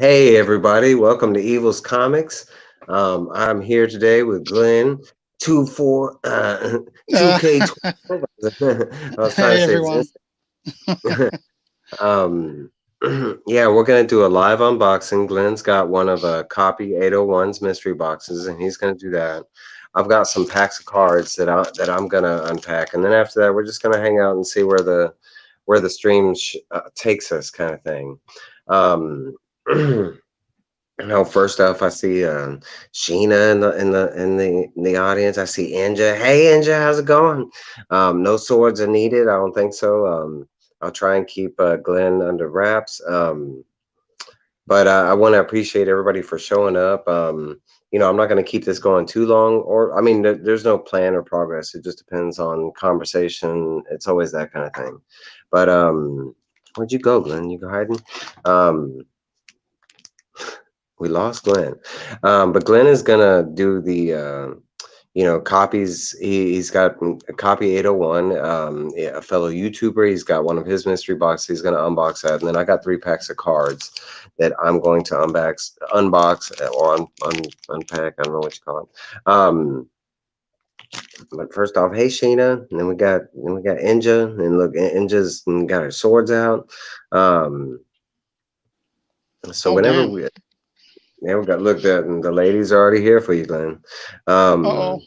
Hey everybody, welcome to Evil's Comics. I'm here today with Glenn, 2K12. I was trying to Hey say his everyone. um yeah, we're gonna do a live unboxing. Glenn's got one of Copy 801's mystery boxes, and he's gonna do that. I've got some packs of cards that I'm gonna unpack, and then after that, we're just gonna hang out and see where the stream takes us, kind of thing. Um, No, first off, I see Sheena in the audience. I see Inja. Hey, Inja, how's it going? No swords are needed. I don't think so. I'll try and keep Glenn under wraps. But I want to appreciate everybody for showing up. I'm not going to keep this going too long, or I mean, there's no plan or progress. It just depends on conversation. It's always that kind of thing. But where'd you go, Glenn? You go hiding? Um, we lost Glenn. But Glenn is gonna do the copies. He's got a copy 801, yeah, a fellow YouTuber. He's got one of his mystery boxes. He's gonna unbox that, and then I got 3 packs of cards that I'm going to unbox or unpack. I don't know what you call it. But first off, hey Sheena, and then we got Inja, and look, Inja's got her swords out. Um, so Oh whenever damn. we Yeah, we got looked at, and the ladies are already here for you, Glenn. Uh-oh.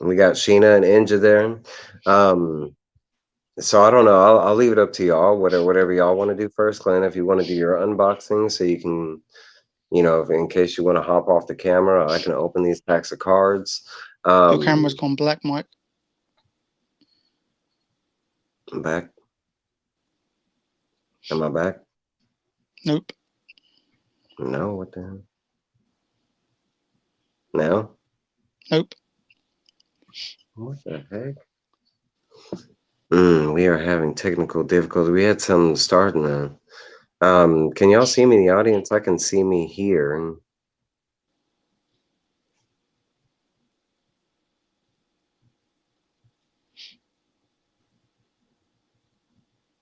We got Sheena and Inja there. Um, so I don't know. I'll leave it up to y'all. Whatever y'all want to do first, Glenn. If you want to do your unboxing, so you can, if, in case you want to hop off the camera, I can open these packs of cards. Your camera's Um, gone black, Mike. I'm back. Am I back? Nope. No. What the hell? Now? Nope. What the heck? We are having technical difficulty. We had some starting now. Can y'all see me in the audience? I can see me here.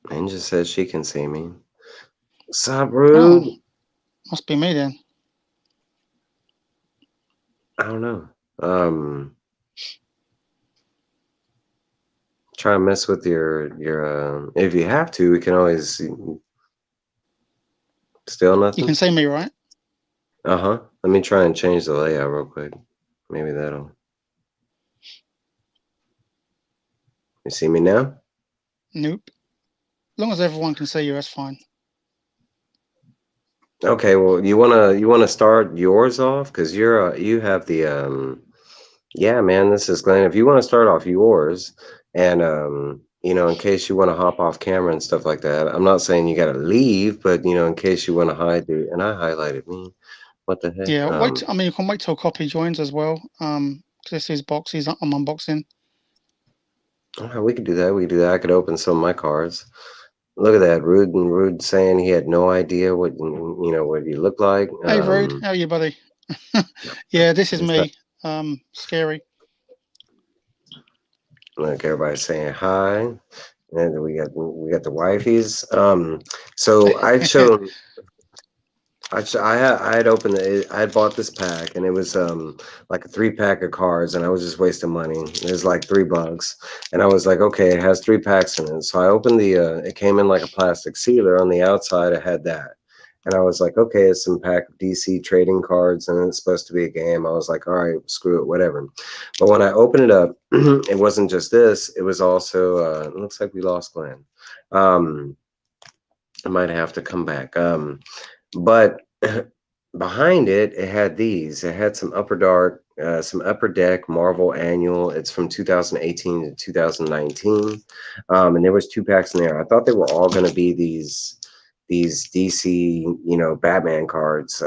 Ninja says she can see me. What's up, Oh, Rude? must be me then. I don't know. Um, Try and mess with your. If you have to, we can always still You nothing. can see me, right? Uh-huh. Let me try and change the layout real quick. Maybe that'll. You see me now? Nope. As long as everyone can see you, that's fine. Okay. Well, you wanna start yours off because you have the Yeah, man, this is Glenn. If you want to start off yours, and in case you want to hop off camera and stuff like that, I'm not saying you got to leave, but in case you want to hide it, and I highlighted me. What the heck? Yeah, I mean, you can wait till Copy joins as well. 'Cause this is boxes I'm unboxing. We could do that. We could do that. I could open some of my cards. Look at that, Rude saying he had no idea what he looked like. Hey, Rude. How are you, buddy? Yeah, this is Just that, me. Scary. look, everybody saying hi, and then we got the wifeys. So I showed. I had opened it. I had bought this pack, and it was like a 3 pack of cards, and I was just wasting money. It was like $3, and I was like, okay, it has 3 packs in it. So I opened the. It came in like a plastic sealer on the outside. It had that, and I was like, okay, it's some pack of DC trading cards, and it's supposed to be a game. I was like, all right, screw it, whatever. But when I opened it up, it wasn't just this. It was also. It looks like we lost Glenn. Um, I might have to come back. But behind it, it had these. It had some Upper Deck Marvel Annual. It's from 2018 to 2019, and there was 2 packs in there. I thought they were all going to be these DC, Batman cards,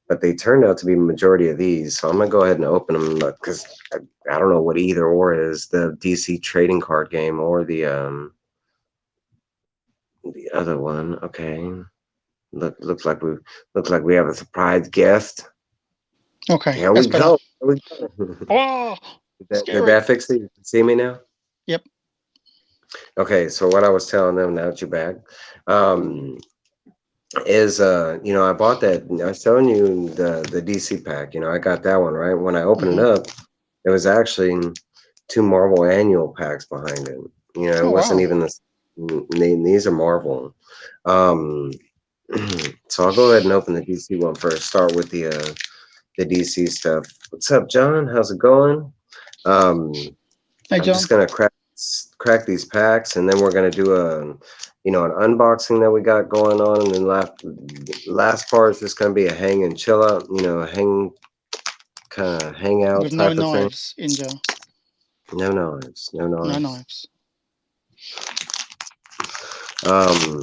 but they turned out to be a majority of these. So I'm gonna go ahead and open them because I don't know what either or is, the DC trading card game or the other one. Okay. Looks like we have a surprise guest. Okay, Here we that's better. go. Here we go. Oh, Did scary. that fix it? You can see me now? Yep. Okay, so what I was telling them, now that you're back, um, is I bought that. I was telling you the DC pack. I got that one right. When I opened Hmm. it up, it was actually two Marvel annual packs behind it. It Oh wasn't wow. even this. These are Marvel. Um, so I'll go ahead and open the DC one first. Start with the DC stuff. What's up, John? How's it going? Um, Hey I'm John. just gonna crack these packs, and then we're gonna do an unboxing that we got going on, and then last part is just gonna be a hang and chill out, hang kind of hangout With no type of thing. knives in jar. No knives, no No knives. knives. Um,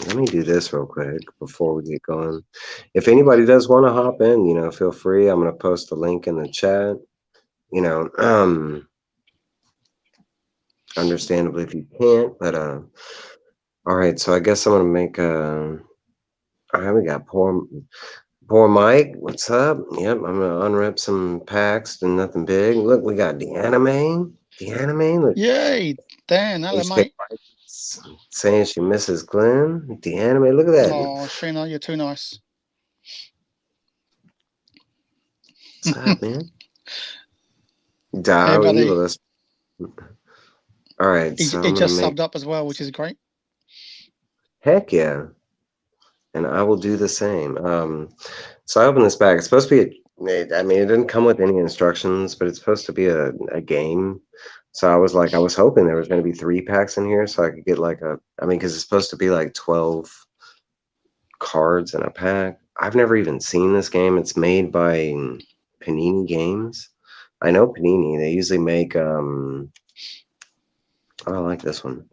Let me do this real quick before we get going. If anybody does want to hop in, feel free. I'm gonna post the link in the chat. You know, um, Understandably if you can't, but all right. So I guess I'm gonna make all right, we got poor Mike. What's up? Yep, I'm gonna unwrap some packs and nothing big. Look, we got the anime. The anime. Look, Yay, Dan. Hello, HK mate. saying she misses Glenn. The anime. Look at that. Oh, Sheena, you're too nice. What's up, man? Hey, Dial buddy. evil. All right, He, so he I'm gonna just make subbed up as well, which is great. heck yeah, and I will do the same. So I opened this bag. It's supposed to be. I mean, it didn't come with any instructions, but it's supposed to be a game. So I was hoping there was going to be 3 packs in here, so I could get like I mean, because it's supposed to be like 12 cards in a pack. I've never even seen this game. It's made by Panini Games. I know Panini. They usually make. Oh, I like this one.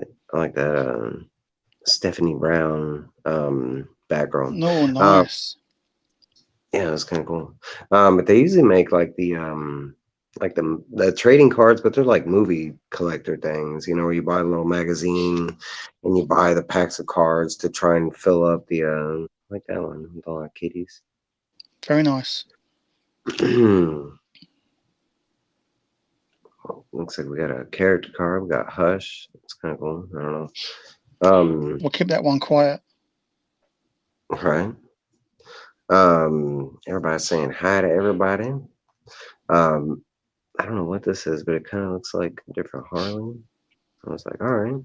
I like that. Stephanie Brown background. No, Um, nice. yeah, it's kind of cool. But they usually make like the trading cards, but they're like movie collector things, where you buy a little magazine and you buy the packs of cards to try and fill up the like that one with all our kitties. Very nice. Looks like we got a character card. We got Hush. It's kind of cool. I don't know. Um, We'll keep that one quiet. right. Everybody's saying hi to everybody. Um, I don't know what this is, but it kind of looks like a different Harley. I was like, all right,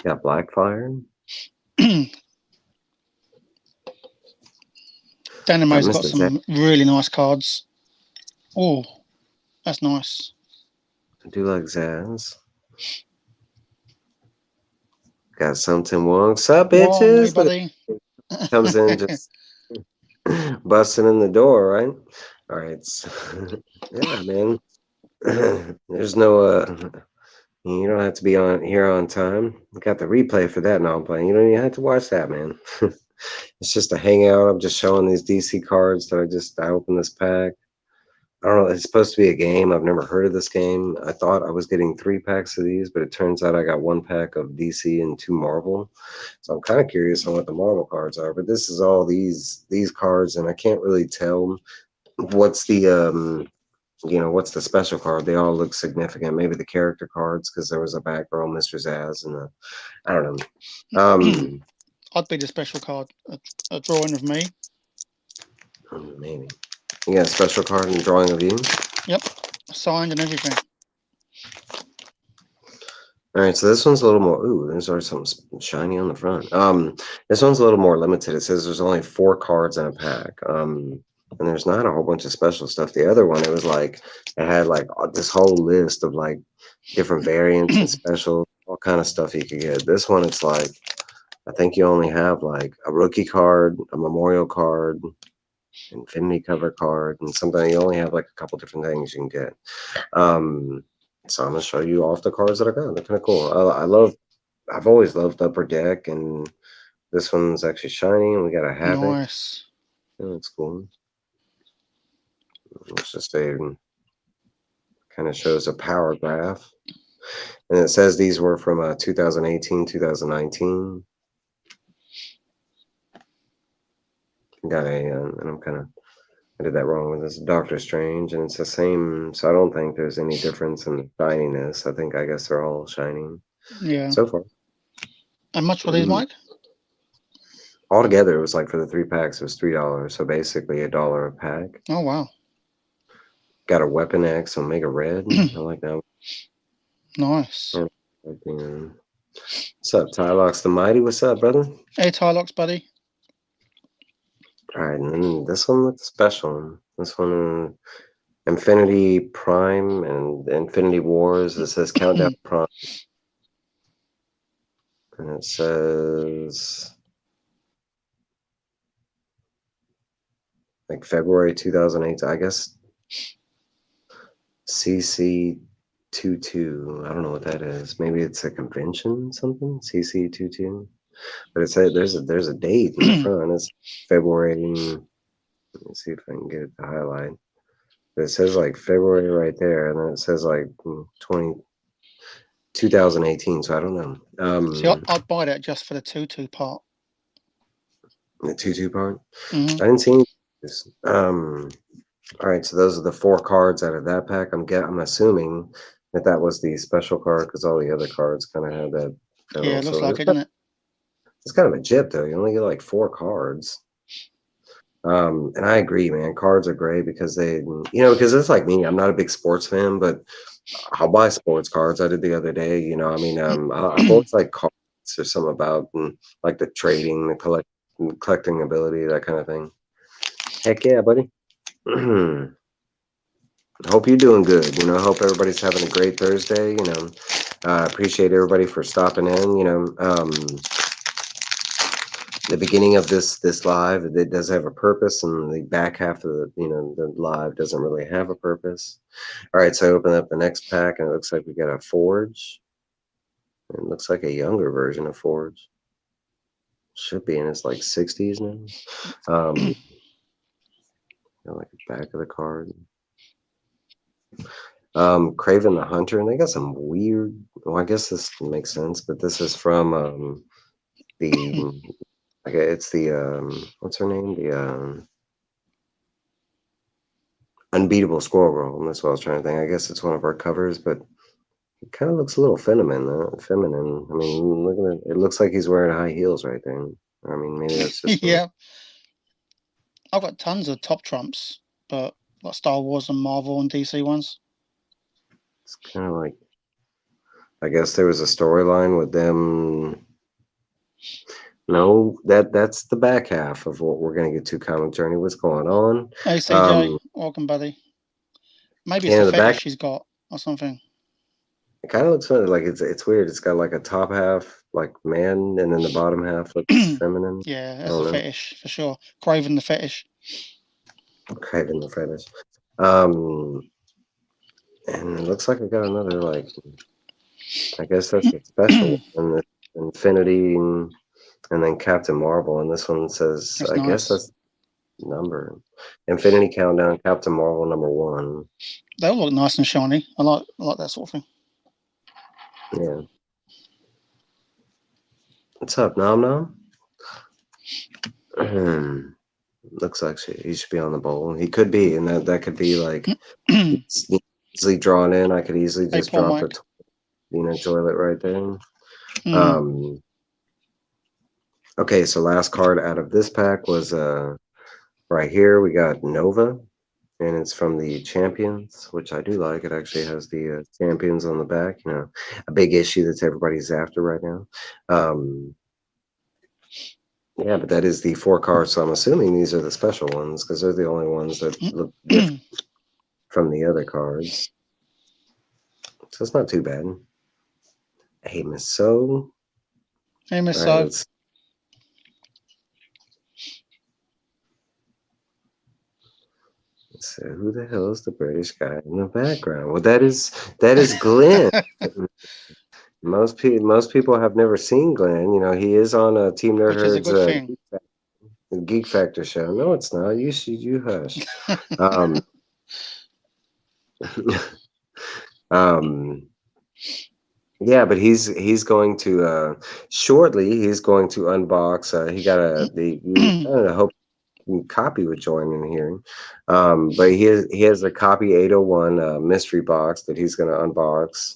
got Blackfire, got Danima's got Mr. Z. some really nice cards. Oh, that's nice. I do like Zaz. Got something wrong. What's up, Wrong, hey, bitches? Look, buddy. comes in just busting in the door, right? All right, yeah, man. There's no you don't have to be on here on time. You got the replay for that now playing. You don't even have to watch that, man. It's just a hangout. I'm just showing these DC cards that I opened this pack. I don't know. It's supposed to be a game. I've never heard of this game. I thought I was getting 3 packs of these, but it turns out I got 1 pack of DC and 2 Marvel. So I'm kind of curious on what the Marvel cards are. But this is all these cards, and I can't really tell what's what's the special card. They all look significant. Maybe the character cards because there was a Batgirl, Mr. Zaz, and I don't know. I'd be the special card. A drawing of me. Maybe you got a special card and drawing of you. Yep, signed and everything. All right, so this one's a little more. Ooh, there's already something shiny on the front. This one's a little more limited. It says there's only 4 cards in a pack. And there's not a whole bunch of special stuff. The other one, it had like this whole list of like different variants and special, all kind of stuff you could get. This one, it's like I think you only have like a rookie card, a memorial card, infinity cover card, and something. You only have like a couple different things you can get. Um, so I'm gonna show you off the cards that I got. They're kind of cool. I've always loved Upper Deck, and this one's actually shiny. And we got a Havoc. Nice. Yeah, that's cool. It's just a kind of shows a power graph, and it says these were from 2018, 2019. Got and I did that wrong with this Doctor Strange, and it's the same. So I don't think there's any difference in the shininess. I guess they're all shining. Yeah. so far. And much were these Mm. like? Altogether, it was like for the 3 packs, it was $3. So basically $1 a pack. Oh wow. Got a Weapon X Omega Red. I like that. Nice. One. What's up, Tylox the Mighty? What's up, brother? Hey Tylox, buddy. All right, and then this one looks special. This one, Infinity Prime and Infinity Wars. It says Countdown Prime, and it says like February 2008. I guess CC22. I don't know what that is. Maybe it's a convention, something. CC22. But it said there's a date in the front. It's February. Let me see if I can get it to highlight. But it says like February right there, and then it says like 2018. So I don't know. See, I'd buy that just for the tutu part. The 2-2 part. Hmm. I didn't see any. All right, so those are the 4 cards out of that pack. I'm assuming that was the special card because all the other cards kind of have that. Yeah, it looks like Also, it, doesn't it? it's kind of a jip though. You only get like 4 cards. And I agree, man. Cards are great because because it's like me. I'm not a big sports fan, but I'll buy sports cards. I did the other day. I mean, I've always liked cards. There's something about like the trading, the collecting ability, that kind of thing. Heck yeah, buddy. Hope you're doing good. Hope everybody's having a great Thursday. Appreciate everybody for stopping in. The beginning of this live, it does have a purpose, and the back half of the live doesn't really have a purpose. All right, so I open up the next pack, and it looks like we got a Forge. It looks like a younger version of Forge. Should be in its like 60s now. Like the back of the card. Craven the Hunter, and they got some weird. Well, I guess this makes sense, but this is from the. Okay, it's the what's her name? The Unbeatable Squirrel Girl. And that's what I was trying to think. I guess it's one of our covers, but it kind of looks a little feminine. Feminine. I mean, look at it. It looks like he's wearing high heels right there. I mean, maybe that's just Yeah, I've got tons of top trumps, but like Star Wars and Marvel and DC ones. it's kind of like. I guess there was a storyline with them. No, that's the back half of what we're gonna get to. Comic Journey. What's going on? Hey CJ, welcome, buddy. Maybe it's a The fetish back. she's got or something. It kind of looks funny. Like it's weird. It's got like a top half like man, and then the bottom half looks feminine. Yeah, I that's a don't know. fetish for sure. Craven the fetish. Craving the fetish. Um, and it looks like I got another like. I guess that's a special one. Infinity, and then Captain Marvel, and this one says. That's I guess nice. that's number. Infinity Countdown, Captain Marvel #1. They all look nice and shiny. I like that sort of thing. Yeah. What's up, Nom Nom? Looks like he should be on the bowl. He could be, and that could be like easily drawn in. I could easily Hey, just Paul drop a Mike. toilet right there. Mm. Okay, so last card out of this pack was right here. We got Nova, and it's from the Champions, which I do like. It actually has the Champions on the back. A big issue that's everybody's after right now. Yeah, but that is the 4 cards, so I'm assuming these are the special ones because they're the only ones that look different from the other cards. So it's not too bad. Hey, Miss So. Hey, Miss All right, So. let's see. Who the hell is the British guy in the background? Well, that is Glenn. Most people have never seen Glenn. He is on a Team Nerd Which is a Herd's good thing. Geek Factor show. No, it's not. You hush. Um, yeah, but he's going to shortly. He's going to unbox. He got I don't know. Hope Copy would join in here. But he has a Copy 801 mystery box that he's going to unbox.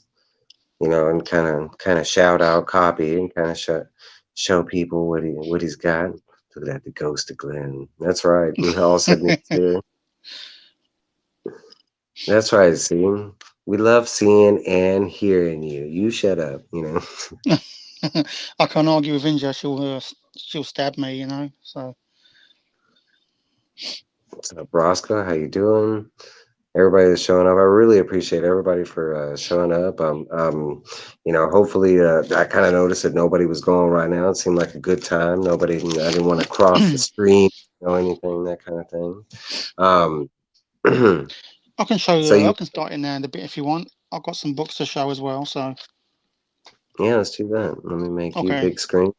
and kind of shout out Copy and kind of show people what he's got. Look at that, the ghost of Glenn. That's right. And all of a sudden he's here. That's right. See, we love seeing and hearing you. You shut up. I can't argue with Inja. She'll stab me. So What's up, Roscoe? How you doing? Everybody that's showing up. I really appreciate everybody for showing up. Hopefully, I kind of noticed that nobody was going right now. It seemed like a good time. Nobody, I didn't want to cross the stream, anything, that kind of thing. Um, I can show so you. I you, can start in there in a bit if you want. I've got some books to show as well. So yeah, let's do that. Let me make you okay. big screen.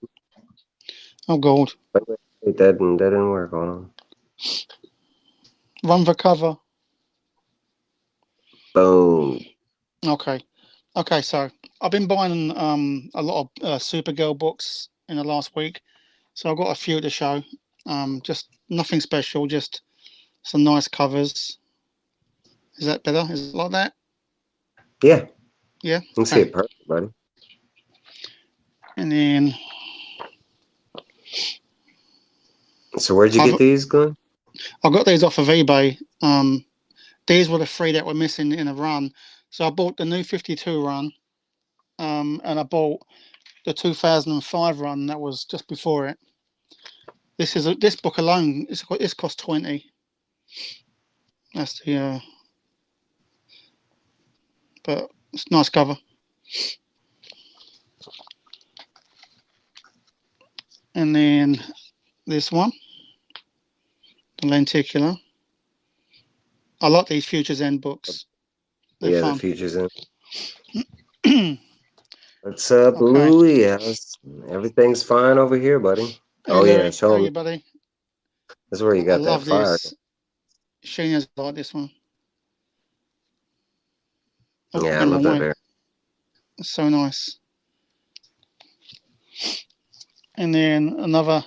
Oh, gold. Wait, that didn't work. Hold on. Run for cover. Boom. Okay. Okay. So I've been buying a lot of Supergirl books in the last week. So I've got a few to show. Just nothing special. Just some nice covers. Is that better? Is it like that? Yeah, you Yeah. can see Okay. it perfect, buddy. And then So where'd you I've get these, Glenn? I got these off of eBay. These were the three that were missing in a run. So I bought the new 52 run. And I bought the 2005 run that was just before it. This book alone. This cost 20. That's the but it's a nice cover. And then this one, the lenticular. I like these Futures End books. They're Yeah, the fun. features in. What's up, Okay. Louie? Everything's fine over here, buddy. Hey Oh yeah, Louis, how show are him. you, buddy? This is where you I got that love fire. this. Sheena's like this one. Oh, I'm Yeah, I going the love wrong that way. very. It's so nice. And then another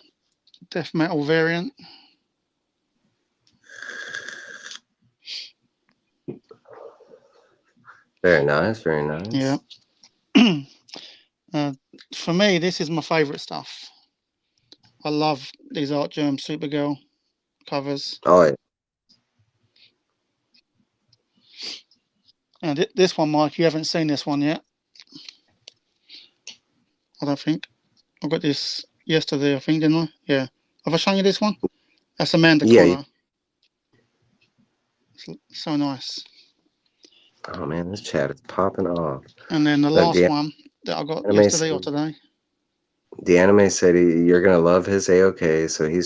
death metal variant. Very nice, very Yeah. nice. uh, for me, this is my favourite stuff. I love these Art Germ Supergirl covers. Oh yeah. And this one, Mike, you haven't seen this one yet. I don't think. I got this yesterday, I think, didn't I? Yeah. Have I shown you this one? That's Amanda Yeah. Connor. It's so nice. Oh man, this chat is popping off. And then the Look, last the one that I got anime yesterday or said today. you're gonna love his AOK, so they're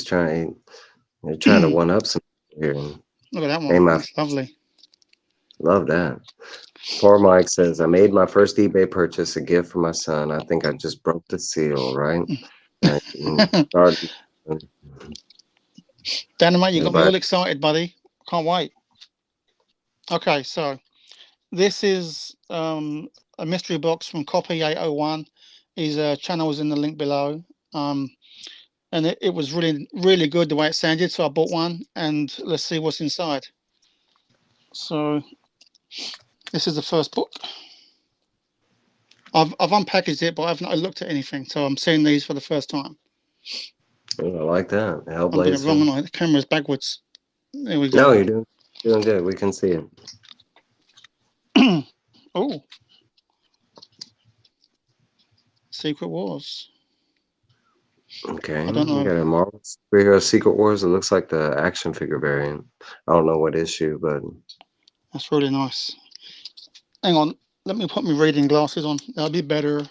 trying to one up some here. Look at that Hey, one. my That's lovely. love that. Poor Mike says, I made my first eBay purchase, a gift for my son. I think I just broke the seal, right? Right. Started, Dynamite, you got me but all excited, buddy. Can't wait. Okay, so this is a mystery box from Copy801. His channel is in the link below. And it was really, really good the way it sounded. So I bought one, and let's see what's inside. So this is the first book. I've unpackaged it, but I haven't looked at anything. So I'm seeing these for the first time. I like that. I'm doing it wrong, Hellblazer. and the camera's backwards. There we No, go. you're doing good. We can see it. Oh, Secret Wars. Okay, I don't we know. got a Marvel Superhero Secret Wars. It looks like the action figure variant. I don't know what issue, but That's really nice. Hang on. Let me put my reading glasses on. That'll be better.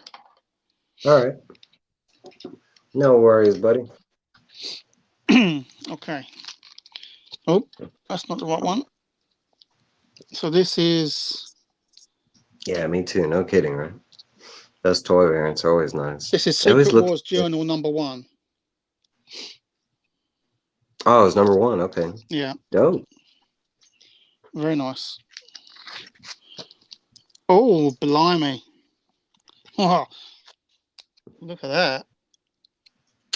all right. No worries, buddy. Okay. Oh, that's not the right one. So this is Yeah, me too. No kidding, right? Those toy variants are always nice. They always Secret look. Wars Journal #1. Oh, it's number one. Okay, Yeah, dope. very nice. Oh, blimey. Oh, look at that.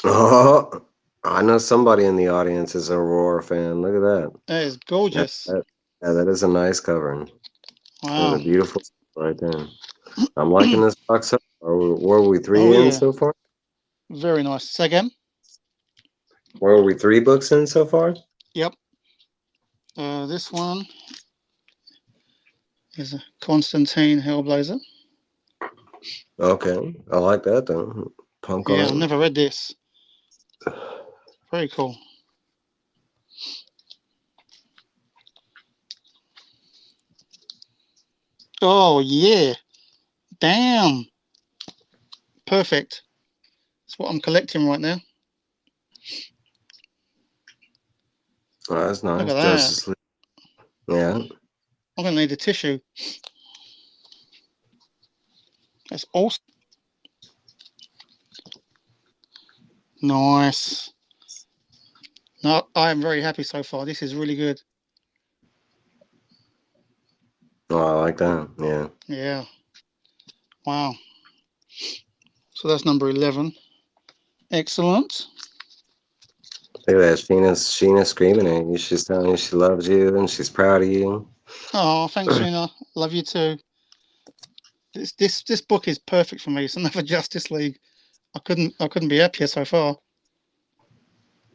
Oh, I know somebody in the audience is a Aurora fan. Look at that. That is That, gorgeous. that yeah, that is a nice covering. That is a Wow. beautiful right there. I'm liking this box up. Were we Oh three in yeah, so far? very nice. Say again. Were we 3 books in so far? Yep. This one is a Constantine Hellblazer. Okay, I like that though. Punk Yeah, I art. never read this. Very cool. Oh yeah, damn, perfect. That's what I'm collecting right now. Oh, that's Look nice. at that. Justice League. Yeah. I'm gonna need a tissue. That's awesome. Nice. No, I am very happy so far. This is really good. Oh, I like that. Yeah. Yeah. Wow. So that's number 11. Excellent. Look at that. Sheena screaming at you. She's telling you she loves you and she's proud of you. Oh, thanks, Sheena. Love you too. This book is perfect for me. It's another Justice League. I couldn't be happier so far.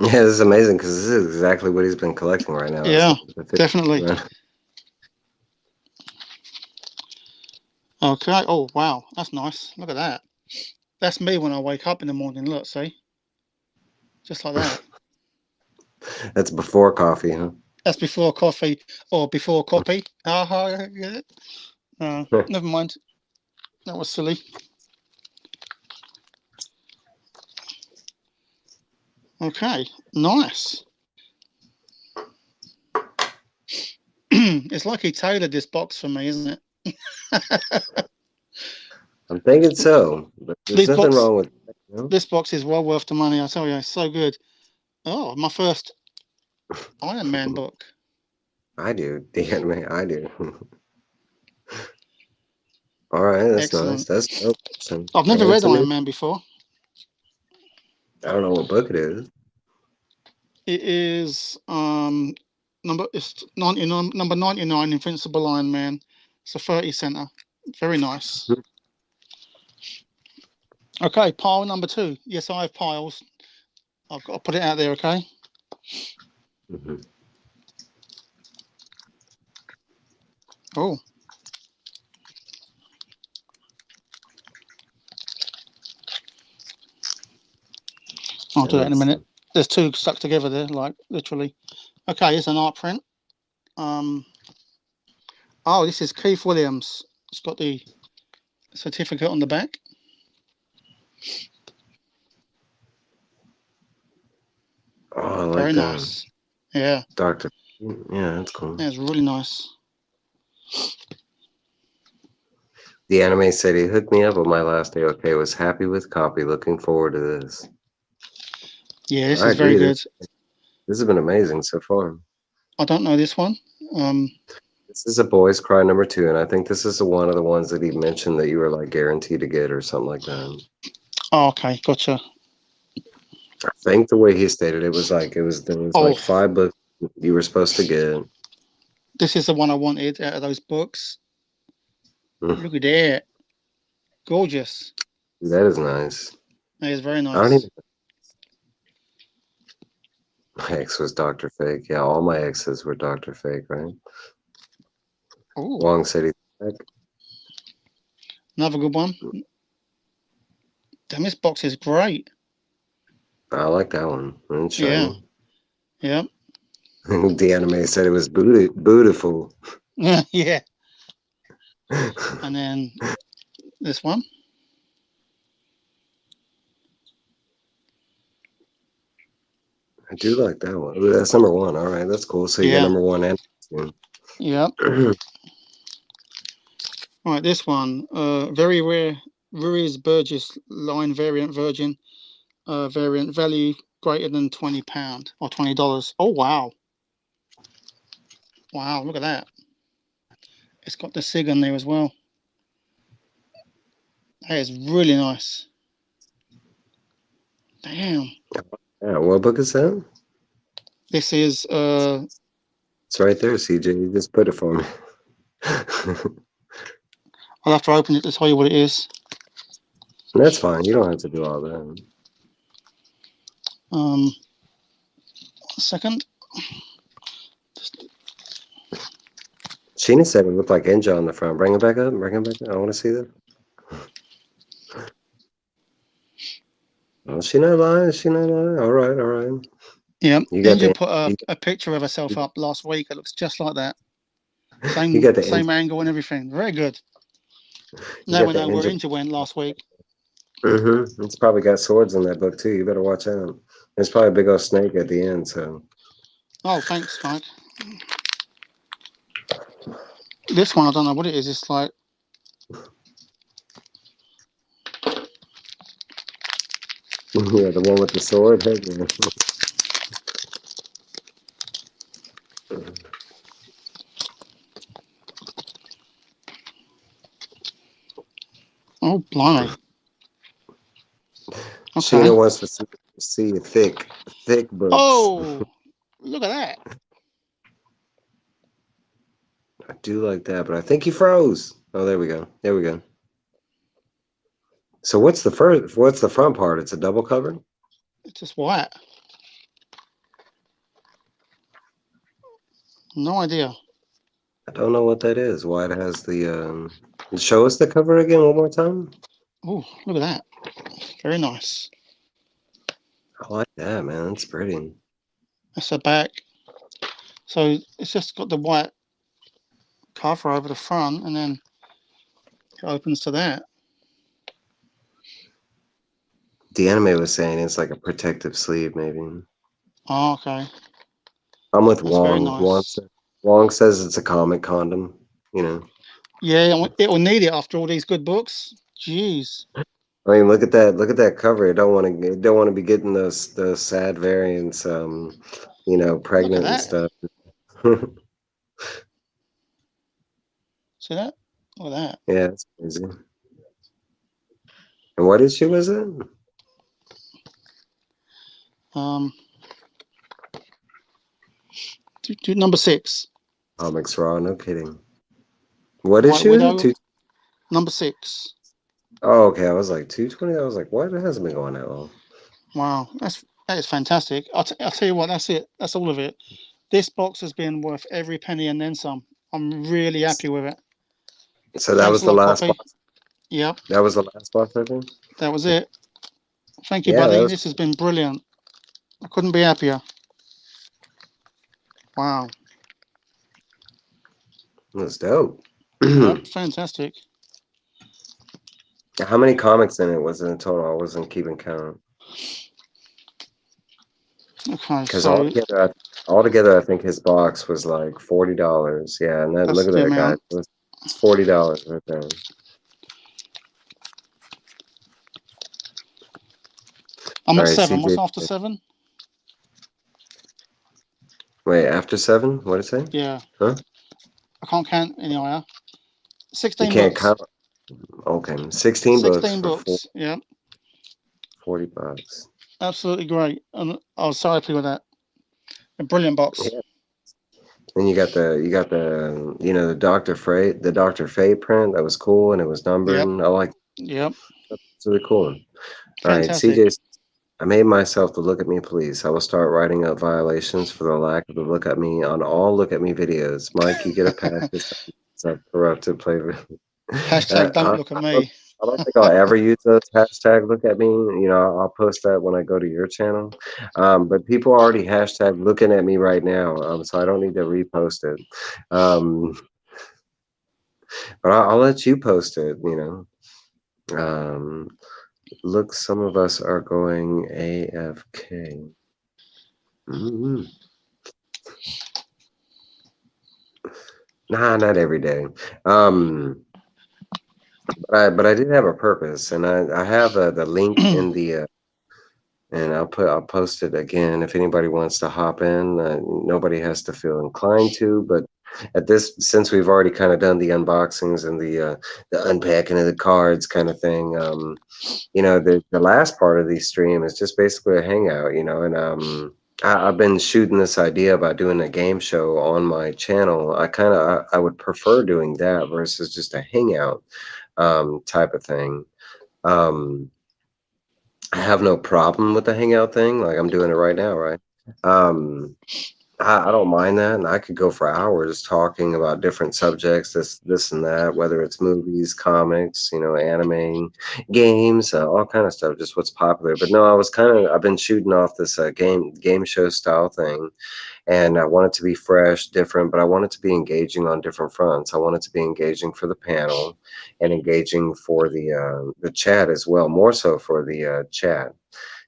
Yeah, this is amazing because this is exactly what he's been collecting right now. Is Yeah, the definitely. 50. Okay. Oh wow, that's nice. Look at that. That's me when I wake up in the morning. Look, see, just like that. That's before coffee, huh? That's before coffee or before copy. Yeah. Never mind. That was silly. Okay, nice. It's like he tailored this box for me, isn't it? I'm thinking so, but there's This nothing box, wrong with it, you know? this box is well worth the money. I tell you, it's so good. Oh, my first Iron Man book. I do. The anime, I do. All right, that's nice. Excellent. That's dope. So, I've never hand it read to me. Iron Man before. I don't know what book it is. It is it's 99, number 99, Invincible Iron Man. It's a 30 center. Very nice. Okay, pile number 2. Yes, I have piles. I've got to put it out there, okay? Mhm. Oh, I'll do that in a Let's minute. see. There's 2 stuck together there, like literally. Okay, it's an art print. Um, oh, this is Keith Williams. It's got the certificate on the back. Oh, I like Very that. nice. Yeah, Doctor. Yeah, that's cool. that's really nice. The anime said he hooked me up on my last day. Okay, was happy with copy. Looking forward to this. Yeah, this I is very agree. good. This has been amazing so far. I don't know this one. Um, This is a Boys Cry number 2, and I think this is one of the ones that he mentioned that you were like guaranteed to get or something like that. oh, okay, gotcha. I think the way he stated there was Oh, like 5 books you were supposed to get. this is the one I wanted out of those books. Mm, Look at that. Gorgeous. that is nice. That is very I don't nice. even. My ex was Doctor Fake. Yeah, all my exes were Doctor Fake, right? Oh, Wong said he's back. another good one. Damn, this box is great. I like that one. And it's Yeah, shiny. yeah, The anime said it was beautiful. yeah. And then this one. I do like that one. Ooh, that's number 1. All right, that's cool. So you got Yeah, number 1 and 2. yeah. All right, this one. Very rare. Ruiz Burgess line variant Virgin. Variant value greater than £20 or $20. Oh wow, wow! Look at that. It's got the SIG on there as well. That is really nice. Damn. Yeah, what book is that? This is It's right there, CJ. You just put it for me. I'll have to open it to tell you what it is. That's fine. You don't have to do all that. Um, a second. Sheena said it looked like Ninja on the front. Bring it back up. Bring it back up. I want to see that. Oh, she not lying. She not lying. All right. All right. Yeah, You got Ninja the put you, a picture of herself up last week. It looks just like that. you Same got the same angle and everything. Very good. you Now got we the know where Ninja. Ninja went last week. It's probably got swords in that book too. You better watch out. There's probably a big old snake at the end. So Oh, thanks, Mike. This one, I don't know what it is. It's like, yeah, the one with the sword. Heck yeah. oh, blimey. Okay. Sheena wants to see thick books. Oh, look at that. I do like that, but I think he froze. Oh, there we go. There we go. So what's the first? What's the front part? It's a double cover. It's just white. No idea. I don't know what that is. Why it has the show us the cover again one more time. Oh, look at that. Very nice. I like that, man. That's pretty. That's the back. So it's just got the white cover over the front, and then it opens to that. The anime was saying it's like a protective sleeve, maybe. Oh, okay. I'm with That's very Wong. nice. Wong says it's a comic condom. You know. Yeah, it will need it after all these good books. Jeez. I mean, look at that. Look at that cover. It don't want to. It don't want to be getting those sad variants. Look at Pregnant and that. stuff. See that? Look at that. Yeah, that's crazy. And what issue was it? Um, number 6. Comics Raw. No kidding. What White issue is it? Widow, Two. number 6. Oh, okay. I was like 220. I was like, what? It hasn't been going that long. Wow, that is fantastic. I'll tell you what, that's it. That's all of it. This box has been worth every penny and then some. I'm really happy with it. So that Thanks was a the lot, last Copy. box. Yep, That was the last box, I think. that was it. Thank you, Yeah, that buddy. was This has been brilliant. I couldn't be happier. Wow. dope. Yep, fantastic. How many comics in it was in total? I wasn't keeping count. Okay, Because so altogether, I think his box was like $40. Yeah, and that look that's at the that guy. amount. It's $40 right there. I'm All at right, 7. What's CJ. after 7? Wait, after 7? What did it say? Yeah, Huh? I can't count any higher. You 16 can't books. count. Okay, 16 books 16 for books. Yep, $40. absolutely great. And I was so happy with that. A brilliant box. Yeah. Then you got the Dr. Fate print that was cool and it was numbered. Yep, And I like yep. it's really cool. All right, Fantastic. CJ, I made myself the look at me, please. I will start writing up violations for the lack of the look at me on all look at me videos. Mike, you get a pass this time. It's a corrupted flavor. Hashtag don't I, look at I, don't, me. I don't think I'll ever use those hashtag look at me. I'll post that when I go to your channel. But people are already hashtag looking at me right now, so I don't need to repost it. But I'll let you post it. Look, some of us are going AFK. Nah, not every day. But I did have a purpose, and I have the link in the and I'll post it again if anybody wants to hop in. Nobody has to feel inclined to, but since we've already kind of done the unboxings and the unpacking of the cards kind of thing, the last part of the stream is just basically a hangout, and I've been shooting this idea about doing a game show on my channel. I would prefer doing that versus just a hangout type of thing. Um, I have no problem with the hangout thing. Like I'm doing it right now, right? Um, I don't mind that, and I could go for hours talking about different subjects, this and that, whether it's movies, comics, anime, games, all kind of stuff, just what's popular. But no, I've been shooting off this game show style thing, and I want it to be fresh, different, but I want it to be engaging on different fronts. I want it to be engaging for the panel, and engaging for the chat as well, more so for the chat.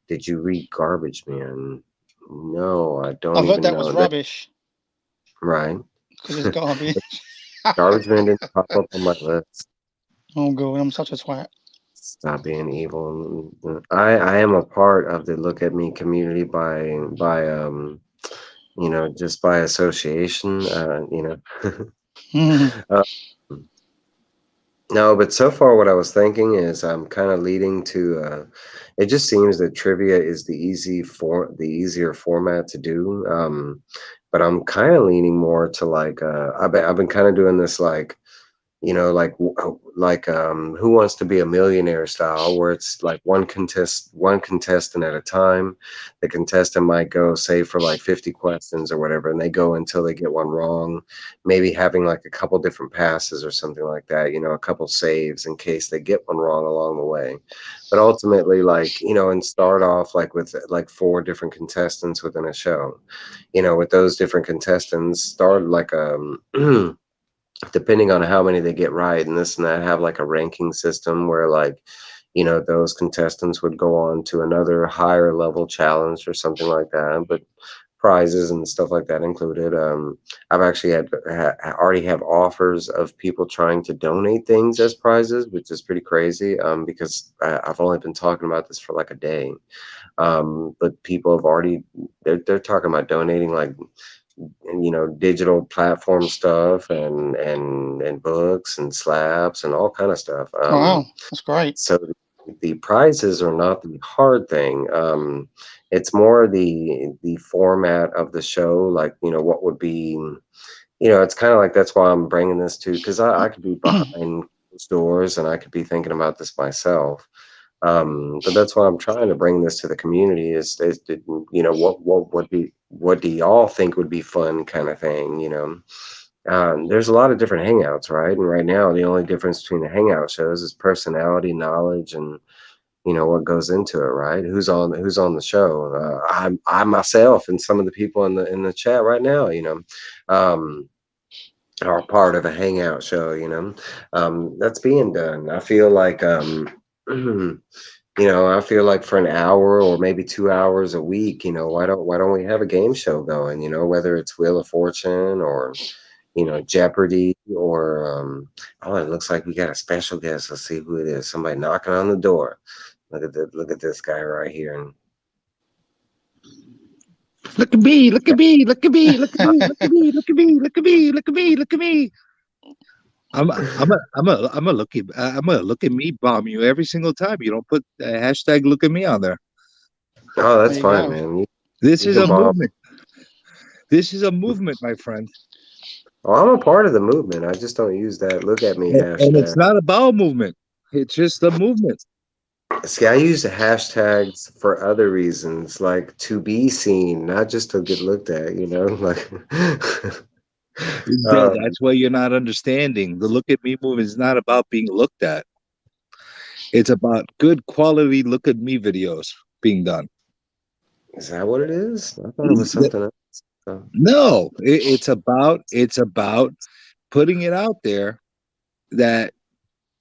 Did you read Garbage Man? No, I I don't thought even that was know that. rubbish Right. because it's garbage. Garbage Man didn't pop up on my list. Oh god, I'm such a twat. Stop being evil. I am a part of the Look at Me community by just by association. Mhm. Uh, no, but so far what I was thinking is I'm kind of leading to it just seems that trivia is the easier format to do. But I'm kind of leaning more to like I've been kind of doing this like Who Wants to Be a Millionaire style, where it's like one contestant at a time. The contestant might go, say, for like 50 questions or whatever, and they go until they get one wrong, maybe having like a couple different passes or something like that, a couple saves in case they get one wrong along the way. But ultimately, and start off like with like four different contestants within a show, with those different contestants, start like depending on how many they get right and this and that, have like a ranking system where like those contestants would go on to another higher level challenge or something like that, but prizes and stuff like that included. I've actually already have offers of people trying to donate things as prizes, which is pretty crazy, because I've only been talking about this for like a day. But people have already they're talking about donating like digital platform stuff and books and slabs and all kind of stuff. Wow, that's great. So the prizes are not the hard thing. It's more the format of the show, like what would be. It's kind of like that's why I'm bringing this to, because I could be behind closed doors and I could be thinking about this myself. But that's why I'm trying to bring this to the community is to, what do y'all think would be fun kind of thing. There's a lot of different hangouts, right? And right now, the only difference between the hangout shows is personality, knowledge, and what goes into it, right? Who's on the show? I myself and some of the people in the chat right now, um, are part of a hangout show. That's being done. I feel like I feel like for an hour or maybe 2 hours a week, why don't we have a game show going? Whether it's Wheel of Fortune or Jeopardy or oh, it looks like we got a special guest. Let's see who it is. Somebody knocking on the door. Look at this guy right here. And Look at me, look at me, look at me, look at me, look at me, look at me, look at me, look at me, look at me. I'm gonna look at me bomb you every single time you don't put hashtag look at me on there. oh, There that's you fine, go. man. This You is can a bomb. movement. This is a movement, my friend. Oh, I'm a part of the movement. I just don't use that look at me And hashtag. it's not a bowel movement. It's just a movement. See, I use the hashtags for other reasons, like to be seen, not just to get looked at, like um, That's what you're not understanding. The look at me movement is not about being looked at. It's about good quality look at me videos being done. is that what it is? I thought it was something else. So, No, it's about putting it out there that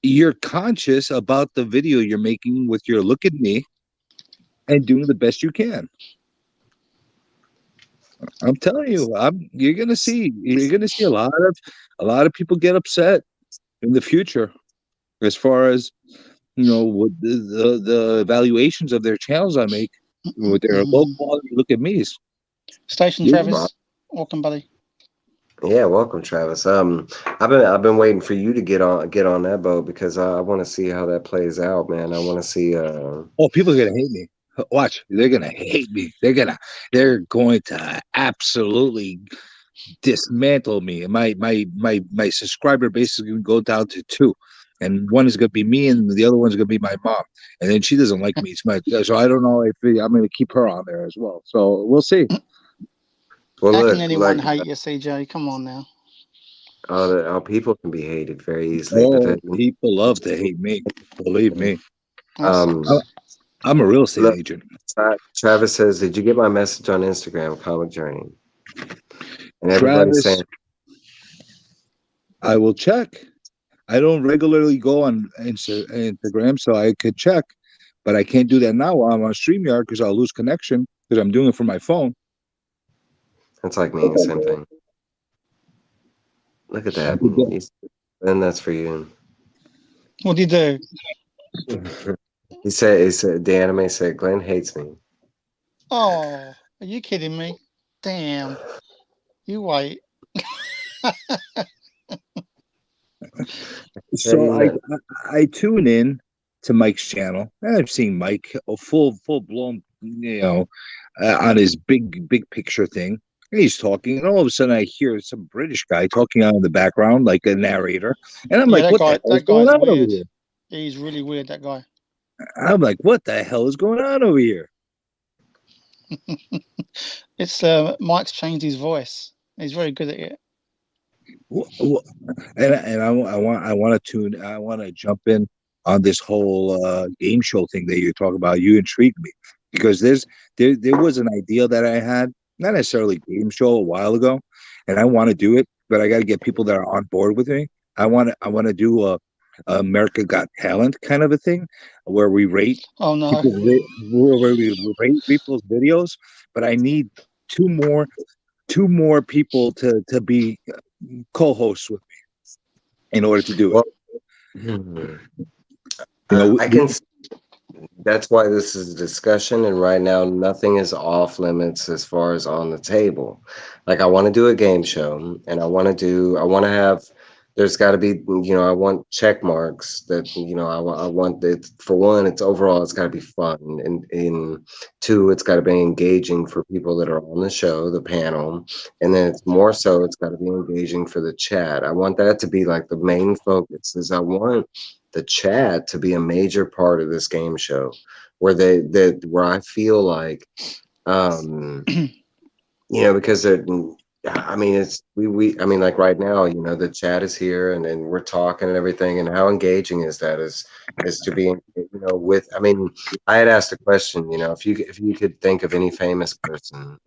you're conscious about the video you're making with your look at me and doing the best you can. I'm telling you, you're gonna see a lot of people get upset in the future as far as what the evaluations of their channels I make with their low Mhm. quality look at me's. Station You- well, Travis, welcome, buddy. yeah, welcome, Travis. I've been waiting for you to get on that boat because I want to see how that plays out, man. I want to see. Oh, people are gonna hate me. Watch, they're gonna hate me. They're going to absolutely dismantle me. And my subscriber base is gonna go down to two. And one is gonna be me, and the other one's gonna be my mom. And then she doesn't like me as much, so I don't know if I'm gonna keep her on there as well. So we'll see. Well, How can look, anyone like hate you, CJ? Come on now. all people can be hated very easily, but Oh, then people love to hate me. Believe me. That um, I- sucks. I'm a real estate look, agent. Travis says, "Did you get my message on Instagram, Comic Journey?" And everybody's Travis, saying, I will check. I don't regularly go on Instagram, so I could check, but I can't do that now while I'm on StreamYard because I'll lose connection because I'm doing it from my phone. "That's like me, same thing." Look at that. Then that's for you. What do you do? He said, the anime said, Glenn hates me. Oh, are you kidding me? Damn. You wait. Yeah, So I tune in to Mike's channel, and I've seen Mike a full blown, on his big picture thing. And he's talking, and all of a sudden I hear some British guy talking out in the background like a narrator, and I'm Yeah, like, "What the hell is that going guy's on over weird. here?" He's really weird, that guy. I'm like, "What the hell is going on over here?" It's Mike's changed his voice. He's very good at it. And I want to I want to jump in on this whole game show thing that you're talking about. You intrigued me because there was an idea that I had, not necessarily game show a while ago, and I want to do it, but I got to get people that are on board with me. I want to do a America Got Talent kind of a thing where we rate Oh no. where we rate people's videos, but I need two more two more people to be co-hosts with in order to do it. well, You know, I can. That's why this is a discussion, and right now nothing is off limits as far as on the table. Like I want to do a game show, and I want to have. There's got to be, I want check marks that, I want it for one. It's overall, it's got to be fun, and in two, it's got to be engaging for people that are on the show, the panel, and then it's more so, it's got to be engaging for the chat. I want that to be like the main focus. Is I want the chat to be a major part of this game show where where I feel like because I mean it's we I mean like right now the chat is here and then we're talking and everything, and how engaging is that is to be with. I mean, I had asked a question, if you could think of any famous person,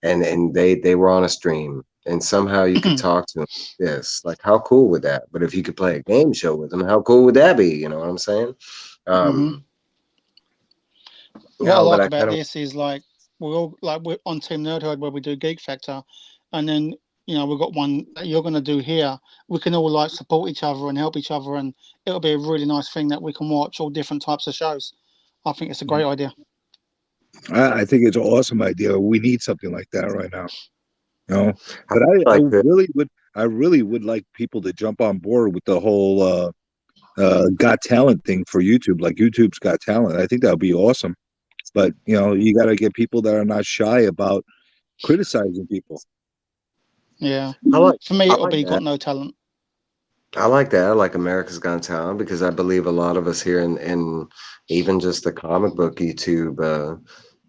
and they were on a stream and somehow you could talk to them. Yes, like how cool would that? But if you could play a game show with them, how cool would that be? You know what I'm saying? hmm um What I but like I about kind of this is like we're on Team Nerdhood where we do Geek Factor, and then we've got one that you're going to do here. We can all like support each other and help each other, and it'll be a really nice thing that we can watch all different types of shows. I think it's a great idea. I think it's an awesome idea. We need something like that right now. You know, I but feel I like that. really would like people to jump on board with the whole Got Talent thing for YouTube, like YouTube's Got Talent. I think that would be awesome. But you got to get people that are not shy about criticizing people. Yeah, I like for me I it'll like be got that. no talent. I like that. I like America's Got Talent because I believe a lot of us here in even just the comic book YouTube,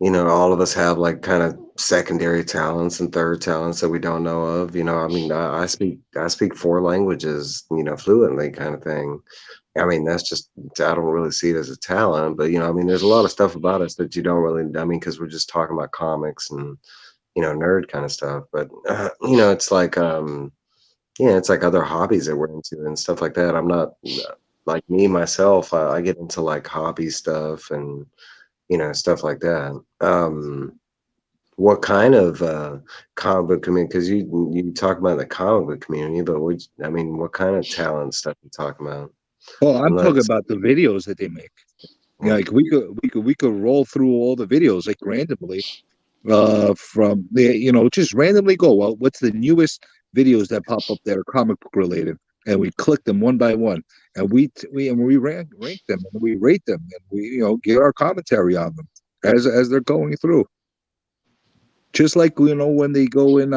all of us have like kind of secondary talents and third talents that we don't know of. I mean, I speak four languages, fluently, kind of thing. I mean, that's just I don't really see it as a talent, but I mean, there's a lot of stuff about us that you don't really. I mean, because we're just talking about comics and nerd kind of stuff, but it's like yeah, it's like other hobbies that we're into and stuff like that. I'm not like me myself. I get into like hobby stuff and stuff like that. What kind of comic book community? Because you talk about the comic book community, but I mean, what kind of talent stuff you talking about? Well, I'm And talking let's about the videos that they make. Like we could roll through all the videos like randomly from the just randomly go, well, what's the newest videos that pop up that are comic book related, and we click them one by one, and we rank them, and we rate them, and we give our commentary on them as they're going through. Just like when they go in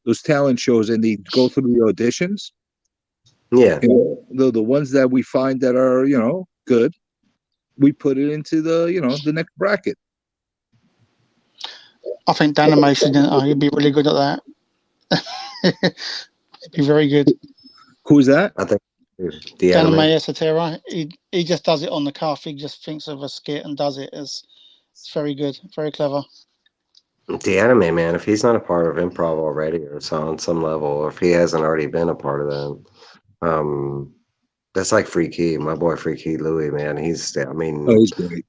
those talent shows and they go through the auditions, Yeah. the ones that we find that are good, we put it into the next bracket. I think Danime should. He'd be really good at that. He'd be very good. Who's that? I think the Danime anime. Esatera. He just does it on the cuff. He just thinks of a skit and does it. It's very good, very clever. The anime man, if he's not a part of improv already or so on some level, or if he hasn't already been a part of them, that's like Free Key, my boy Free Key Louis, man. I Oh, mean, he's great.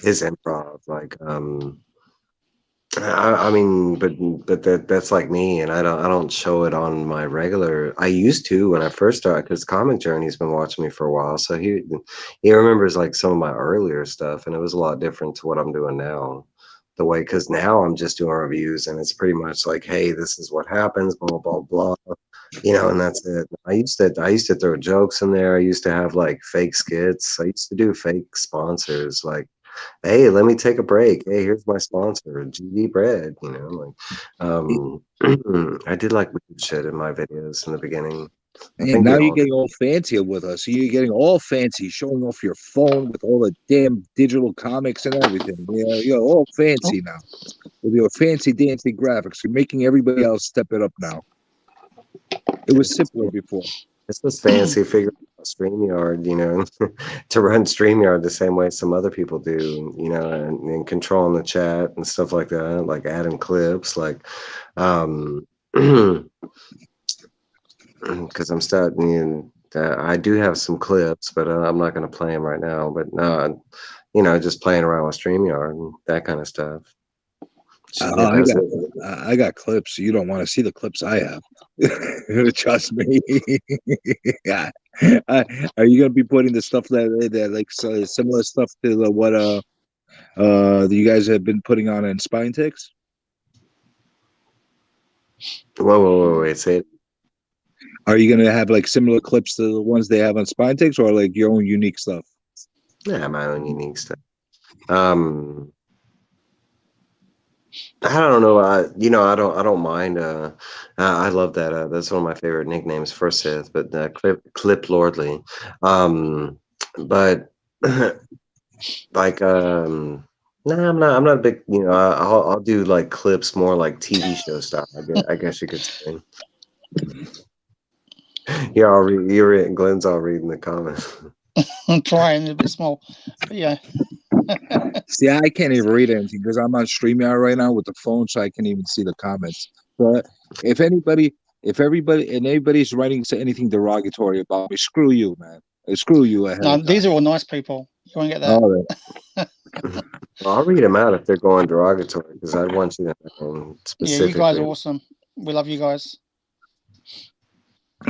his improv, like, I mean, but that's like me, and I don't show it on my regular. I used to when I first started, because Comic Journey's been watching me for a while, so he remembers like some of my earlier stuff, and it was a lot different to what I'm doing now. The way, because now I'm just doing reviews, and it's pretty much like, hey, this is what happens, blah blah blah, and that's it. I used to throw jokes in there. I used to have like fake skits. I used to do fake sponsors, like, hey, let me take a break. Hey, here's my sponsor, GD Bread. I did like weird shit in my videos in the beginning. I And think now we you're all. getting all fancy with us. You're getting all fancy, showing off your phone with all the damn digital comics and everything. Yeah, you're all Oh, fancy now with your fancy dancy graphics. You're making everybody else step it up now. It was It's just, simpler before. it's just fancy figuring out StreamYard, to run StreamYard the same way some other people do, and controlling the chat and stuff like that, like adding clips, like, um, because I'm starting. I do have some clips, but I'm not going to play them right now. But no, just playing around with StreamYard and that kind of stuff. Should get I those. got I got clips. You don't want to see the clips I have. Trust me. Yeah. Are you gonna be putting the stuff that like similar stuff to what you guys have been putting on in Spine Ticks? Whoa, whoa, whoa, wait, say it. Are you gonna have like similar clips to the ones they have on Spine Ticks, or like your own unique stuff? Yeah, my own unique stuff. Um, I don't know. I don't mind. I love that. That's one of my favorite nicknames for Sith. But Clip Lordly. But like, no, I'm not a big. I'll do like clips more like TV show style. I guess you could say. Yeah, Glenn's all reading the comments. I'm trying a bit small, but yeah. See, I can't even read anything because I'm on StreamYard right now with the phone, so I can't even see the comments. But if everybody and anybody's writing anything derogatory about me, screw you, man. Screw you ahead No, of time. these are all nice people. You won't get that. All right. Well, I'll read them out if they're going derogatory, because I'd want you to know Yeah, you guys are specifically. awesome. We love you guys.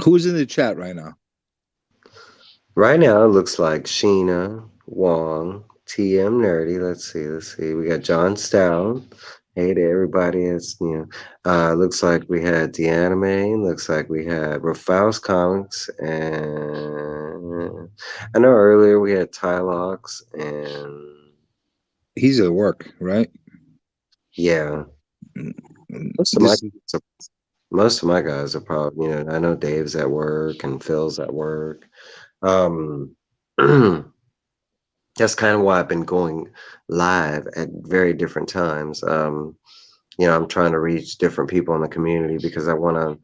Who's in the chat right now? Right now, it looks like Sheena, Wong, TM Nerdy. Let's see. We got John Stout. Hey to everybody. Looks like we had The Anime. Looks like we had Rafaus Comics. And I know earlier we had Tylox. And He's at work, right? yeah, most of my This most of my guys are probably, I know Dave's at work and Phil's at work. Um, that's kind of why I've been going live at very different times. I'm trying to reach different people in the community because I want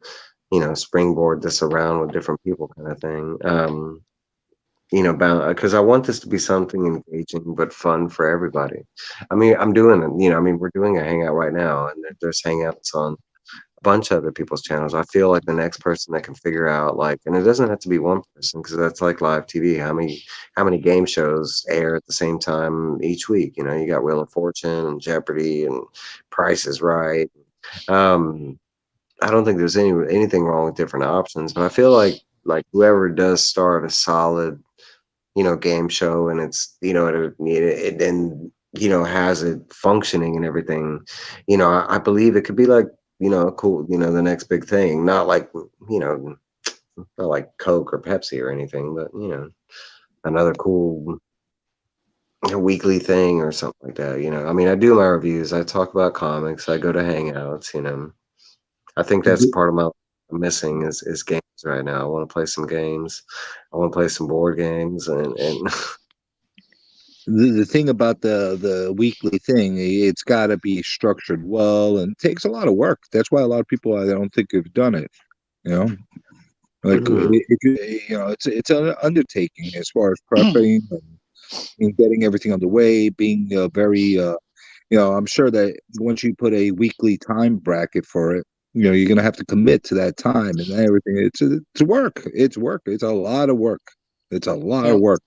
to, springboard this around with different people, kind of thing. Because I want this to be something engaging but fun for everybody. I mean, I'm doing it. We're doing a hangout right now, and there's hangouts on a bunch of other people's channels. I feel like the next person that can figure out, like, and it doesn't have to be one person, because that's like live TV. How many game shows air at the same time each week? You got Wheel of Fortune and Jeopardy and Price is Right. I don't think there's anything wrong with different options, but I feel like whoever does start a solid, game show, and it's, it and has it functioning and everything, I believe it could be like, cool, the next big thing, not like, not like Coke or Pepsi or anything, but you know, another cool weekly thing or something like that. You know, I mean, I do my reviews. I talk about comics. I go to hangouts. You know, I think that's The, part of my missing is games right now. I want to play some games. I want to play some board games and the thing about the weekly thing, it's got to be structured well, and it takes a lot of work. That's why a lot of people, I don't think, have done it. You know, like Mhm. it's an undertaking as far as prepping and getting everything underway, being very I'm sure that once you put a weekly time bracket for it, you're gonna have to commit to that time and everything. It's work. It's work. It's a lot of work. It's a lot of Yeah. work,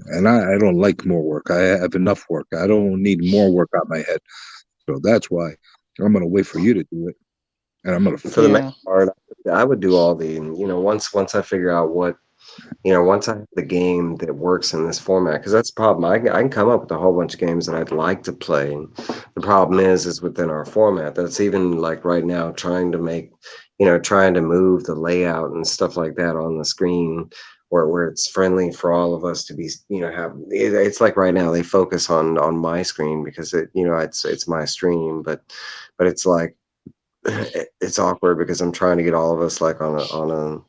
and I don't like more work. I have enough work. I don't need more work on my head. So that's why I'm gonna wait for you to do it, and I'm gonna. For the main Yeah. part, I would do all the, you know, once I figure out what, you know, once I have the game that works in this format, because that's the problem. I can come up with a whole bunch of games that I'd like to play. The problem is within our format. That's even like right now trying to make, you know, trying to move the layout and stuff like that on the screen where it's friendly for all of us to be, you know, have it's like right now they focus on my screen because it, you know, it's my stream, but it's like it's awkward because I'm trying to get all of us like on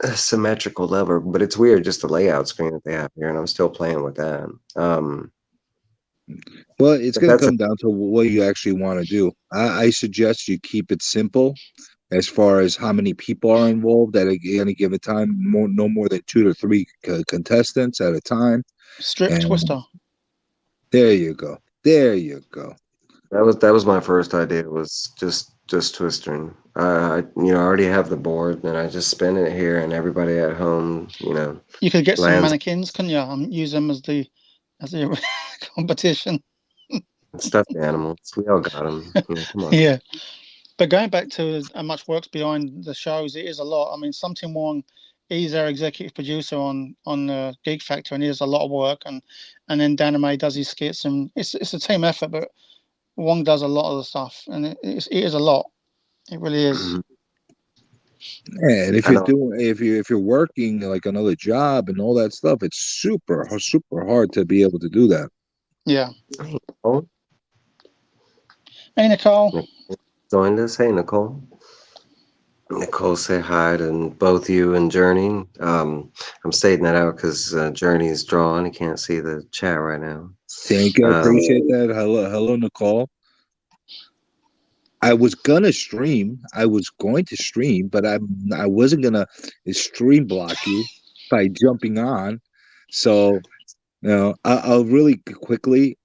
a symmetrical level, but it's weird just the layout screen that they have here, and I'm still playing with that. Well, it's But gonna that's a, come down to what you actually want to do. I suggest you keep it simple as far as how many people are involved at any given time. No more than 2 to 3 contestants at a time. Strip And Twister. there you go. There you go. that was my first idea was just twisting. You know, I already have the board, and I just spin it here, and everybody at home, you know, You could get some lands mannequins, couldn't you? And use them as the competition. and stuffed animals. We all got them. You know, come on. Yeah. But going back to how much works behind the shows, it is a lot. I mean, Something Wong, he's our executive producer on Geek Factor, and he does a lot of work. And then Danime does his skits, and it's a team effort. But Wong does a lot of the stuff, and it is a lot. It really is. Mhm. And if I you're know. doing, if you're working like another job and all that stuff, it's super hard to be able to do that. Yeah. Hey, Nicole. Hey, Nicole. Nicole joined us. Hey, Nicole. Nicole, say hi to both you and Journey. I'm stating that out because Journey's drawn. He can't see the chat right now. Thank you, I Um, appreciate that. Hello, Nicole. I was gonna stream. I was going to stream, but I wasn't gonna stream block you by jumping on. So I'll really quickly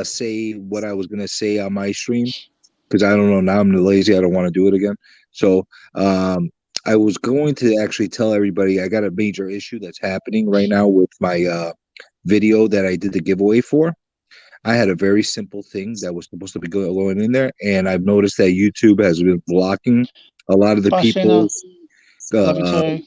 say what I was gonna say on my stream because I don't know now. I'm lazy. I don't want to do it again. So um, I was going to actually tell everybody I got a major issue that's happening right now with my video that I did the giveaway for. I had a very simple thing that was supposed to be going in there, and I've noticed that YouTube has been blocking a lot of the Bye, Sheena. people's Love you uh, too.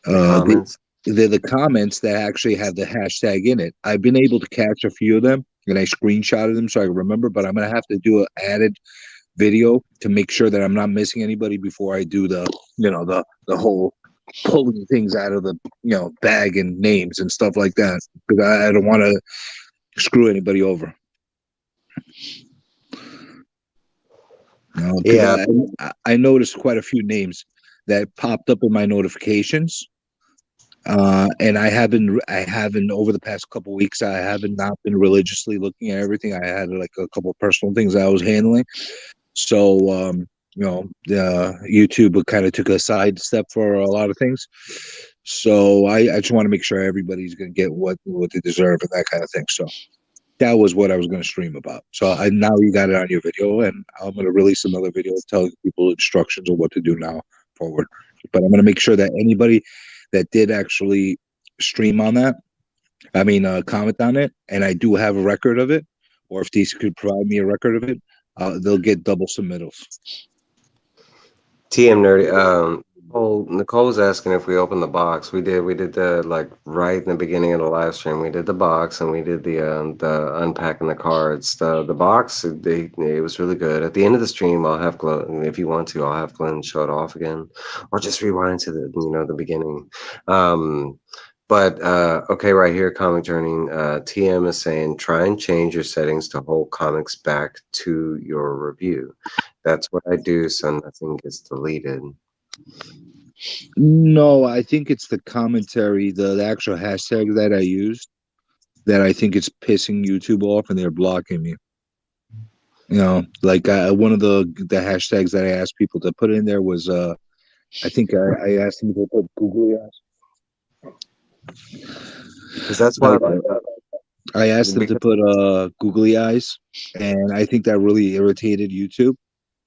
the the comments. they're the comments that actually have the hashtag in it. I've been able to catch a few of them, and I screenshotted them so I can remember. But I'm gonna have to do an added video to make sure that I'm not missing anybody before I do the whole pulling things out of the bag and names and stuff like that because I don't want to screw anybody over. Because Yeah, I noticed quite a few names that popped up in my notifications, and I haven't over the past couple weeks. I haven't not been religiously looking at everything. I had like a couple personal things I was handling, so YouTube kind of took a sidestep for a lot of things. So I just want to make sure everybody's going to get what they deserve and that kind of thing. So that was what I was going to stream about. So now you got it on your video, and I'm going to release another video telling people instructions on what to do now forward. But I'm going to make sure that anybody that did actually stream on that, I mean, comment on it, and I do have a record of it, or if these could provide me a record of it, they'll get double submittals. TM Nerdy. Oh, Nicole was asking if we opened the box. We did. We did the like right in the beginning of the live stream. We did the box and we did the unpacking the cards. The box it was really good. At the end of the stream, I'll have Glenn, if you want to, I'll have Glenn show it off again, or just rewind to the beginning. Um, but okay, right here, Comic Journey. TM is saying try and change your settings to hold comics back to your review. That's what I do, so nothing gets deleted. No, I think it's the commentary, the actual hashtag that I used that I think it's pissing YouTube off and they're blocking me. You know, like one of the hashtags that I asked people to put in there was I think I asked them to put googly Because that's why eyes. like, I asked them to because put googly eyes, and I think that really irritated YouTube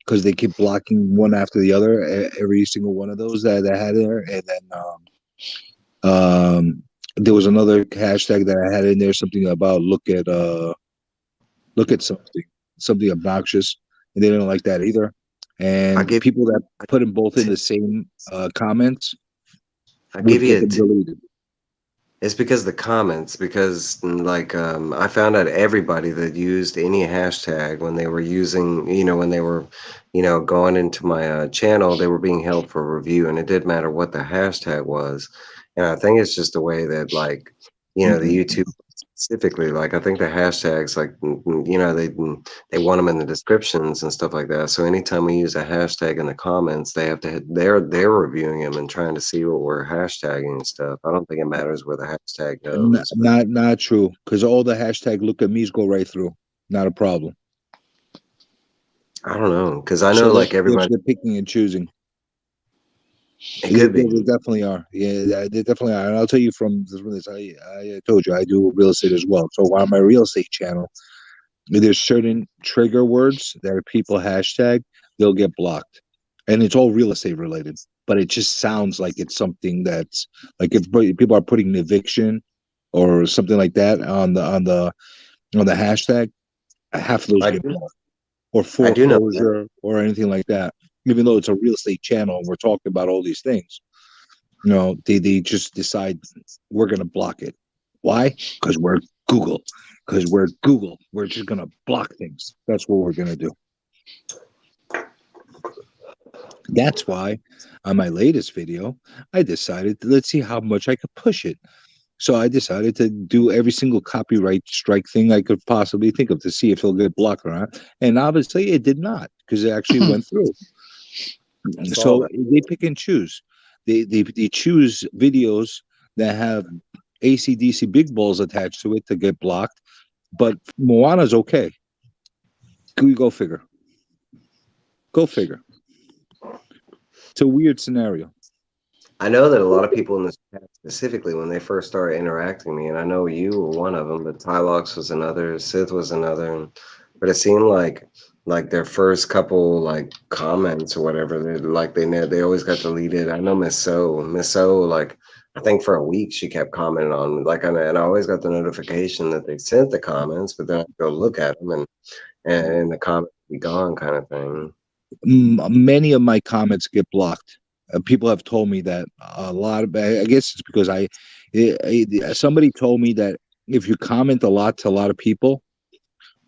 because they keep blocking one after the other, every single one of those that I had there, and then there was another hashtag that I had in there, something about look at something obnoxious, and they didn't like that either. I And give people that put them both in t- the same comments I would give you get a them tip. deleted. It's because the comments, because like I found out everybody that used any hashtag when they were using, when they were, going into my channel, they were being held for review, and it didn't matter what the hashtag was. And I think it's just the way that like, the YouTube specifically, like I think the hashtags, like they want them in the descriptions and stuff like that. So anytime we use a hashtag in the comments, they have to they're reviewing them and trying to see what we're hashtagging and stuff. I don't think it matters where the hashtag goes, but Not true, because all the hashtag look at me's go right through. Not a problem. I don't know because I So know like everybody. they're picking and choosing. It could They be. definitely are. Yeah, they definitely are. And I'll tell you from this, I told you I do real estate as well. So on my real estate channel, there's certain trigger words that are people hashtag, they'll get blocked. And it's all real estate related. But it just sounds like it's something that's like if people are putting an eviction or something like that on the hashtag, half of those I get do. blocked. Or I do know that. foreclosure or anything like that. Even though it's a real estate channel and we're talking about all these things, they just decide we're gonna block it. Why? Because we're Google. Because we're Google. We're just gonna block things. That's what we're gonna do. That's why on my latest video, I decided let's see how much I could push it. So I decided to do every single copyright strike thing I could possibly think of to see if it'll get blocked or not. And obviously it did not because it actually went through. I saw So that. they pick and choose. They choose videos that have ACDC big balls attached to it to get blocked, but Moana's okay. Go figure. Go figure. It's a weird scenario. I know that a lot of people in this chat, specifically when they first started interacting with me, and I know you were one of them, but Tylox was another, Sith was another, but it seemed like their first couple like comments or whatever, they always got deleted. I know Miss O, like I think for a week she kept commenting on like, and I always got the notification that they sent the comments, but then I go look at them and the comments be gone kind of thing. Many of my comments get blocked. People have told me that a lot of. I guess it's because somebody told me that if you comment a lot to a lot of people,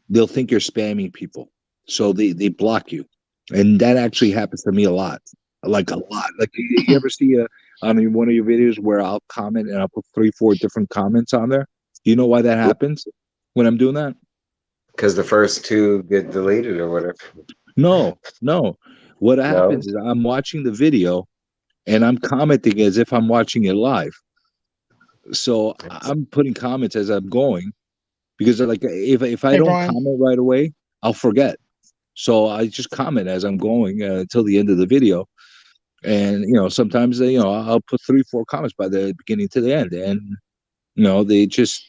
they'll think you're spamming people, so they block you, and that actually happens to me a lot, like a lot. Like you ever see on one of your videos where I'll comment and I'll put 3 4 different comments on there. Do you know why that happens when I'm doing that? Because the first two get deleted or whatever. No. What No. happens is I'm watching the video and I'm commenting as if I'm watching it live. So I'm putting comments as I'm going because like if I Hey, don't Brian. comment right away, I'll forget. So I just comment as I'm going until the end of the video. And sometimes I'll put 3 4 comments by the beginning to the end, and they just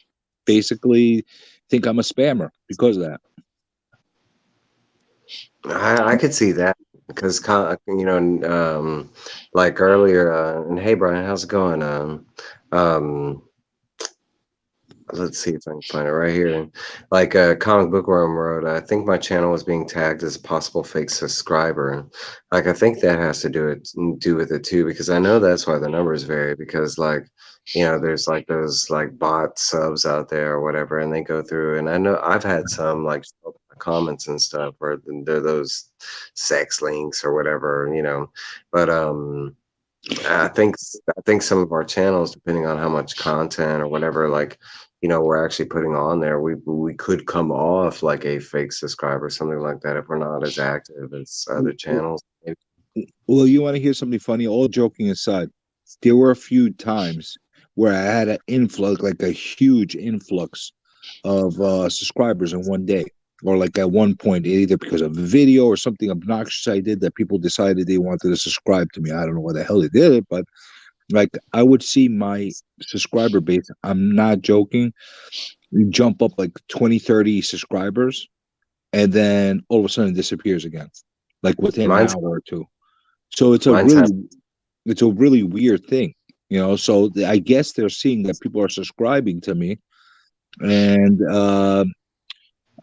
basically think I'm a spammer because of that. I could see that because like earlier, and hey Brian, how's it going? Um, let's see if I can find it right here. Like Comic Book Worm wrote, I think my channel was being tagged as a possible fake subscriber. Like I think that has to do with it too, because I know that's why the numbers vary. Because like, there's like those like bot subs out there or whatever, and they go through. And I know I've had some like comments and stuff where they're those sex links or whatever, but I think some of our channels, depending on how much content or whatever, like, we're actually putting on there, we could come off like a fake subscriber, something like that, if we're not as active as other channels. Maybe. Well, you want to hear something funny? All joking aside, there were a few times where I had an influx, like a huge influx of subscribers in one day. Or like at one point, either because of a video or something obnoxious I did that people decided they wanted to subscribe to me. I don't know what the hell they did it, but like I would see my subscriber base, I'm not joking, jump up like 20, 30 subscribers, and then all of a sudden it disappears again, like within an Mine's hour or two. So mine's hap- it's a really weird thing, you know. So I guess they're seeing that people are subscribing to me, and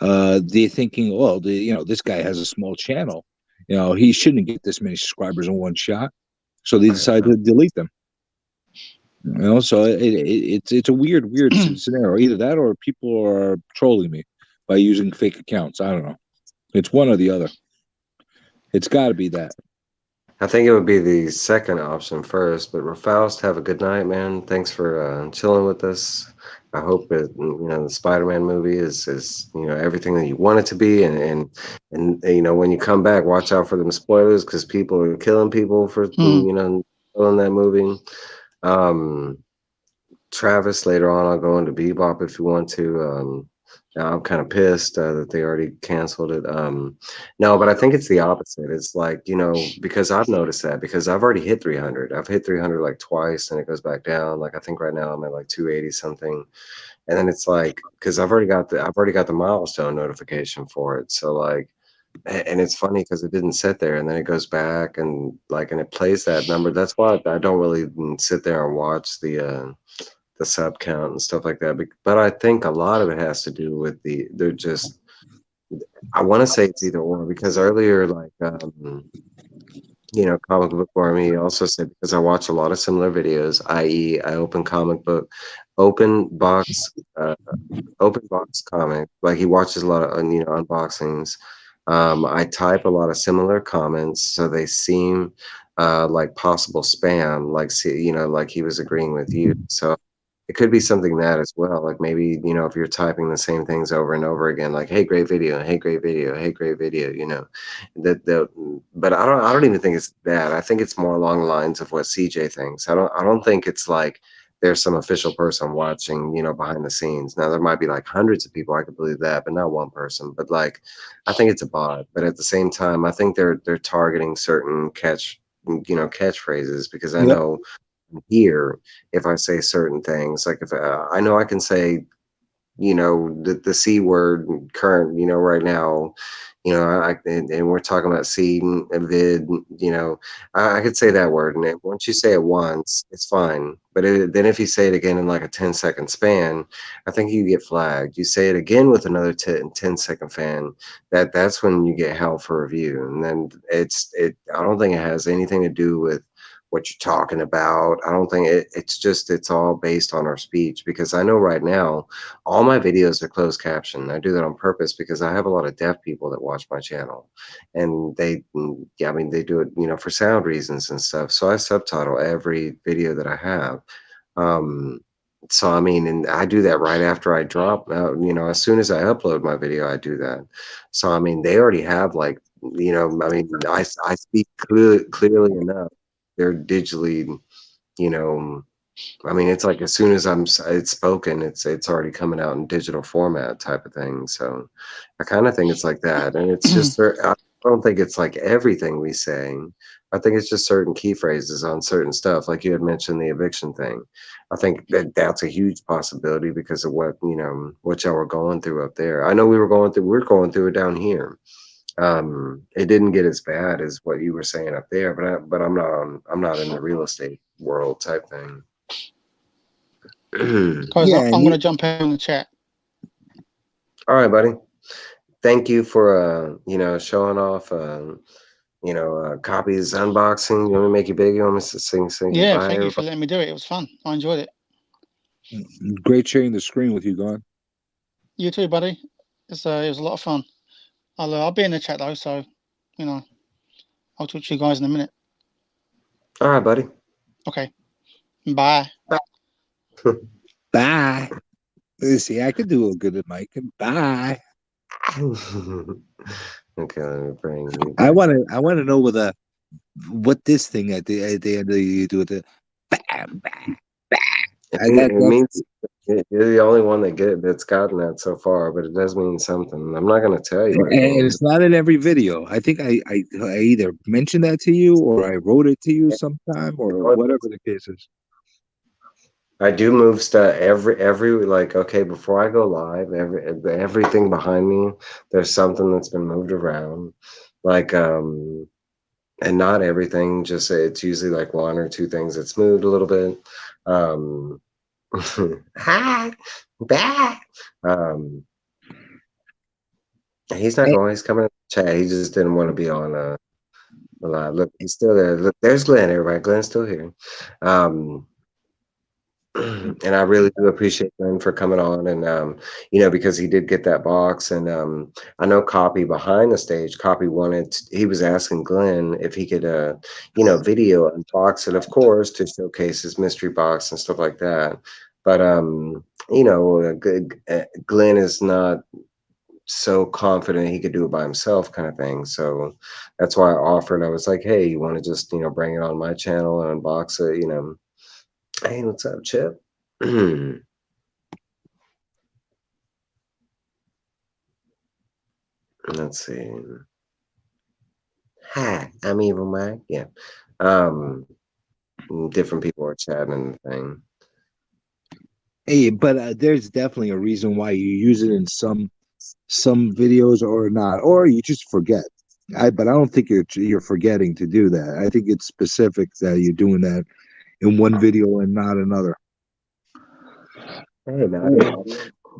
they're thinking, well, this guy has a small channel, he shouldn't get this many subscribers in one shot. So they decide to delete them. So it's a weird scenario. Either that or people are trolling me by using fake accounts. I don't know. It's one or the other. It's got to be that. I think it would be the second option first, but Faust, have a good night, man. Thanks for chilling with us. I hope that the Spider-Man movie is everything that you want it to be, and when you come back, watch out for them spoilers because people are killing people for Hmm. killing that movie. Um, Travis, later on, I'll go into Bebop if you want to. Now I'm kind of pissed that they already canceled it. No, but I think it's the opposite. It's like, because I've noticed that because I've already hit 300. I've hit 300 like twice and it goes back down. Like I think right now I'm at like 280 something. And then it's like, because I've already got the milestone notification for it. So like, and it's funny because it didn't sit there and then it goes back and it plays that number. That's why I don't really sit there and watch the sub count and stuff like that. But I think a lot of it has to do with they're just, I want to say it's either or because earlier, like, Comic Book Army also said because I watch a lot of similar videos, i.e., I open box, uh, open box comic. Like he watches a lot of unboxings. I type a lot of similar comments, so they seem like possible spam. Like like he was agreeing with you. So it could be something that as well. Like maybe if you're typing the same things over and over again, like "Hey, great video! Hey, great video! Hey, great video!" But I don't even think it's that. I think it's more along the lines of what CJ thinks. I don't think it's like there's some official person watching, behind the scenes. Now there might be like hundreds of people, I could believe that, but not one person. But like, I think it's a bot. But at the same time, I think they're targeting certain catchphrases because I Yep. know here if I say certain things, like if I know I can say the C word current, right now, and we're talking about seed and vid, I could say that word. And once you say it once, it's fine. But then if you say it again in like a 10-second span, I think you get flagged. You say it again with another 10-second fan, that's when you get hell for review. And then I don't think it has anything to do with what you're talking about. I don't think it's all based on our speech because I know right now all my videos are closed caption. I do that on purpose because I have a lot of deaf people that watch my channel, and yeah, I mean, they do it, for sound reasons and stuff. So I subtitle every video that I have. Um, so I mean, and I do that right after I drop. As soon as I upload my video, I do that. So I mean, they already have like, I mean, I speak clearly enough. They're digitally, you know. I mean, it's like as soon as it's spoken, it's already coming out in digital format type of thing. So I kind of think it's like that, and it's just I don't think it's like everything we say. I think it's just certain key phrases on certain stuff, like you had mentioned the eviction thing. I think that's a huge possibility because of what y'all were going through up there. I know we're going through it down here. It didn't get as bad as what you were saying up there, but I'm not in the real estate world type thing. Guys, Yeah, I'm going to jump in the chat. All right, buddy. Thank you for showing off copies unboxing. You want me to make you big? You want me to sing Yeah, goodbye, thank you for everybody? letting me do it. It was fun. I enjoyed it. great sharing the screen with you, Gone. You too, buddy. It was a lot of fun. I'll be in the chat though, so you know I'll talk to you guys in a minute. All right, buddy. Okay, bye. Bye. Let's see, I could do a good at Mike. Bye. Okay, let me bring you I back. want to know what this thing at the end of the you do with the bam, bam, bam. It, I mean- got it means you're the only one that's gotten that so far, but it does mean something. I'm not gonna tell you what it and means. it's not in every video. I think I either mentioned that to you or I wrote it to you sometime or whatever the case is. I do move stuff every like okay before I go live. Everything behind me, there's something that's been moved around, like and not everything. Just it's usually like one or two things that's moved a little bit. Hi, back. Um, he's not Hey, going. He's coming in the chat. He just didn't want to be on live. Look, he's still there. Look, there's Glenn. Everybody, Glenn's still here. Um, and I really do appreciate Glenn for coming on and because he did get that box and I know Copy behind the stage, Copy he was asking Glenn if he could video unbox it, of course, to showcase his mystery box and stuff like that. But Glenn is not so confident he could do it by himself kind of thing. So that's why I offered. I was like, hey, you want to just bring it on my channel and unbox it. Hey, what's up, Chip? Let's see. Hi, I'm Evil Mike. Yeah. Um, different people are chatting and thing. hey, but there's definitely a reason why you use it in some videos or not, or you just forget. But I don't think you're forgetting to do that. I think it's specific that you're doing that in one video and not another. Hey, Nadia.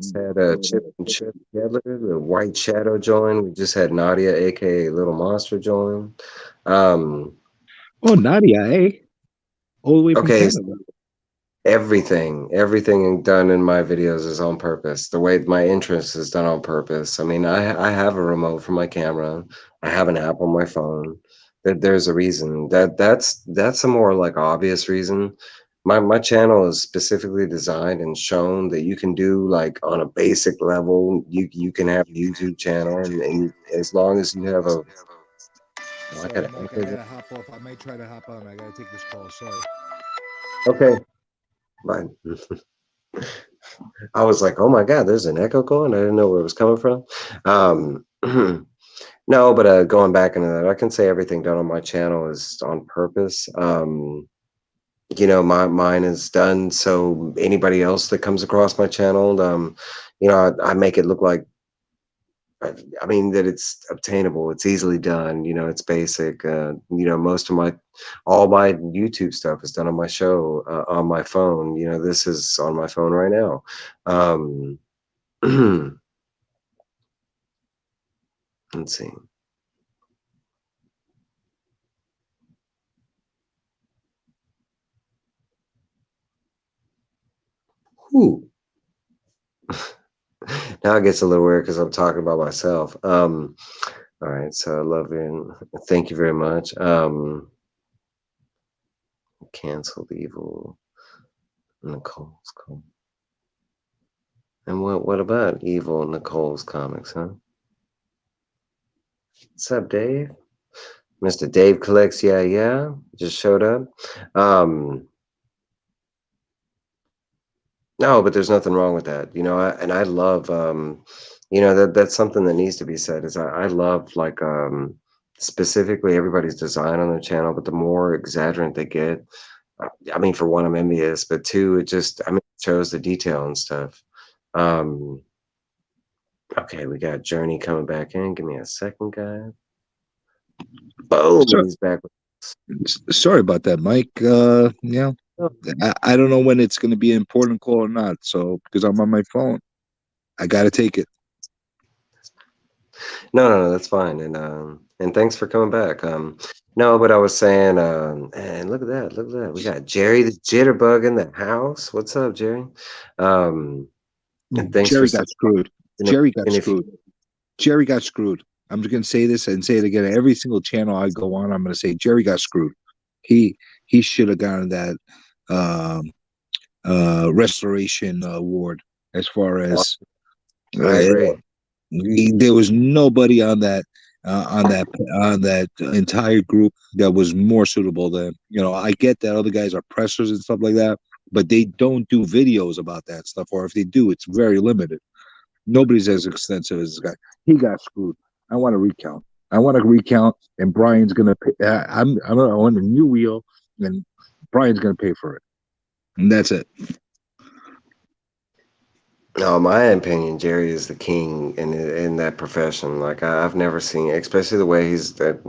Just had Chip and Chip together, the White Shadow join. We just had Nadia, aka Little Monster, join. Um, Oh, Nadia, hey, all the way from okay, Canada. everything done in my videos is on purpose. The way my interest is done on purpose. I mean, I have a remote for my camera. I have an app on my phone. There's a reason. That's a more like obvious reason. My channel is specifically designed and shown that you can do like on a basic level. You can have a YouTube channel, and as long as you have a. Oh, I Sorry, gotta Mike, I echo that. gotta hop off. I might try to hop on. I gotta take this call. Sorry. Okay, bye. I was like, oh my God, there's an echo going. I didn't know where it was coming from. Um, no, but going back into that, I can say everything done on my channel is on purpose. Mine is done so anybody else that comes across my channel, I make it look like, I mean, that it's obtainable. It's easily done. It's basic. All my YouTube stuff is done on my show, on my phone. This is on my phone right now. Um, let's see. Whew. Now it gets a little weird because I'm talking about myself. All right, so I love you and thank you very much. Canceled evil. Nicole's cool. And what about evil Nicole's comics, huh? What's up, Dave? Mr. Dave collects, yeah, just showed up. No, but there's nothing wrong with that, and I love, that's something that needs to be said is I love like, specifically everybody's design on their channel, but the more exaggerant they get, I mean, for one, I'm envious, but two, it shows the detail and stuff. Um, okay, we got Journey coming back in. Give me a second, guys. Boom, So, he's back. sorry about that, Mike. Yeah, I don't know when it's going to be an important call or not. So because I'm on my phone, I got to take it. No, that's fine, and thanks for coming back. No, but I was saying, and look at that, we got Jerry the Jitterbug in the house. What's up, Jerry? And thanks for Jerry got stopping. screwed. And if, Jerry got and if you, screwed. Jerry got screwed. I'm just gonna say this and say it again. Every single channel I go on, I'm gonna say Jerry got screwed. He he should have gotten that um, restoration award. As far as I uh, agree. there was nobody on that on that entire group that was more suitable than I get that other guys are pressers and stuff like that, but they don't do videos about that stuff, or if they do, it's very limited. Nobody's as extensive as this guy. He got screwed. I want to recount. I want to recount, and Brian's gonna pay. I'm on a new wheel, and Brian's gonna pay for it, and that's it. No, my opinion, Jerry is the king in that profession. Like I've never seen, especially the way he's that.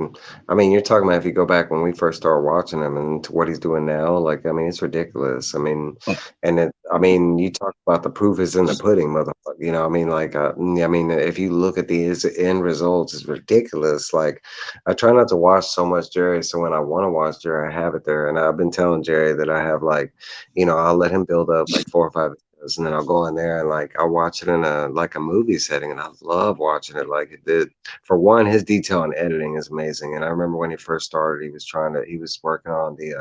I mean, you're talking about if you go back when we first started watching him and to what he's doing now. Like, I mean, it's ridiculous. I mean, Oh, and I mean, you talk about the proof is in the pudding, motherfucker. You know, I mean, like, I mean, if you look at the end results, it's ridiculous. Like, I try not to watch so much Jerry, so when I want to watch Jerry, I have it there, and I've been telling Jerry that I have like, I'll let him build up like 4 or 5 and then I'll go in there and like I'll watch it in a movie setting, and I love watching it. Like it did. For one, his detail and editing is amazing. And I remember when he first started, he was working on the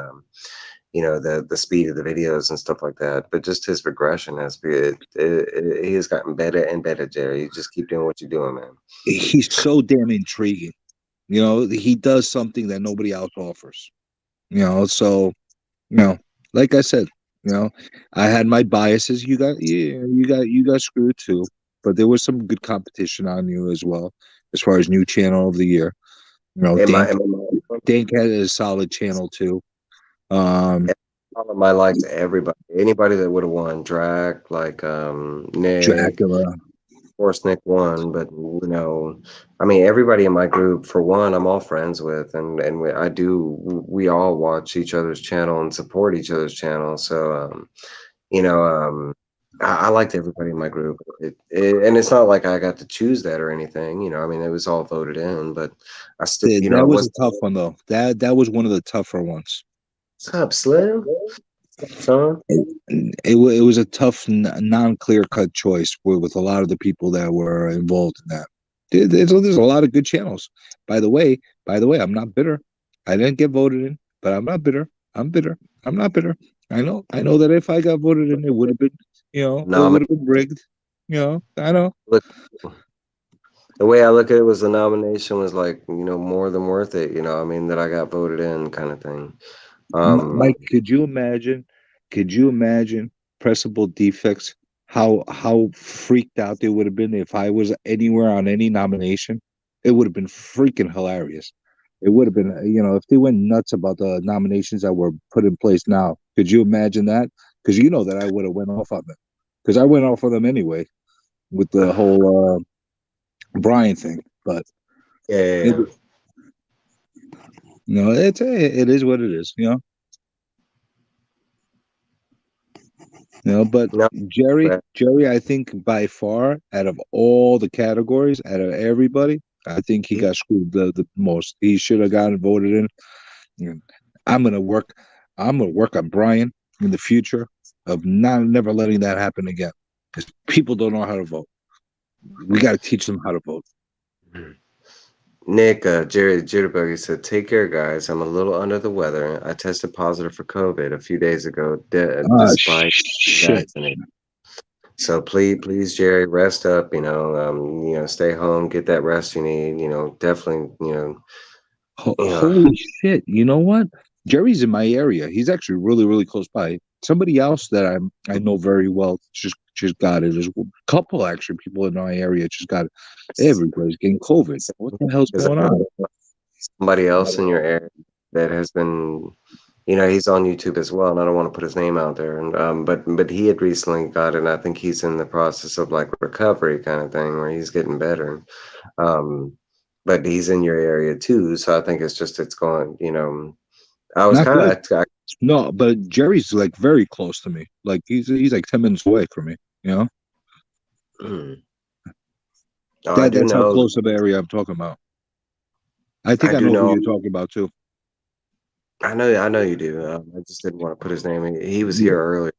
the speed of the videos and stuff like that. But just his progression has been he has gotten better and better, Jerry. You just keep doing what you're doing, man. he's so damn intriguing. He does something that nobody else offers. So you know, like I said, you know, I had my biases. You got screwed too, but there was some good competition on you as well, as far as new channel of the year. In my, Dank in my Dank had a solid channel too. Um, all of my life to everybody, anybody that would have won, Drac, like Nick. Dracula. Of course, Nick won, but I mean, everybody in my group, for one, I'm all friends with, and we all watch each other's channel and support each other's channel. So, you know, I liked everybody in my group, and it's not like I got to choose that or anything. I mean, it was all voted in, but I still, That it was was a tough one though. That was one of the tougher ones. what's up, Slim, son? It was a tough, non-clear cut choice with a lot of the people that were involved in that. There's a lot of good channels. By the way, I'm not bitter. I didn't get voted in, but I'm not bitter. I'm bitter. I'm not bitter. I know that if I got voted in, it would have been, it No, I would mean, have been rigged. I know. look, the way I look at it was the nomination was like, more than worth it. I mean, that I got voted in, kind of thing. Mike, could you imagine? Could you imagine pressable defects? How freaked out they would have been if I was anywhere on any nomination. It would have been freaking hilarious. It would have been, if they went nuts about the nominations that were put in place now. Could you imagine that? Because you know that I would have went off on them. Because I went off on them anyway with the whole Brian thing. But Yeah, yeah, it, yeah. it is what it is. But No, Jerry, I think by far, out of all the categories, out of everybody, I think he got screwed the most. He should have gotten voted in. And I'm gonna work. I'm gonna work on Brian in the future of never letting that happen again. Because people don't know how to vote. We got to teach them how to vote. Nick, Jerry Jitterbug said, "Take care, guys. I'm a little under the weather. I tested positive for COVID a few days ago, Ah, despite shit. vaccinated. So please, Jerry, rest up. Stay home, get that rest you need. Definitely. You know, Holy shit! You know what? Jerry's in my area. He's actually really, really close by. Somebody else that I know very well just got it. There's a couple actually people in my area just got it. Everybody's getting COVID. What the hell's is going on? somebody else in your area that has been, he's on YouTube as well, and I don't want to put his name out there. And but he had recently got it, and I think he's in the process of like recovery kind of thing where he's getting better. Um, but he's in your area too, so I think it's going. I was Not kind good. of No, but Jerry's like very close to me. Like he's like 10 minutes away from me. You know Hmm. Oh, I do that's how know. close of area I'm talking about. I think I I do know who know. you're talking about too. I know you do. I just didn't want to put his name in. He was Yeah, here earlier.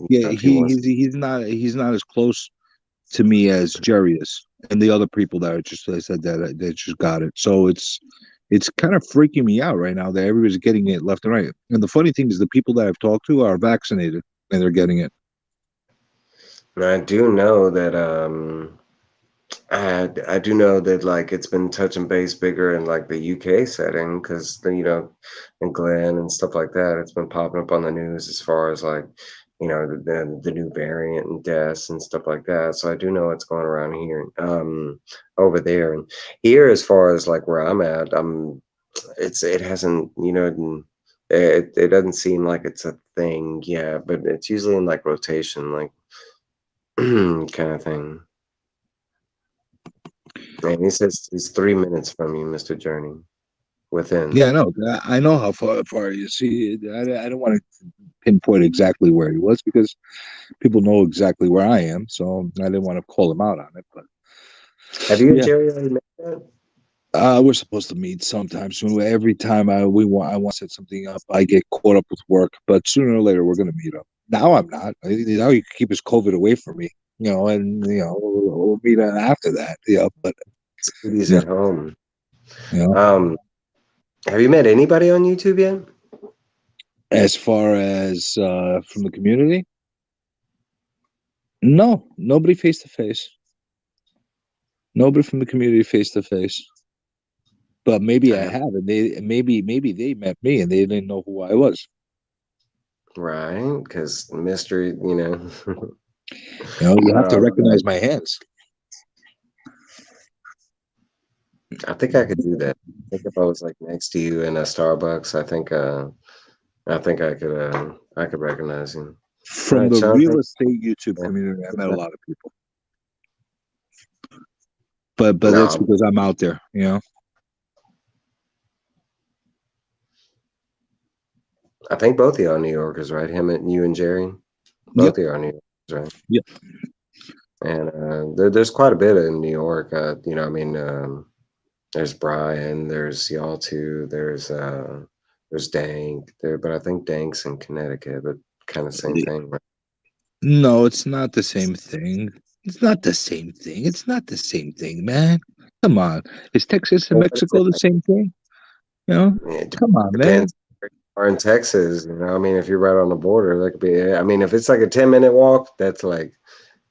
yeah. If he wants, He's not as close to me as Jerry is, and the other people that I said that just got it. So it's kind of freaking me out right now that everybody's getting it left and right. And the funny thing is, the people that I've talked to are vaccinated and they're getting it. and I do know that. I do know that like it's been touching base bigger in like the UK setting because in Glenn and stuff like that, it's been popping up on the news as far as like the new variant and deaths and stuff like that. So I do know what's going around here, over there and here as far as like where I'm at, it hasn't it doesn't seem like it's a thing, yeah, but it's usually in like rotation, like kind of thing. And he says he's 3 minutes from you, Mr. Journey. Within. Yeah, I know. I know how far you see. I don't want to pinpoint exactly where he was because people know exactly where I am. So I didn't want to call him out on it. But Have you and yeah, Jerry already met that? we're supposed to meet sometime soon. Every time I want to set something up, I get caught up with work. But sooner or later, we're going to meet up. Now I'm not. Now he can keep his COVID away from me. And we'll meet after that. Yeah, but He's yeah, at home. you know, Um, have you met anybody on YouTube yet? as far as from the community, no, nobody face to face. Nobody from the community face to face. But maybe I I have, have, and maybe they met me and they didn't know who I was. right? Because mystery, You have to Right. recognize my hands. I think I could do that. I think if I was like next to you in a Starbucks, I think I could recognize you. All From right, the Sean, real thank estate YouTube you. community, I met a lot of people, but that's No, because I'm out there. I think both of y'all are New Yorkers, right? Him and you and Jerry, Yep. both of y'all are New Yorkers, right? Yep. And there's quite a bit in New York. I mean, there's Brian, there's y'all too, there's Dank there, but I think Dank's in Connecticut, but kind of same thing, right? No, it's not the same thing. It's not the same thing. It's not the same thing, man. Come on. Is Texas and Well, what is it? Mexico the same thing? You know? It Come on, man. depends. Or in Texas, I mean, if you're right on the border, that could be. I mean, if it's like a 10-minute walk, that's like,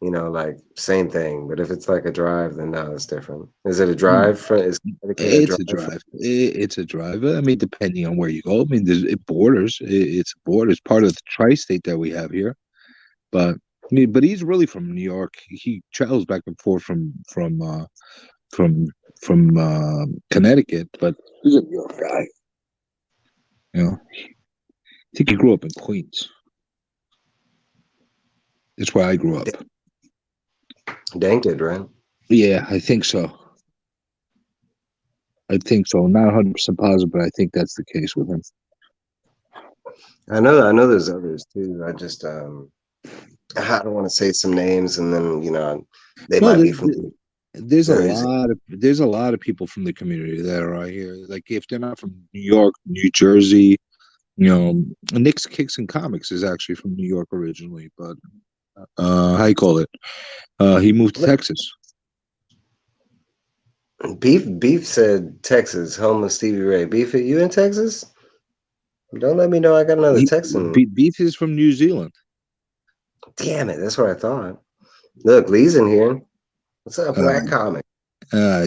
like same thing. But if it's like a drive, then no, it's different. Is it a No, drive from? Is Connecticut a it's a drive from? drive. It's a drive. I mean, depending on where you go. I mean, it borders. It's a border. It's part of the tri-state that we have here. But I mean, but he's really from New York. He travels back and forth from Connecticut, but he's a New York guy. I think he grew up in Queens. That's where I grew up. Dank did, right? Yeah, I think so. I think so. Not 100% positive, but I think that's the case with him. I know there's others too. I just I don't want to say some names and then they No, might be from there's there's a lot of people from the community that are out here. Like if they're not from New York, New Jersey, Nick's Kicks and Comics is actually from New York originally, but how you call it? He moved to Texas. Beef said Texas, home of Stevie Ray. Beef, are you in Texas? Don't let me know I got another Texan. Beef is from New Zealand. Damn it, that's what I thought. Look, Lee's in here. What's up, Uh, Black Comic?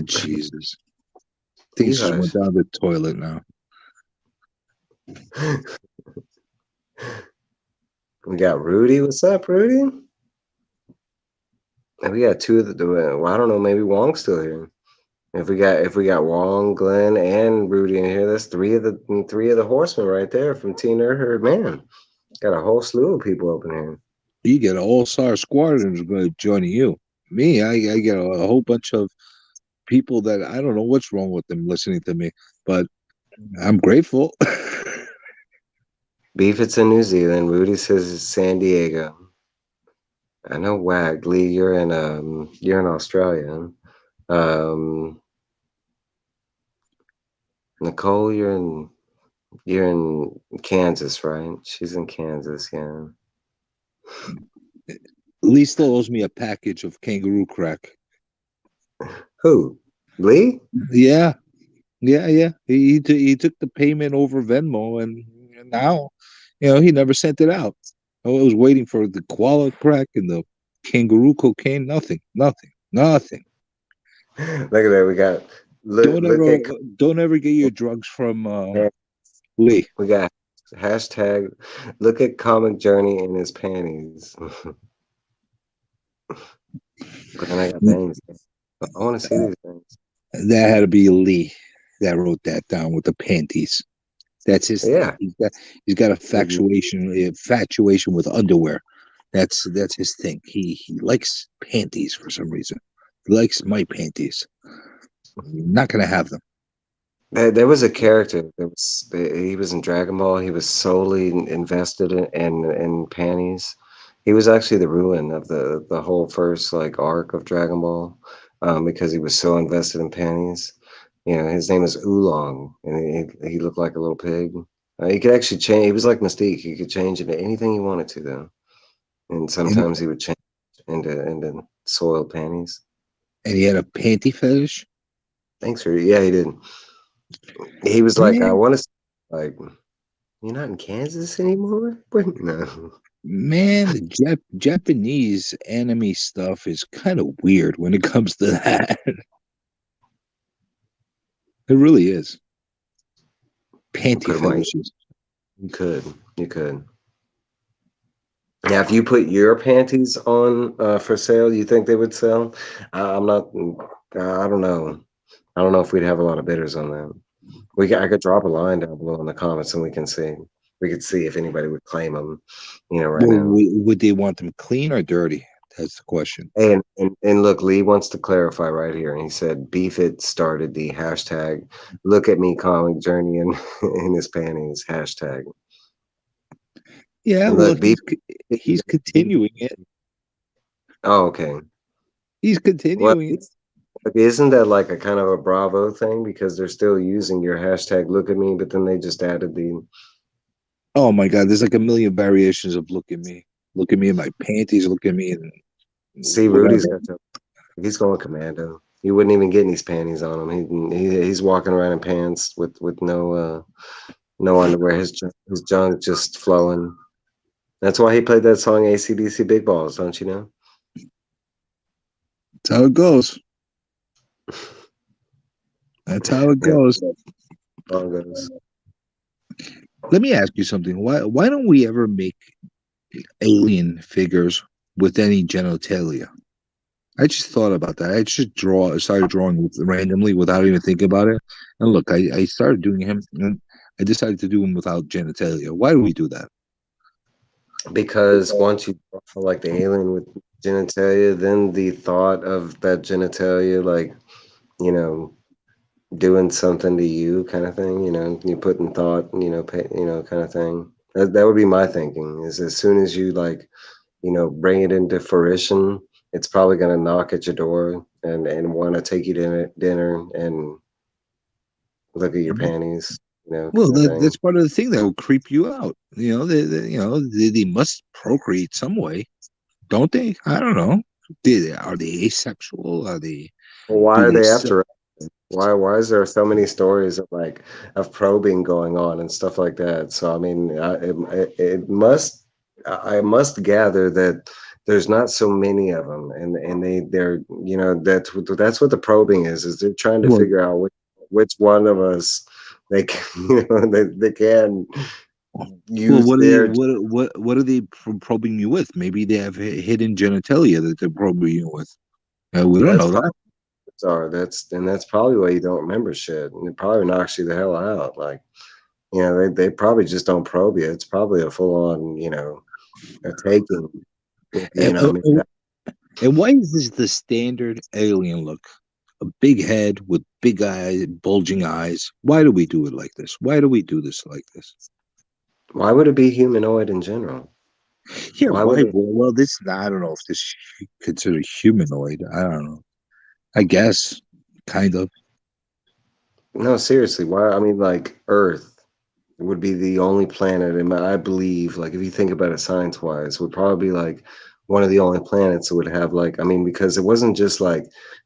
Jesus. You Things just hush. went down the toilet now. We got Rudy. What's up, Rudy? And we got two of the well, I don't know, maybe Wong's still here. If we got Wong, Glenn, and Rudy in here, that's three of the horsemen right there from Teen Nerd. Man, got a whole slew of people up in here. You get an all-star squadron joining you. Me, I get a whole bunch of people that I don't know what's wrong with them listening to me, but I'm grateful. Beef, it's in New Zealand. Rudy says it's San Diego. I know Wag. Lee, you're in Australia. Um Nicole, you're in Kansas, right? She's in Kansas, yeah. Lee still owes me a package of kangaroo crack. Who? Lee? Yeah, yeah. He took the payment over Venmo, and now, he never sent it out. I was waiting for the koala crack and the kangaroo cocaine. Nothing, nothing, nothing. Look at that. We got Don't look ever, at don't ever get your drugs from Lee. we got hashtag look at Comic Journey in his panties. But then I got things. I want to see these things. That had to be Lee that wrote that down with the panties. That's his thing. Yeah. He's got a infatuation with underwear. That's his thing. He likes panties for some reason. He likes my panties. I'm not gonna have them. There was a character he was in Dragon Ball. He was solely invested in panties. He was actually the ruin of the whole first like arc of Dragon Ball, because he was so invested in panties. His name is Oolong, and he looked like a little pig. He could actually change. He was like Mystique. He could change into anything he wanted to, though. And And, sometimes he would change into soiled panties. and he had a panty fetish. Thanks for yeah, he did. He was like, I Man, want to like. You're not in Kansas anymore? What? No. man, the Japanese anime stuff is kind of weird when it comes to that. It really is. Panty Put them on. fetishes. You could. You could. Now, if you put your panties on for sale, you think they would sell? I'm not. I don't know. I don't know if we'd have a lot of bidders on that. I could drop a line down below in the comments, and we can see. We could see if anybody would claim them. Right Well, now. would they want them clean or dirty? That's the question. And look, Lee wants to clarify right here. And he said Beefit started the hashtag look at me comic journey in his panties hashtag. Yeah, And well, look, Beef. he's continuing it. Oh, okay. He's Well, continuing it. isn't that like a kind of a Bravo thing because they're still using your hashtag look at me, but then they just added the Oh my God, there's like a million variations of look at me in my panties, look at me and see Rudy's whatever. got to he's going commando. He wouldn't even get any panties on him. He's walking around in pants with no underwear. His junk just flowing. That's why he played that song AC/DC Big Balls, don't you know? That's how it goes. That's how it Yeah, goes. song goes. Let me ask you something. Why don't we ever make alien figures with any genitalia? I just thought about that. I started drawing randomly without even thinking about it. And look, I started doing him, and I decided to do him without genitalia. Why do we do that? Because once you draw like the alien with genitalia, then the thought of that genitalia, like, you know, doing something to you kind of thing, you put in thought, kind of thing. That would be my thinking is as soon as you like, bring it into fruition, it's probably going to knock at your door and want to take you to dinner and look at your panties, Well, kind of thing. that's part of the thing that will creep you out. They must procreate some way, don't they? I don't know. Are they asexual? Well, why Do are they? they after us? Why is there so many stories of like of probing going on and stuff like that? So I mean, it must I must gather that there's not so many of them, and they're that's what the probing is they're trying to Well, figure out which one of us they can, they can well, use their what are they probing you with? Maybe they have hidden genitalia that they're probing you with. We don't that's know probably that. that's probably why you don't remember shit, and it probably knocks you the hell out. Like, they probably just don't probe you. It's probably a full on, a taking with, And, maybe and that. and why is this the standard alien look? A big head with big eyes, bulging eyes. Why do we do it like this? Why do we do this like this? Why would it be humanoid in general? Yeah, Why would why? it? Well, this I don't know if this considered humanoid. I don't know. I guess kind of. No, seriously. Why? I mean, like Earth would be the only planet, and I believe, like, if you think about it science-wise, would probably be like one of the only planets that would have like, I mean, because it wasn't just like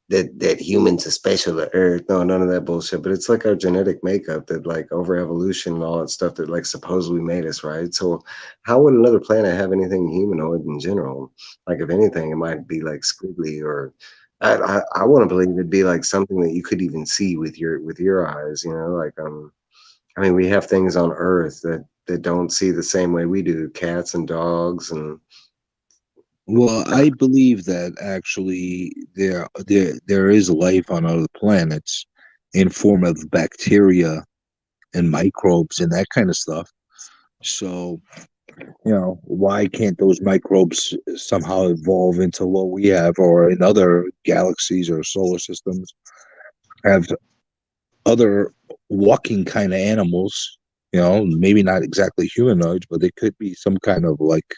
that humans are special to Earth. No, none of that bullshit. But it's like our genetic makeup that like over evolution and all that stuff that like supposedly made us, right? So how would another planet have anything humanoid in general? Like, if anything, it might be like squiggly or. I want to believe it'd be like something that you could even see with your eyes, you know, like I mean, we have things on Earth that don't see the same way we do, cats and dogs and Well, I believe that actually there is life on other planets in form of bacteria and microbes and that kind of stuff. So, why can't those microbes somehow evolve into what we have, or in other galaxies or solar systems have other walking kind of animals? Maybe not exactly humanoids, but they could be some kind of like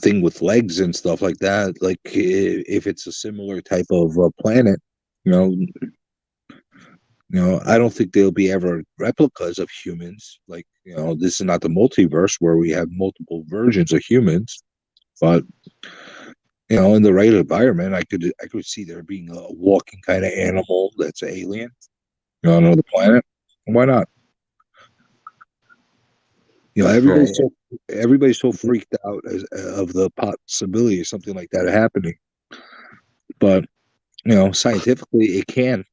thing with legs and stuff like that. Like if it's a similar type of planet, you know, I don't think there'll be ever replicas of humans. Like this is not the multiverse where we have multiple versions of humans, but in the right environment, I could see there being a walking kind of animal that's an alien, on another planet. Why not? Everybody's right. so freaked out of the possibility of something like that happening. But scientifically, it can.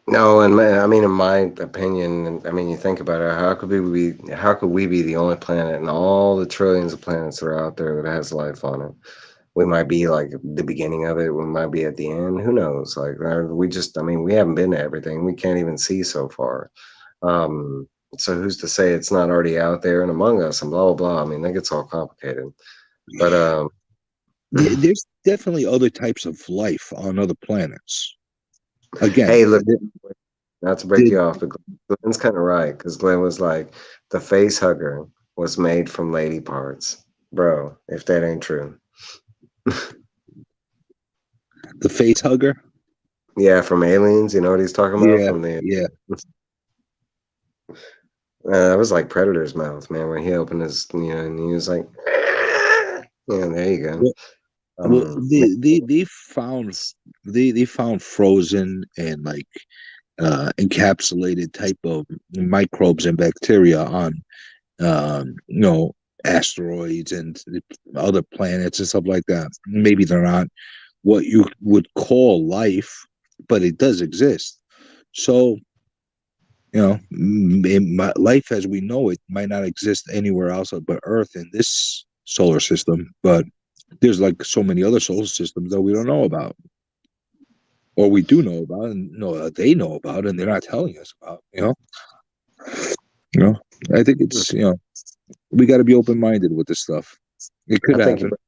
No, and I mean, in my opinion, and I mean, you think about it, how could we be the only planet in all the trillions of planets that are out there that has life on it? We might be like the beginning of it. We might be at the end. Who knows? Like we just, I mean, we haven't been to everything. We can't even see so far. Um, so who's to say it's not already out there and among us and blah blah blah. I mean, that gets all complicated. But There's definitely other types of life on other planets. Again, hey, look, not to break did you off, but Glenn's kind of right because Glenn was like, the face hugger was made from lady parts, bro. If that ain't true, the face hugger? yeah, from Aliens, you know what he's talking about Yeah, from the. yeah. That was like Predator's mouth, man, where he opened his, and he was like, yeah, there you go. Well, well, Ma- they found frozen and like encapsulated type of microbes and bacteria on asteroids and other planets and stuff like that. Maybe they're not what you would call life, but it does exist. So life as we know it might not exist anywhere else but Earth in this solar system, but there's like so many other solar systems that we don't know about, or we do know about, and they know about, and they're not telling us about. You know. I think it's we got to be open minded with this stuff. It I could think you, happen.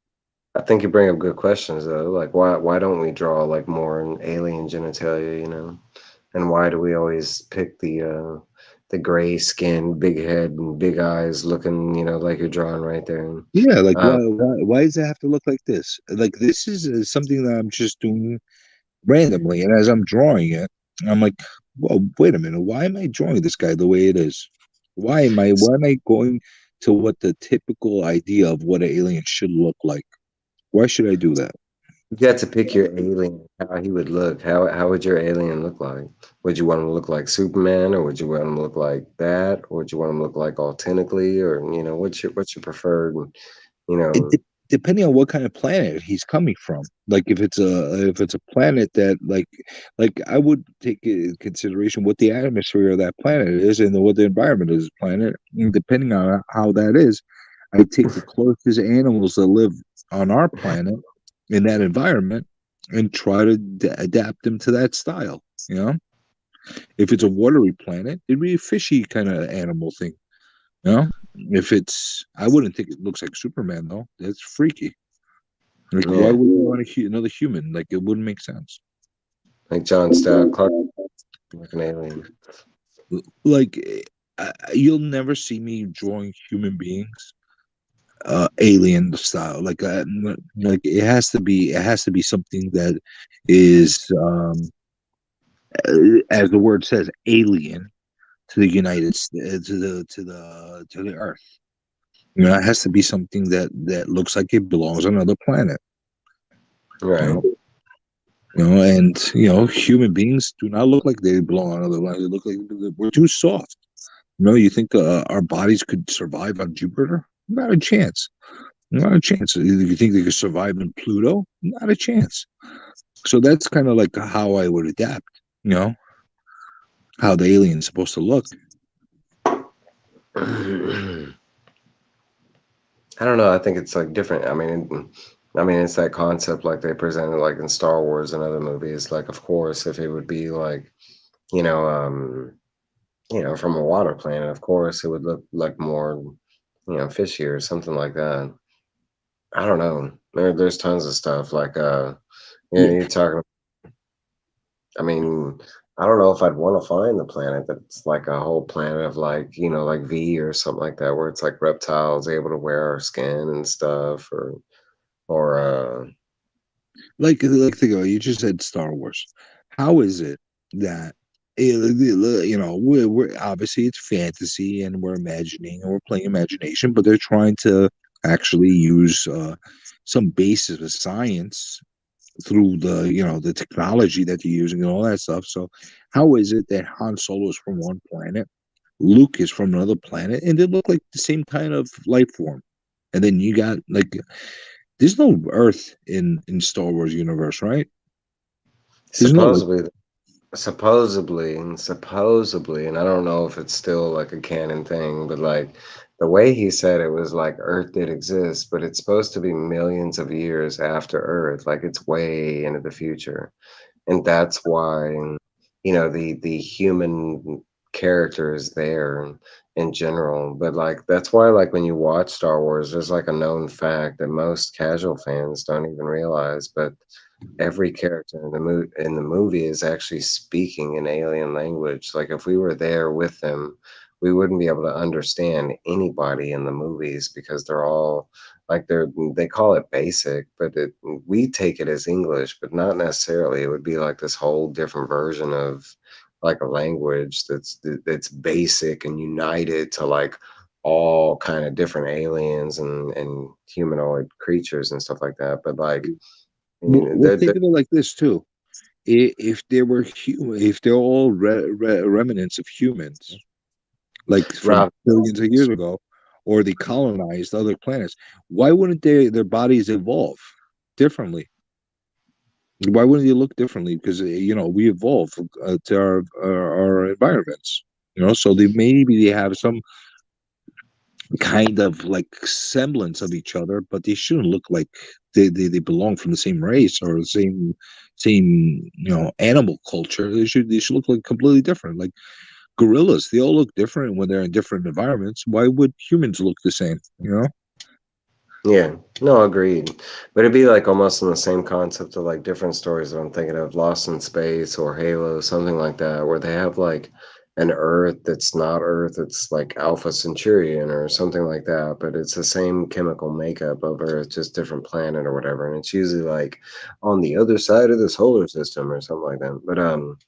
I think you bring up good questions though. Like, why don't we draw like more in alien genitalia, and why do we always pick the gray skin, big head, and big eyes, looking, like you're drawing right there. Yeah, like Um, why does it have to look like this? Like this is something that I'm just doing randomly, and as I'm drawing it, I'm like, well, wait a minute, why am I drawing this guy the way it is? Why am I going to what the typical idea of what an alien should look like? Why should I do that? you got to pick your alien, how he would look. How would your alien look like? Would you want him to look like Superman, or would you want him to look like that, or would you want him to look like all tentacly, or what's your preferred, you It know? de- Depending on what kind of planet he's coming from. Like if it's a planet that like I would take into consideration what the atmosphere of that planet is and what the environment is of the planet. And depending on how that is, I take the closest animals that live on our planet in that environment and try to adapt them to that style. You know, if it's a watery planet, it'd be a fishy kind of animal thing. You know, if I wouldn't think it looks like Superman though. That's freaky. Like, why Yeah, would you want another human? Like, it wouldn't make sense. like John Stout Clark, like an alien. Like you'll never see me drawing human beings alien style. Like it has to be something that is as the word says, alien to the United to the Earth. You know, it has to be something that looks like it belongs on another planet. You Right. know, and human beings do not look like they belong on other planets. They look like we're too soft. You think our bodies could survive on Jupiter? Not a chance. Not a chance. You think they could survive in Pluto? Not a chance. So that's kind of like how I would adapt. You know, how the alien's supposed to look. I don't know. I think it's like different. I mean, it's that concept like they presented like in Star Wars and other movies. Like, of course, if it would be like, you know, um, from a water planet, of course, it would look like more, fishy or something like that. I don't know. There's tons of stuff like, Yeah, you're talking. I mean, I don't know if I'd want to find the planet that's like a whole planet of like, like V or something like that, where it's like reptiles able to wear our skin and stuff, or like think about it, you just said Star Wars. How is it that we're obviously it's fantasy and we're imagining and we're playing imagination, but they're trying to actually use some basis of science through the technology that you're using and all that stuff. So how is it that Han Solo is from one planet, Luke is from another planet, and they look like the same kind of life form? And then you got like there's no Earth in Star Wars universe, right? There's no like supposedly supposedly, and I don't know if it's still like a canon thing, but like the way he said it was like Earth did exist, but it's supposed to be millions of years after Earth, like it's way into the future. And that's why, the human character is there in general. But like that's why, like, when you watch Star Wars, there's like a known fact that most casual fans don't even realize, but every character in the movie is actually speaking an alien language. Like if we were there with them, we wouldn't be able to understand anybody in the movies because they're all like they call it basic, but we take it as English, but not necessarily. It would be like this whole different version of like a language that's basic and united to like all kind of different aliens and humanoid creatures and stuff like that. But like, I mean, we'll think of it like this too. If there were if they're all remnants of humans, like from Rob, billions of years ago, or they colonized other planets, why wouldn't their bodies evolve differently? Why wouldn't they look differently? Because we evolve to our environments. So they have some kind of like semblance of each other, but they shouldn't look like they belong from the same race or the same animal culture. They should look like completely different. Like gorillas, they all look different when they're in different environments. Why would humans look the same? yeah, no, agreed. But it'd be like almost in the same concept of like different stories that I'm thinking of, Lost in Space or Halo, something like that, where they have like an Earth that's not Earth, it's like Alpha Centurion or something like that, but it's the same chemical makeup of Earth, just different planet or whatever, and it's usually like on the other side of the solar system or something like that. But um,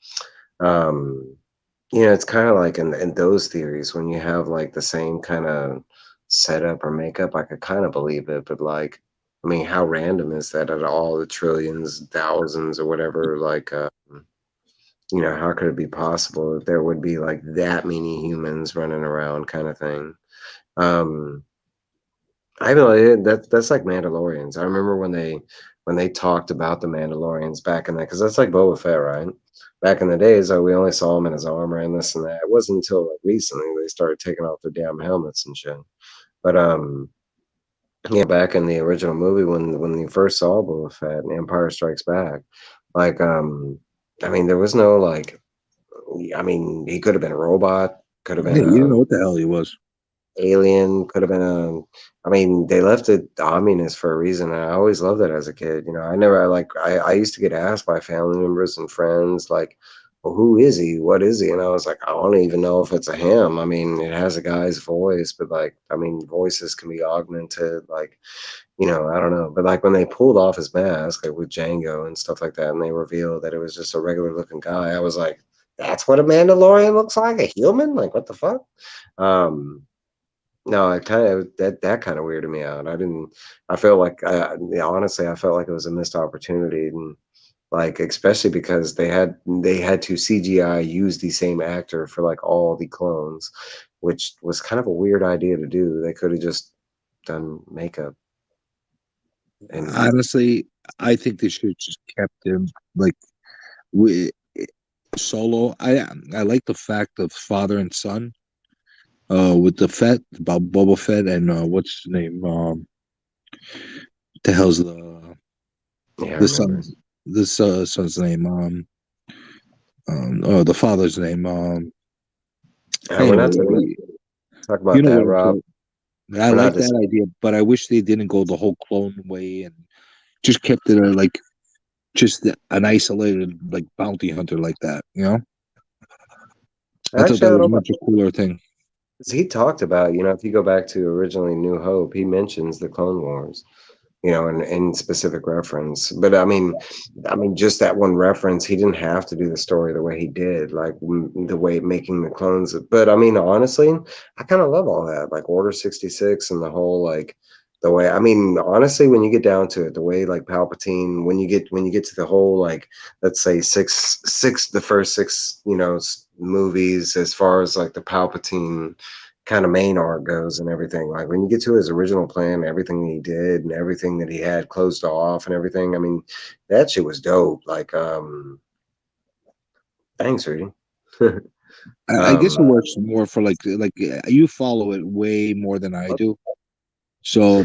it's kind of like in those theories when you have like the same kind of setup or makeup, I could kind of believe it, but like, I mean, how random is that at all? The trillions, thousands, or whatever? Like, how could it be possible that there would be like that many humans running around, kind of thing? Um, I know that's like Mandalorians. I remember when they talked about the Mandalorians back in that, because that's like Boba Fett, right? Back in the days, we only saw him in his armor and this and that. It wasn't until like recently they started taking off their damn helmets and shit. But yeah, back in the original movie when you first saw Boba Fett in Empire Strikes Back, like I mean, there was no like, I mean, he could have been a robot, could have been Yeah, you didn't a know what the hell he was. alien, could have been a, I mean, they left it ominous for a reason. And I always loved it as a kid. I never, I used to get asked by family members and friends, like, well, who is he? What is he? And I was like, I don't even know if it's a him. I mean, it has a guy's voice, but like, I mean, voices can be augmented. Like, I don't know. But like when they pulled off his mask, like with Django and stuff like that, and they revealed that it was just a regular looking guy, I was like, that's what a Mandalorian looks like, a human? Like, what the fuck? Um, no, it kind of that kind of weirded me out. I didn't. I felt like, yeah, honestly, I felt like it was a missed opportunity, and like especially because they had to CGI use the same actor for like all the clones, which was kind of a weird idea to do. They could have just done makeup and Honestly, I think they should have just kept him like with solo. I like the fact of father and son. With the Fett about Boba Fett and what's his name? The hell's yeah, I the remember. son's son's name? Oh, the father's name. We're Anyway, not talk you about know that, what I'm Rob. saying. I We're like not that idea, but I wish they didn't go the whole clone way and just kept it like just an isolated like bounty hunter like that. You know, I thought actually, that I was don't know. much a cooler thing. 'Cause he talked about, if you go back to originally New Hope, he mentions the Clone Wars, in specific reference. But I mean, just that one reference, he didn't have to do the story the way he did, like the way making the clones. But I mean, honestly, I kind of love all that, like Order 66 and the whole like the way. I mean, honestly, when you get down to it, the way like Palpatine, when you get to the whole like, let's say the first six, movies, as far as like the Palpatine kind of main arc goes and everything. Like when you get to his original plan, everything he did and everything that he had closed off and everything. I mean, that shit was dope. Like, thanks, Rudy. I guess it um, works more for like you follow it way more than I do. So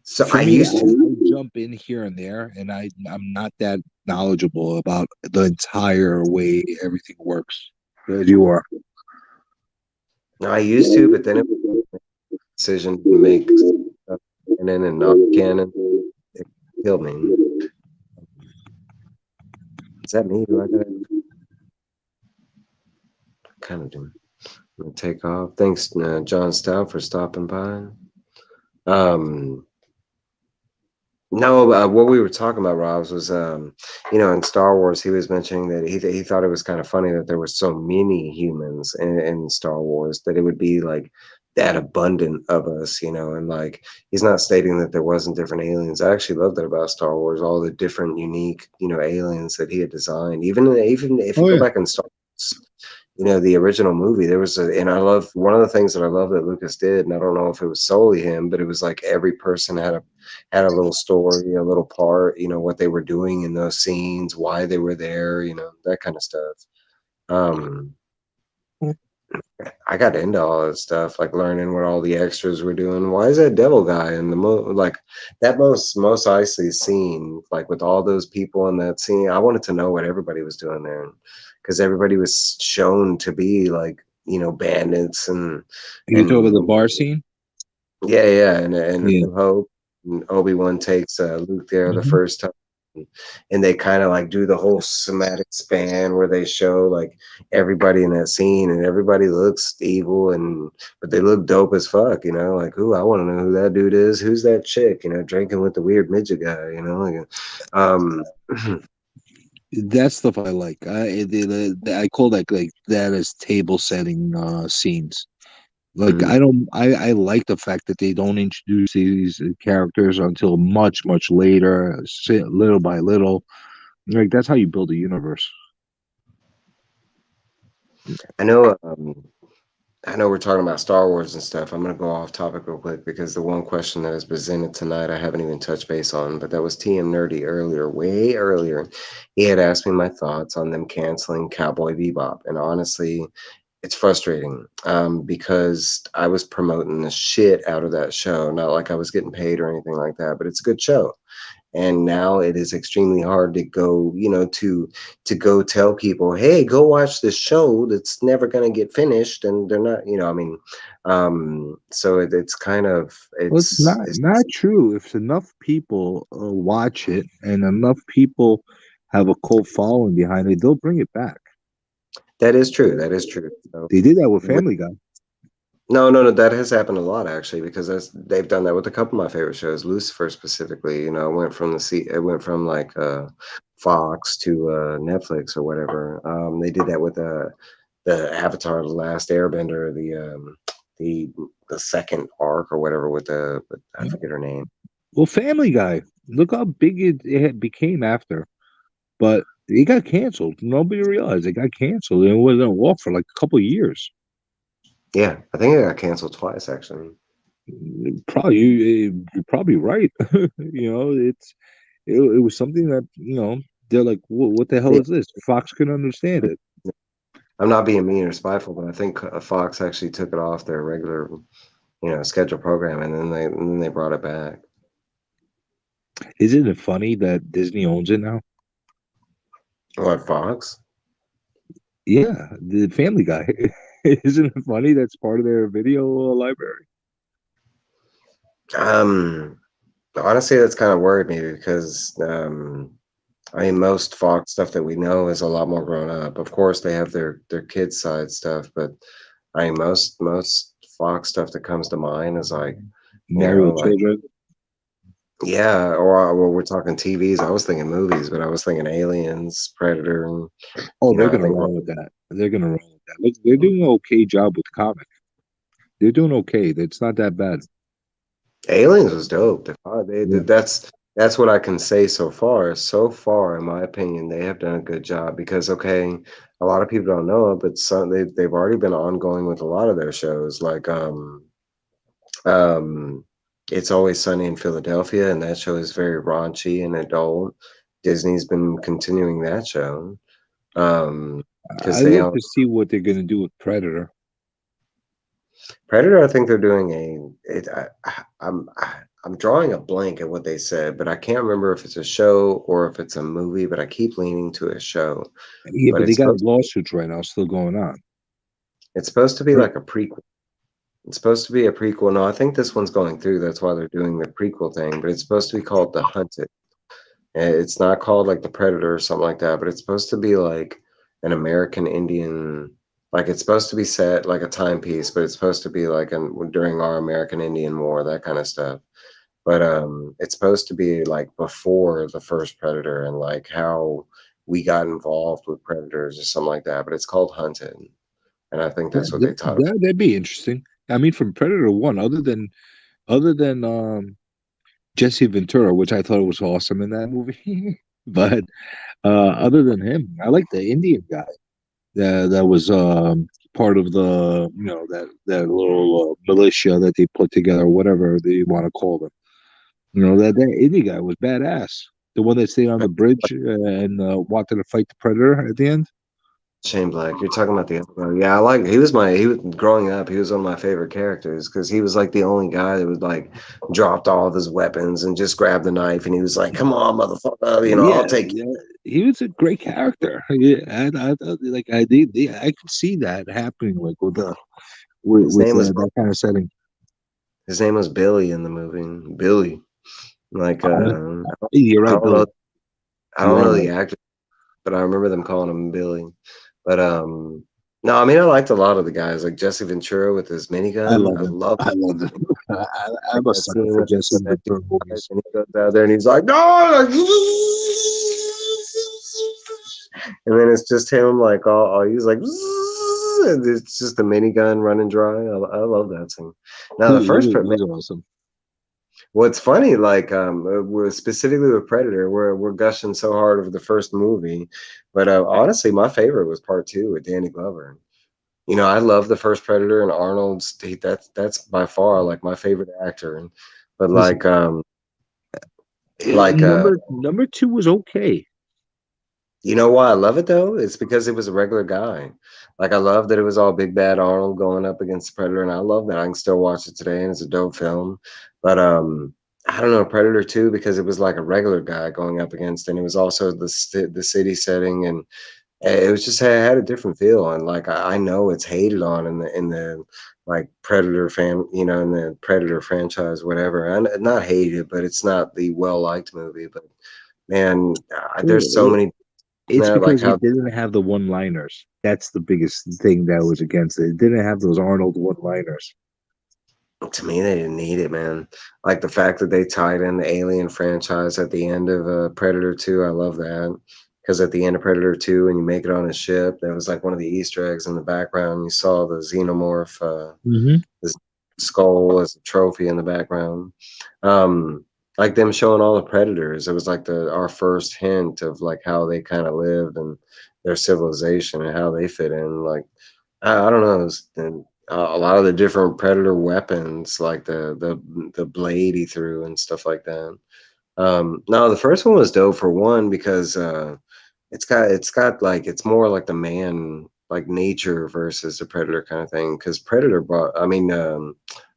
so for I me, used to. I jump in here and there, and I'm not that knowledgeable about the entire way everything works as you are. I used to, but then it was a decision to make stuff canon and not canon. It killed me. Is that me? Do I gotta kind of do? I'm gonna take off. Thanks, John Stout, for stopping by. Um, No, what we were talking about, Robs, was in Star Wars, he was mentioning that he thought it was kind of funny that there were so many humans in Star Wars, that it would be like that abundant of us, and like he's not stating that there wasn't different aliens. I actually love that about Star Wars, all the different unique, aliens that he had designed. Even if you Oh go yeah, back and Star Wars, the original movie, there was and I love one of the things that I love that Lucas did, and I don't know if it was solely him, but it was like every person had a little story, a little part, what they were doing in those scenes, why they were there, that kind of stuff. Um, I got into all that stuff, like learning what all the extras were doing. Why is that devil guy in the like that most icy scene, like with all those people in that scene? I wanted to know what everybody was doing there, because everybody was shown to be like bandits you talk about the and bar scene. yeah, yeah, and A Yeah. New Hope. And Obi-Wan takes Luke there the Hmm. first time, and they kind of like do the whole somatic span where they show like everybody in that scene, and everybody looks evil, but they look dope as fuck, like, ooh, I want to know who that dude is. Who's that chick, drinking with the weird midget guy, like, um, That stuff I like. I call like that as table setting scenes. Like mhm. I like the fact that they don't introduce these characters until much later, little by little. Like that's how you build a universe. I know. I know we're talking about Star Wars and stuff. I'm going to go off topic real quick, because the one question that is presented tonight, I haven't even touched base on, but that was TM Nerdy earlier, way earlier. He had asked me my thoughts on them canceling Cowboy Bebop. And honestly, it's frustrating, because I was promoting the shit out of that show. Not like I was getting paid or anything like that, but it's a good show. And now it is extremely hard to go, to go tell people, hey, go watch this show that's never going to get finished, and they're not, so it's kind of Well, it's not true. If enough people watch it and enough people have a cult following behind it, they'll bring it back. That is true. That is true. So, They did that with Family Guy. no. That has happened a lot actually because they've done that with a couple of my favorite shows. Lucifer specifically, it went from it went from like Fox to Netflix or whatever. They did that with the Avatar: The Last Airbender, the the second arc or whatever with I forget her name. Well, Family Guy. Look how big it became after, but it got canceled. Nobody realized it got canceled. And it wasn't off for like a couple of years. Yeah, I think it got canceled twice actually. Probably you're probably right. It was something that they're like, what the hell Yeah. is this? Fox couldn't understand it. I'm not being mean or spiteful, but I think Fox actually took it off their regular, scheduled program, and then they brought it back. Isn't it funny that Disney owns it now? What, Fox? Yeah, the Family Guy. Isn't it funny that's part of their video library? Honestly, that's kind of worried me because I mean, most Fox stuff that we know is a lot more grown up. Of course, they have their kids side stuff, but I mean, most Fox stuff that comes to mind is like, Married with like Children. yeah, or well, we're talking TVs. I was thinking movies, but I was thinking Aliens, Predator, and Oh, they're I gonna think run with that. They're gonna run with that. Look, they're doing an okay job with comic. They're doing okay. It's not that bad. Aliens was dope. Yeah. That's what I can say so far. So far, in my opinion, they have done a good job because okay, a lot of people don't know it, but they've already been ongoing with a lot of their shows, like um, It's Always Sunny in Philadelphia, and that show is very raunchy and adult. Disney's been continuing that show because I'd they like own to see what they're gonna do with Predator. Predator. I think they're doing I'm drawing a blank at what they said, but I can't remember if it's a show or if it's a movie. But I keep leaning to a show. Yeah, But but they got lawsuits right now still going on. it's supposed to be Right. like a prequel. It's supposed to be a prequel. No, I think this one's going through. That's why they're doing the prequel thing. But it's supposed to be called The Hunted. It's not called like The Predator or something like that. But it's supposed to be like an American Indian. Like it's supposed to be set like a timepiece, but it's supposed to be like during our American Indian War, that kind of stuff. But it's supposed to be like before the first Predator and like how we got involved with predators or something like that. But it's called Hunted, and I think that's what they taught. That'd be interesting. I mean, from Predator One, other than Jesse Ventura, which I thought was awesome in that movie, but other than him, I like the Indian guy that was part of the that little militia that they put together, whatever they want to call them. That Indian guy was badass. The one that stayed on the bridge and wanted to fight the predator at the end. Shane Black, you're talking about the other guy. Yeah, he was growing up, he was one of my favorite characters because he was like the only guy that would like dropped all of his weapons and just grabbed the knife and he was like, "Come on, motherfucker, Yeah, I'll take yeah, he was a great character. Yeah, like I could see that happening, like with his name was that kind of setting. his name was Billy in the movie. Billy. Like You're I right, don't know Billy. I You don't are know right. the actor, but I remember them calling him Billy. But no, I mean I liked a lot of the guys, like Jesse Ventura with his I minigun. love I him. love I love him. like I'm a that sucker scene for with Jesse that Ventura guy, movies. and he goes out there and he's like, no, and then it's just him like all he's like, and it's just a minigun running dry. I love that scene. Now the first He was awesome. what's funny, like we're specifically with Predator, we're gushing so hard over the first movie, but honestly, my favorite was part two with Danny Glover. I love the first Predator and Arnold's. That's by far like my favorite actor. But Listen, like number two was okay. you know why I love it though? It's because it was a regular guy. Like I love that it was all big bad Arnold going up against the Predator, and I love that I can still watch it today, and it's a dope film. But I don't know Predator 2 because it was like a regular guy going up against, and it was also the city setting, and it was just had a different feel. And like I know it's hated on in the like Predator fan, in the Predator franchise, whatever. And not hated, but it's not the well liked movie. But man, there's so many It's Like because how it didn't have the one-liners. That's the biggest thing that was against it. It didn't have those Arnold one-liners. to me they didn't need it, man. Like the fact that they tied in the Alien franchise at the end of Predator 2, I love that. Because at the end of Predator 2, when you make it on a ship, there was like one of the Easter eggs in the background. You saw the xenomorph, Hmm. the skull as a trophy in the background. Like them showing all the predators, it was like our first hint of like how they kind of lived and their civilization and how they fit in. Like I don't know, a lot of the different predator weapons, like the blade he threw and stuff like that. No, the first one was dope for one because it's got like it's more like the man like nature versus the predator kind of thing. Because Predator brought, I mean,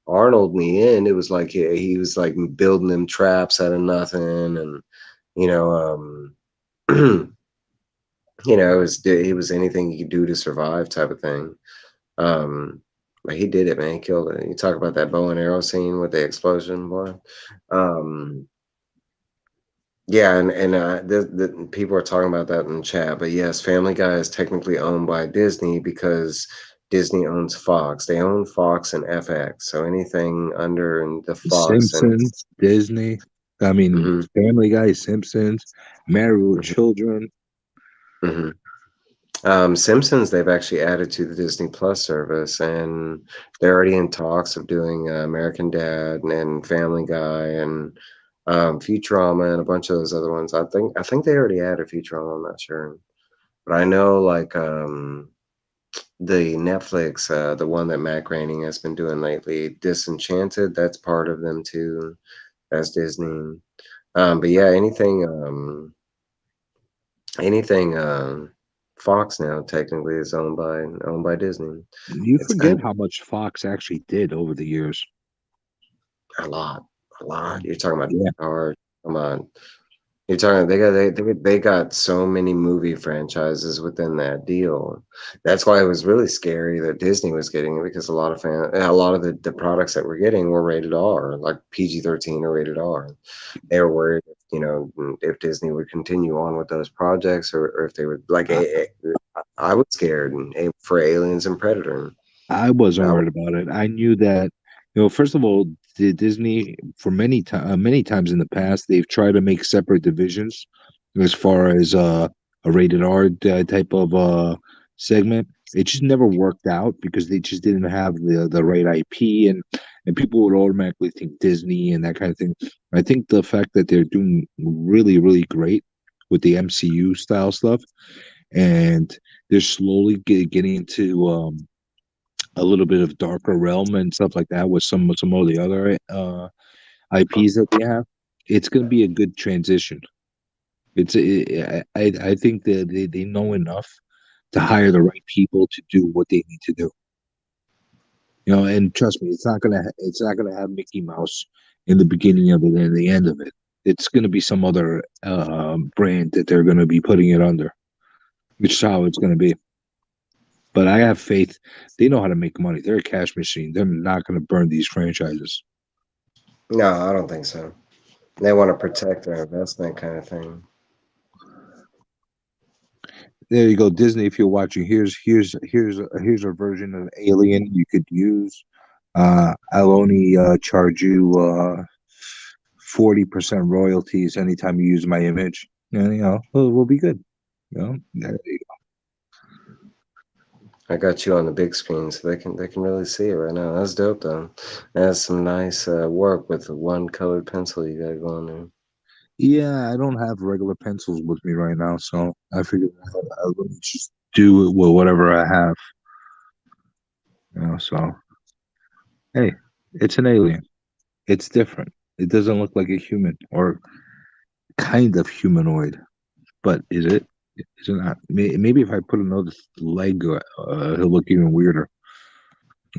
Arnold in the end, it was like he was like building them traps out of nothing, and you know, it was anything he could do to survive type of thing. Um, but he did it, man. He killed it. You talk about that bow and arrow scene with the explosion, boy. Um, Yeah, and the people are talking about that in chat, but yes, Family Guy is technically owned by Disney because Disney owns Fox. They own Fox and FX, so anything under the Fox and Simpsons, Disney. I mean, hmm Family Guy, Simpsons, Married with Children. hmm Simpsons, they've actually added to the Disney Plus service, and they're already in talks of doing American Dad and Family Guy and Futurama and a bunch of those other ones. I think they already added Futurama. I'm not sure, but I know like the Netflix, the one that Matt Groening has been doing lately, Disenchanted, that's part of them too. That's Disney. But yeah, anything Fox now technically is owned by Disney. You It's forget kind how much Fox actually did over the years. of a lot. You're talking about Yeah, hard. Come on. You're talking. They got so many movie franchises within that deal. That's why it was really scary that Disney was getting it because a lot of the products that we're getting were rated R, like PG-13 or rated R. They were worried, if Disney would continue on with those projects or if they would like. I, I was scared for Aliens and Predator. I wasn't I was, worried about it. I knew that, first of all, the Disney for many times in the past they've tried to make separate divisions as far as a rated R type of segment. It just never worked out because they just didn't have the right IP, and people would automatically think Disney and that kind of thing. I think the fact that they're doing really really great with the MCU style stuff, and they're slowly getting into a little bit of darker realm and stuff like that with some of the other IPs that they have. It's going to be a good transition. I think that they know enough to hire the right people to do what they need to do. And trust me, it's not gonna have Mickey Mouse in the beginning of it and the end of it. It's gonna be some other brand that they're gonna be putting it under, which is how it's gonna be. But I have faith. They know how to make money. They're a cash machine. They're not going to burn these franchises. no, I don't think so. They want to protect their investment, kind of thing. There you go, Disney. If you're watching, here's a version of Alien you could use. I'll only charge you 40% royalties anytime you use my image. And we'll be good. There you I got you on the big screen so they can really see it right now. That's dope though. That's some nice work with the one colored pencil you got going there. Yeah, I don't have regular pencils with me right now, so I figured I'll just do it with whatever I have. So hey, it's an alien. It's different. It doesn't look like a human or kind of humanoid, but is it? Is it not? Maybe if I put another leg, he'll look even weirder,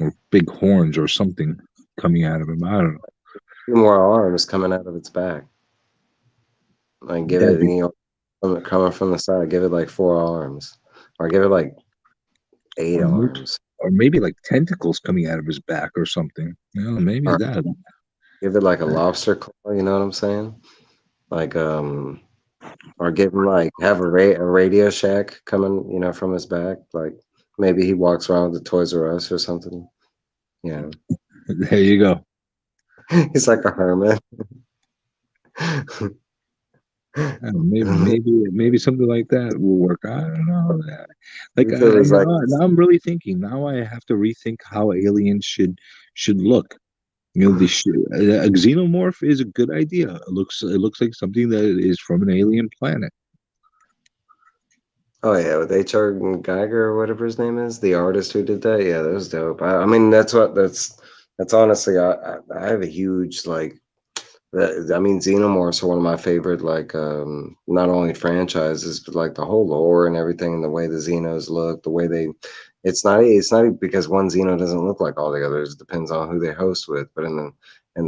or big horns or something coming out of him. I don't know. Two more arms coming out of its back. Like give That'd it, be, coming from the side. Give it like four arms, or give it like eight or maybe, arms, or maybe like tentacles coming out of his back or something. Maybe or that. give it like a lobster claw. You know what I'm saying? Like or give him like have a Radio Shack coming, from his back. Like maybe he walks around with the Toys R Us or something. Yeah, There you go. he's like a hermit. I don't know, maybe something like that will work. I don't know. Like Until he's like, now I'm really thinking. Now I have to rethink how aliens should look. You know, a xenomorph is a good idea. It looks like something that is from an alien planet. oh yeah, with H.R. Geiger or whatever his name is, the artist who did that. Yeah, that was dope. I mean, that's honestly, I have a huge like. I mean, Xenomorphs are one of my favorite, like, not only franchises, but like the whole lore and everything, and the way the Xenos look, the way they. It's not because one Xeno doesn't look like all the others. It depends on who they host with. But in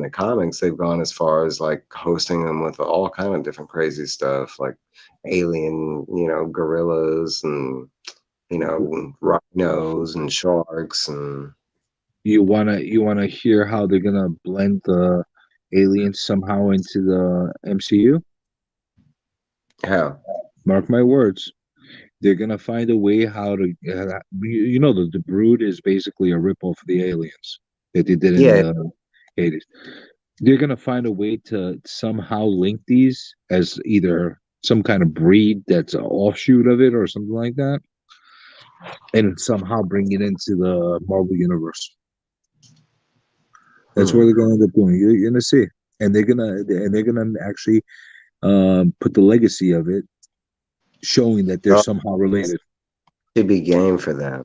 the comics, they've gone as far as like hosting them with all kind of different crazy stuff, like alien, gorillas and rhinos and sharks and You wanna hear how they're gonna blend the aliens somehow into the MCU? how. Mark my words. They're gonna find a way how to. The Brood is basically a ripoff of the aliens that they did in Yeah, the 80s. They're gonna find a way to somehow link these as either some kind of breed that's an offshoot of it or something like that, and somehow bring it into the Marvel universe. That's what hmm. they're gonna end up doing. You're gonna see, and they're gonna actually put the legacy of it, showing that they're Oh, somehow related. to be game for that.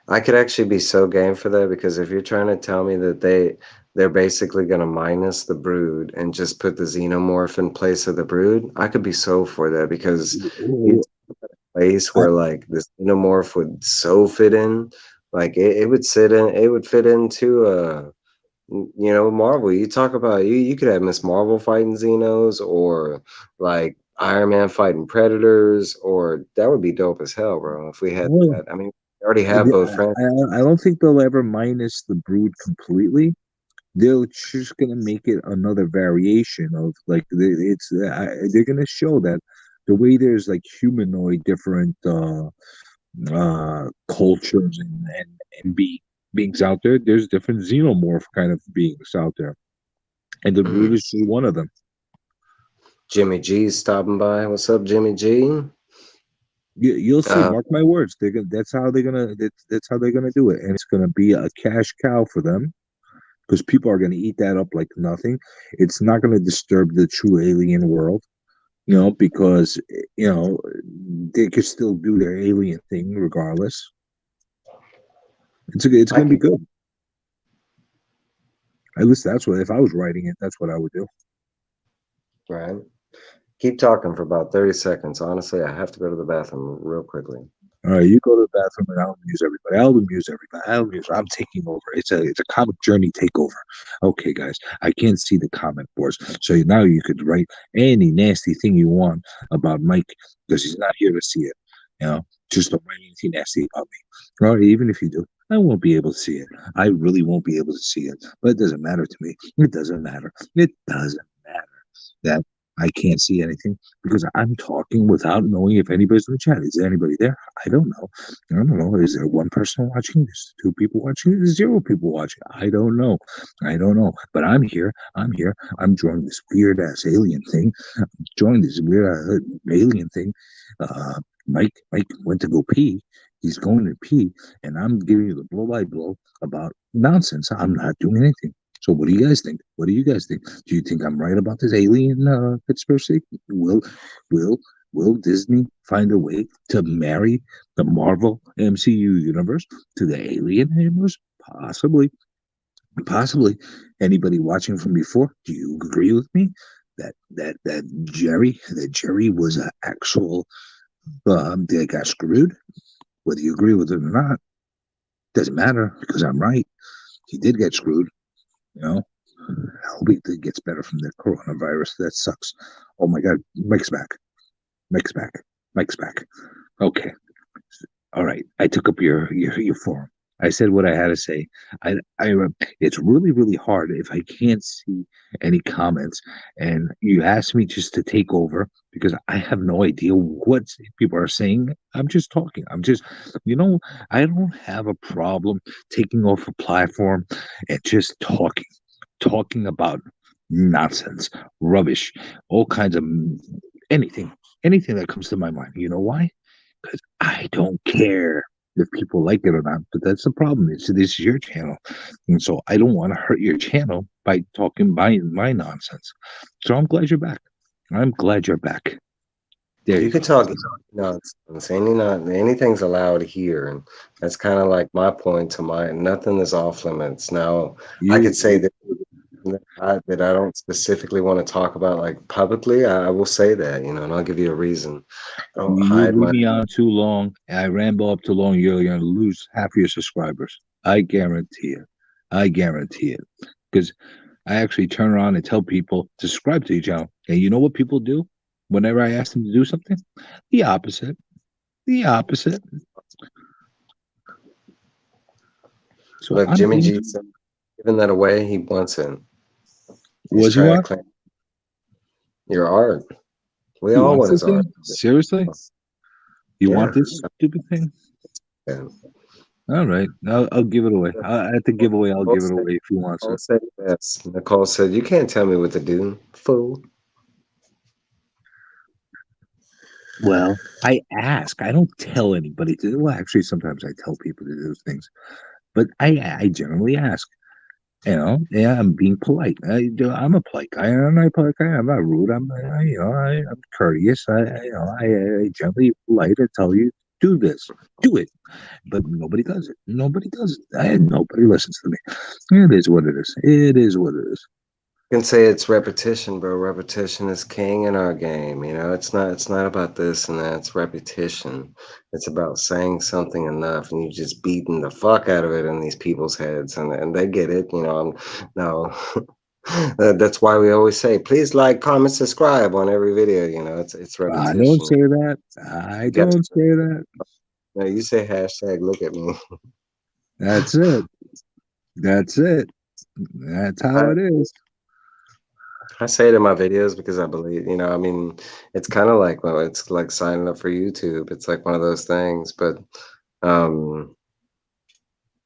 I could actually be so game for that because if you're trying to tell me that they're basically going to minus the Brood and just put the Xenomorph in place of the Brood, I could be so for that because you Oh, place I, where like the Xenomorph would so fit in, like it would fit into Marvel. You talk about you could have Miss Marvel fighting Xenos or like Iron Man fighting Predators, or that would be dope as hell, bro. If we had well, that, I mean, we already have both I, franchises. I don't think they'll ever minus the Brood completely. They're just gonna make it another variation of like they're gonna show that the way there's like humanoid different cultures and beings out there. There's different xenomorph kind of beings out there, and the Brood is just one of them. Jimmy G's stopping by. What's up, Jimmy G? You'll see. Uh, Mark my words. They're gonna. That's how they're gonna do it, and it's gonna be a cash cow for them because people are gonna eat that up like nothing. It's not gonna disturb the true alien world, because they could still do their alien thing regardless. It's I gonna be could, good. At least that's what if I was writing it, that's what I would do. right. Keep talking for about 30 seconds. Honestly, I have to go to the bathroom real quickly. All right, you go to the bathroom and I'll amuse everybody. I'll amuse everybody. I'll amuse. I'm taking over. It's a comic journey takeover. Okay, guys, I can't see the comment boards, so now you could write any nasty thing you want about Mike because he's not here to see it. Just don't write anything nasty about me. Or even if you do, I won't be able to see it. I really won't be able to see it. But it doesn't matter to me. It doesn't matter. It doesn't matter that I can't see anything because I'm talking without knowing if anybody's in the chat. Is there anybody there? I don't know. I don't know. Is there one person watching? There's two people watching. There's zero people watching. I don't know. I don't know. But I'm here. I'm here. I'm joining this weird ass alien thing. Join this weird alien thing. Mike went to go pee. He's going to pee, and I'm giving you the blow by blow about nonsense. I'm not doing anything. So, what do you guys think? What do you guys think? Do you think I'm right about this alien conspiracy? Will Will Disney find a way to marry the Marvel MCU universe to the alien universe? Possibly, possibly. Anybody watching from before? Do you agree with me that Jerry was an actual they got screwed? Whether you agree with it or not, doesn't matter because I'm right. He did get screwed. You know, I hope he gets better from the coronavirus. That sucks. Oh my God, Mike's back. Mike's back. Mike's back. Okay. All right. I took up your forum. I said what I had to say. I it's really really hard if I can't see any comments and you ask me just to take over because I have no idea what people are saying. I'm just talking. I'm just, you know, I don't have a problem taking off a platform and just talking about nonsense, rubbish, all kinds of anything, anything that comes to my mind. You know why? Because I don't care if people like it or not. But that's the problem. This is your channel, and so I don't want to hurt your channel by talking my nonsense. So I'm glad you're back. I'm glad you're back. There You you can go. talk nonsense. Anything's allowed here, and that's kind of like my point to my nothing is off limits. Now, I could say You that I don't specifically want to talk about like publicly. I will say that, and I'll give you a reason. I don't you hide leave my. me on too long, and I ramble up too long. You're going to lose half of your subscribers. I guarantee it. I guarantee it. Because I actually turn around and tell people to subscribe to your channel. And you know what people do whenever I ask them to do something? The opposite. The opposite. So Look, I'm Jimmy going G to. said, giving that away. He wants it. He's Was he trying to want? claim your art. We He all wants want this his art. thing? Seriously? You want Yeah. this stupid thing? Yeah. All right. I'll give it away. At the giveaway, I'll give it away if he wants Nicole it. said yes. Nicole said, "You can't tell me what to do, fool." Well, I ask. I don't tell anybody to. Well, actually, sometimes I tell people to do things, but I generally ask. Yeah, I'm being polite. I'm a polite guy. I'm not a polite guy. I'm not rude. I'm courteous. I generally polite. I tell you, do this, do it, but nobody does it. Nobody does it. Nobody listens to me. It is what it is. It is what it is. You can say it's repetition, bro. Repetition is king in our game. It's not about this and that. It's repetition. It's about saying something enough, and you just beating the fuck out of it in these people's heads, and they get it. No, that's why we always say, please like, comment, subscribe on every video. It's I don't repetition. say that. I You got don't say that. no, you say hashtag look at me. That's it. That's it. That's how I, it is. I say it in my videos because I believe, it's kind of like, well, it's like signing up for YouTube. It's like one of those things, but um,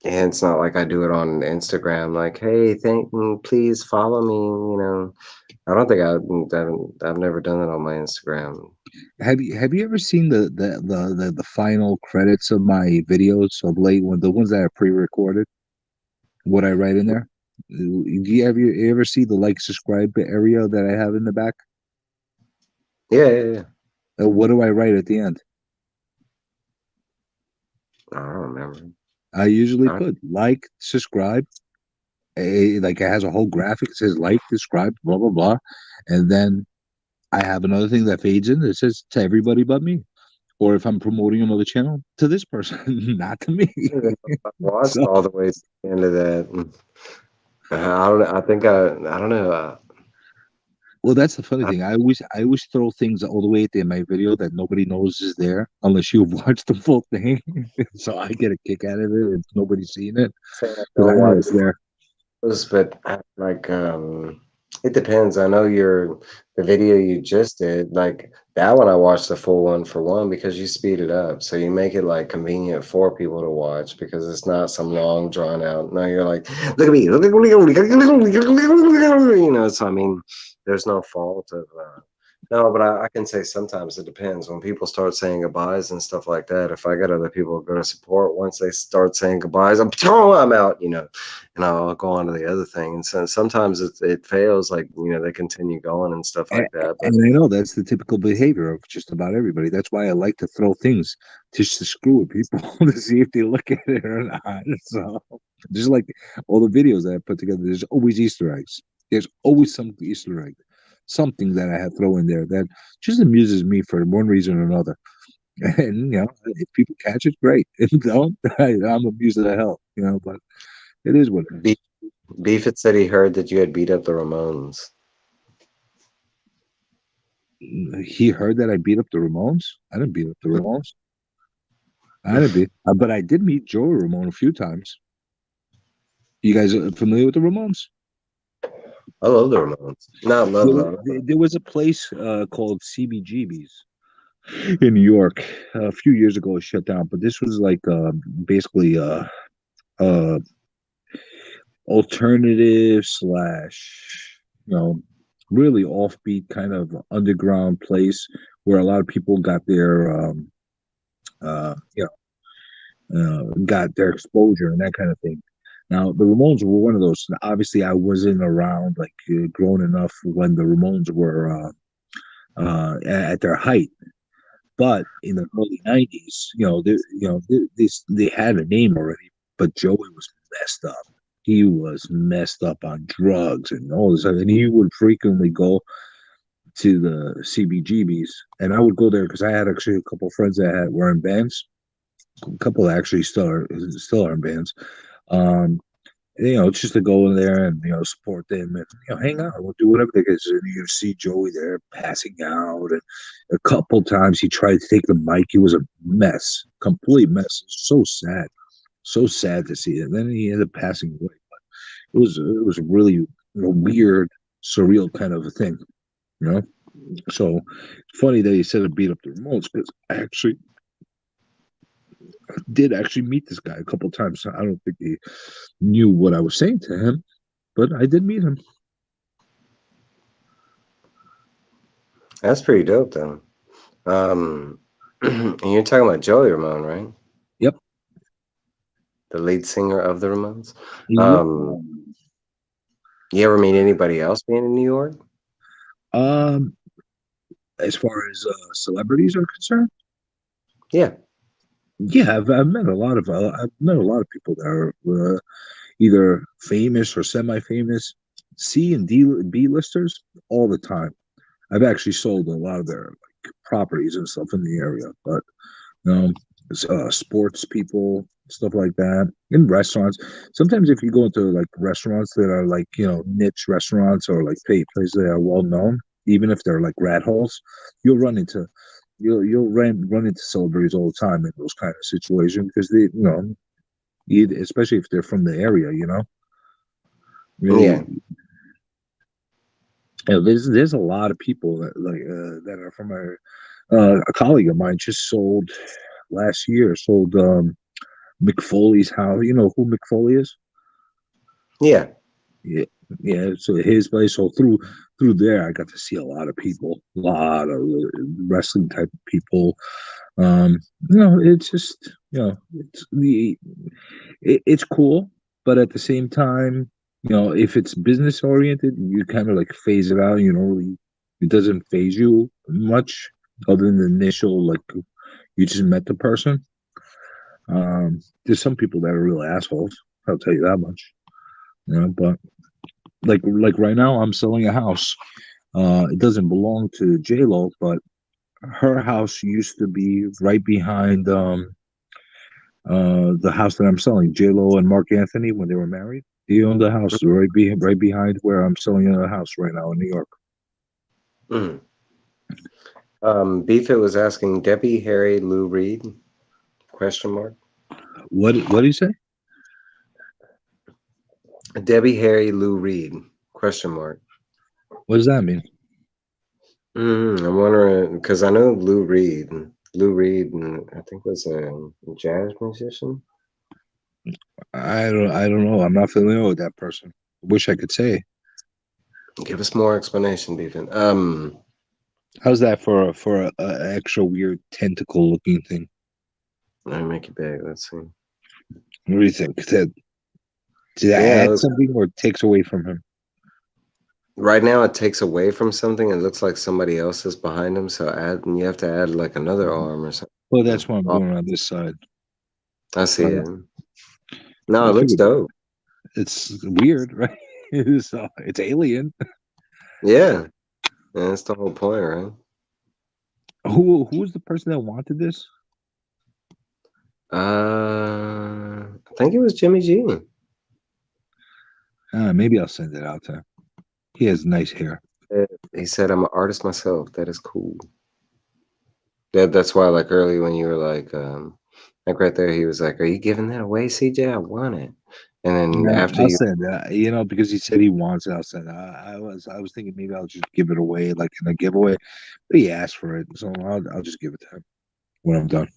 and it's not like I do it on Instagram, like, hey, please follow me. I don't think I've never done it on my Instagram. Have you ever seen the final credits of my videos of late when the ones that are pre-recorded? What I write in there? You ever see the like subscribe area that I have in the back? Yeah, yeah, yeah. What do I write at the end? I don't remember. I usually I don't, put like, subscribe, like it has a whole graphic. It says like, subscribe, blah blah blah, and then I have another thing that fades in that says to everybody but me. Or if I'm promoting another channel, to this person, not to me. I don't even know if I watched So, all the way to the end of that. I don't. I think I don't know. well, that's the funny thing. I always throw things all the way at the end of my video that nobody knows is there unless you've watched the full thing. So I get a kick out of it if nobody's seen it Saying I because don't I know watch it's there. those, but it depends. I know the video you just did, like that one. I watched the full one for one because you speed it up, so you make it like convenient for people to watch because it's not some long drawn out. No, you're like, look at me, So there's no fault of. No, but I can say sometimes it depends. When people start saying goodbyes and stuff like that, if I got other people going to support, once they start saying goodbyes, I'm out, and I'll go on to the other thing. And so sometimes it fails, like, they continue going and stuff And, like that. But and I know that's the typical behavior of just about everybody. That's why I like to throw things just to screw with people to see if they look at it or not. So just like all the videos that I put together, there's always Easter eggs. There's always some Easter egg, something that I have throw in there that just amuses me for one reason or another. And if people catch it, great. If they don't, I'm amused to hell. But it is what it is. Beef had said he heard that you had beat up the Ramones. He heard that I beat up the Ramones. I didn't beat up the Ramones. I didn't beat, but I did meet Joey Ramone a few times. You guys are familiar with the Ramones? I love the Ramones. Not love, love. There was a place called CBGB's in New York a few years ago. It shut down, but this was like basically uh, alternative slash, really offbeat kind of underground place where a lot of people got their uh, you got their exposure and that kind of thing. Now, the Ramones were one of those. Obviously, I wasn't around, like, grown enough when the Ramones were at their height. But in the early '90s, they had a name already. But Joey was messed up. He was messed up on drugs and all this, and he would frequently go to the CBGBs, and I would go there because I had actually a couple of friends that were in bands. A couple actually still are in bands. Um, just to go in there and support them and hang out. We'll do whatever they can. And you see Joey there passing out, and a couple times he tried to take the mic. He was a mess, complete mess. So sad to see it. And then he ended up passing away. But it was really weird, surreal kind of a thing, you know. So it's funny that he said it beat up the Ramones because I actually did actually meet this guy a couple times. I don't think he knew what I was saying to him, but I did meet him. That's pretty dope, though. And you're talking about Joey Ramone, right? Yep. The lead singer of the Ramones. Yep. You ever meet anybody else being in New York? As far as celebrities are concerned, Yeah. yeah, I've met a lot of people that are either famous or semi-famous, C and B listers all the time. I've actually sold a lot of their like properties and stuff in the area, but um, sports people, stuff like that, in restaurants. Sometimes if you go into like restaurants that are like niche restaurants or like places that are well known, even if they're like rat holes, you'll run into run into celebrities all the time in those kind of situations because they especially if they're from the area, Yeah. there's a lot of people that are from a colleague of mine just sold last year McFoley's house. You know who McFoley is? Yeah. Yeah, yeah. So his place. So through there, I got to see a lot of people, a lot of wrestling type of people. It's just it's cool, but at the same time, if it's business oriented, you kind of like phase it out. It doesn't phase you much, other than the initial like you just met the person. There's some people that are real assholes. I'll tell you that much. But like right now, I'm selling a house. It doesn't belong to J Lo, but her house used to be right behind the house that I'm selling. J Lo and Mark Anthony, when they were married, he owned the house right behind where I'm selling a house right now in New York. Mm. Beefit was asking Debbie, Harry, Lou Reed? Question mark. What do you say? Debbie, Harry, Lou Reed? Question mark. What does that mean? I'm wondering because I know Lou Reed. Lou Reed, I think was a jazz musician. I don't know. I'm not familiar with that person. Wish I could say. Give us more explanation, Beefit. How's that for a extra weird tentacle looking thing? Let me make it big. Let's see. What do you think? Did that Yeah, add something or takes away from him? right now it takes away from something. It looks like somebody else is behind him. So you have to add like another arm or something. Well, that's what I'm Oh, doing on this side. I see Uh, it. No, I it looks figured dope. it's weird, right? It's alien. Yeah, that's the whole point, right? Who was the person that wanted this? I think it was Jimmy G. Maybe I'll send it out to him. He has nice hair. He said, "I'm an artist myself. That is cool." That's why, like early when you were like, Like right there, he was like, "Are you giving that away, CJ? I want it." And then Yeah, after I you, said because he said he wants it. I said I was thinking maybe I'll just give it away like in a giveaway, but he asked for it, so I'll just give it to him when I'm done.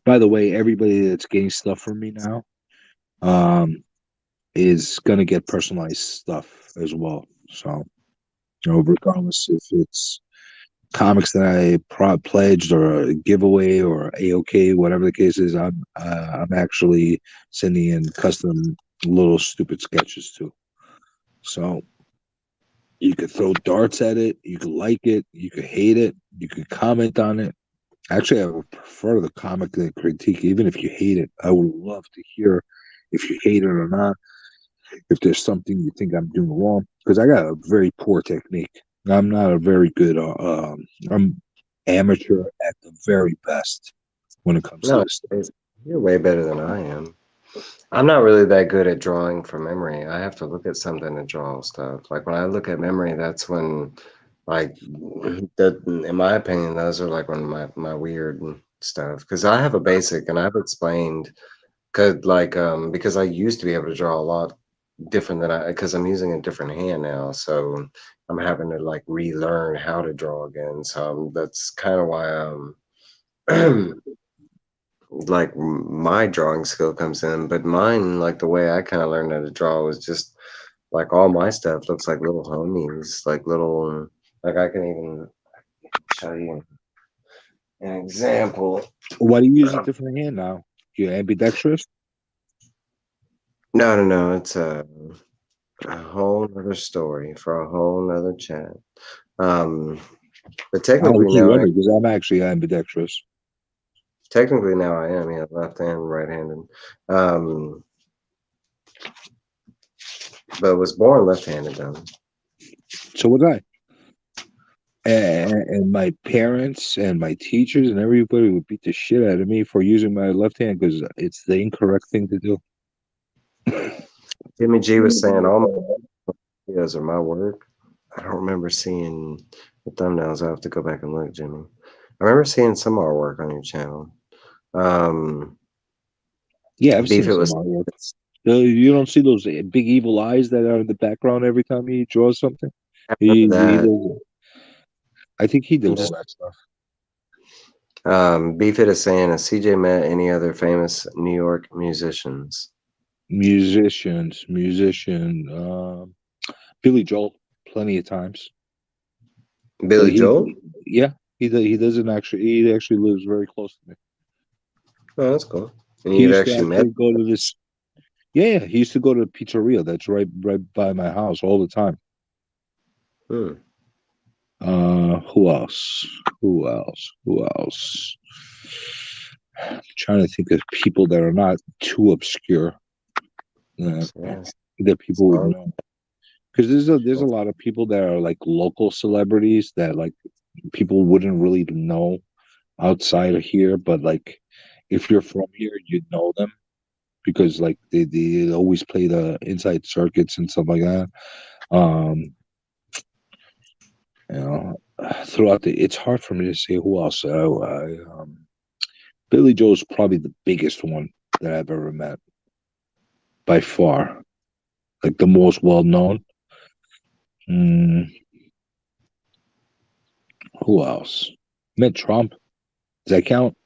By the way, everybody that's getting stuff from me now, um, is gonna get personalized stuff as well. So regardless if it's comics that I pledged or a giveaway or AOK, whatever the case is, I'm actually sending in custom little stupid sketches too. So you could throw darts at it, you could like it, you could hate it, you could comment on it. Actually, I would prefer the comic than critique, even if you hate it. I would love to hear if you hate it or not, if there's something you think I'm doing wrong, because I got a very poor technique. I'm not a very good. I'm amateur at the very best when it comes to no, this stuff. you're way better than I am. I'm not really that good at drawing from memory. I have to look at something to draw stuff. Like when I look at memory, that's when, like, that. In my opinion, those are like when my weird stuff. Because I have a basic, and I've explained, cause like because I used to be able to draw a lot different than because I'm using a different hand now, so I'm having to like relearn how to draw again. So that's kind of why like my drawing skill comes in, but mine, like the way I kind of learned how to draw was just like all my stuff looks like little homies, like little, like I can even show you an example. Why do you use a different hand now? You're ambidextrous. No, no, no, it's a whole nother story for a whole nother chat. Um, but I was technically just now, wondering because I'm actually ambidextrous. I am, yeah, left hand, right handed. Um, but was born left handed though. So was I. And my parents and my teachers and everybody would beat the shit out of me for using my left hand because it's the incorrect thing to do. Jimmy G was saying all my videos are my work. I don't remember seeing the thumbnails. I have to go back and look, Jimmy. I remember seeing some artwork on your channel. Um, Yeah, I've Beef, seen it some was. artwork. You don't see those big evil eyes that are in the background every time he draws something. I remember He that. does. I think he I'm does all just. that stuff. Beef it is saying, has CJ met any other famous New York musicians? Musician, Billy Joel, plenty of times. But Billy Joel? yeah, he doesn't actually. He actually lives very close to me. Oh, that's cool. And He you've used to actually met? actually go to this. Yeah, he used to go to a pizzeria that's right by my house all the time. Hmm. Who else? Who else? Who else? I'm trying to think of people that are not too obscure that Yes. that people would Well, know. Because there's a lot of people that are like local celebrities that like people wouldn't really know outside of here, but like if you're from here, you'd know them because like they always play the inside circuits and stuff like that. Um, you know, throughout it's hard for me to say who else. Billy Joe's probably the biggest one that I've ever met by far, like the most well known. Mm, who else? Met Trump. Does that count?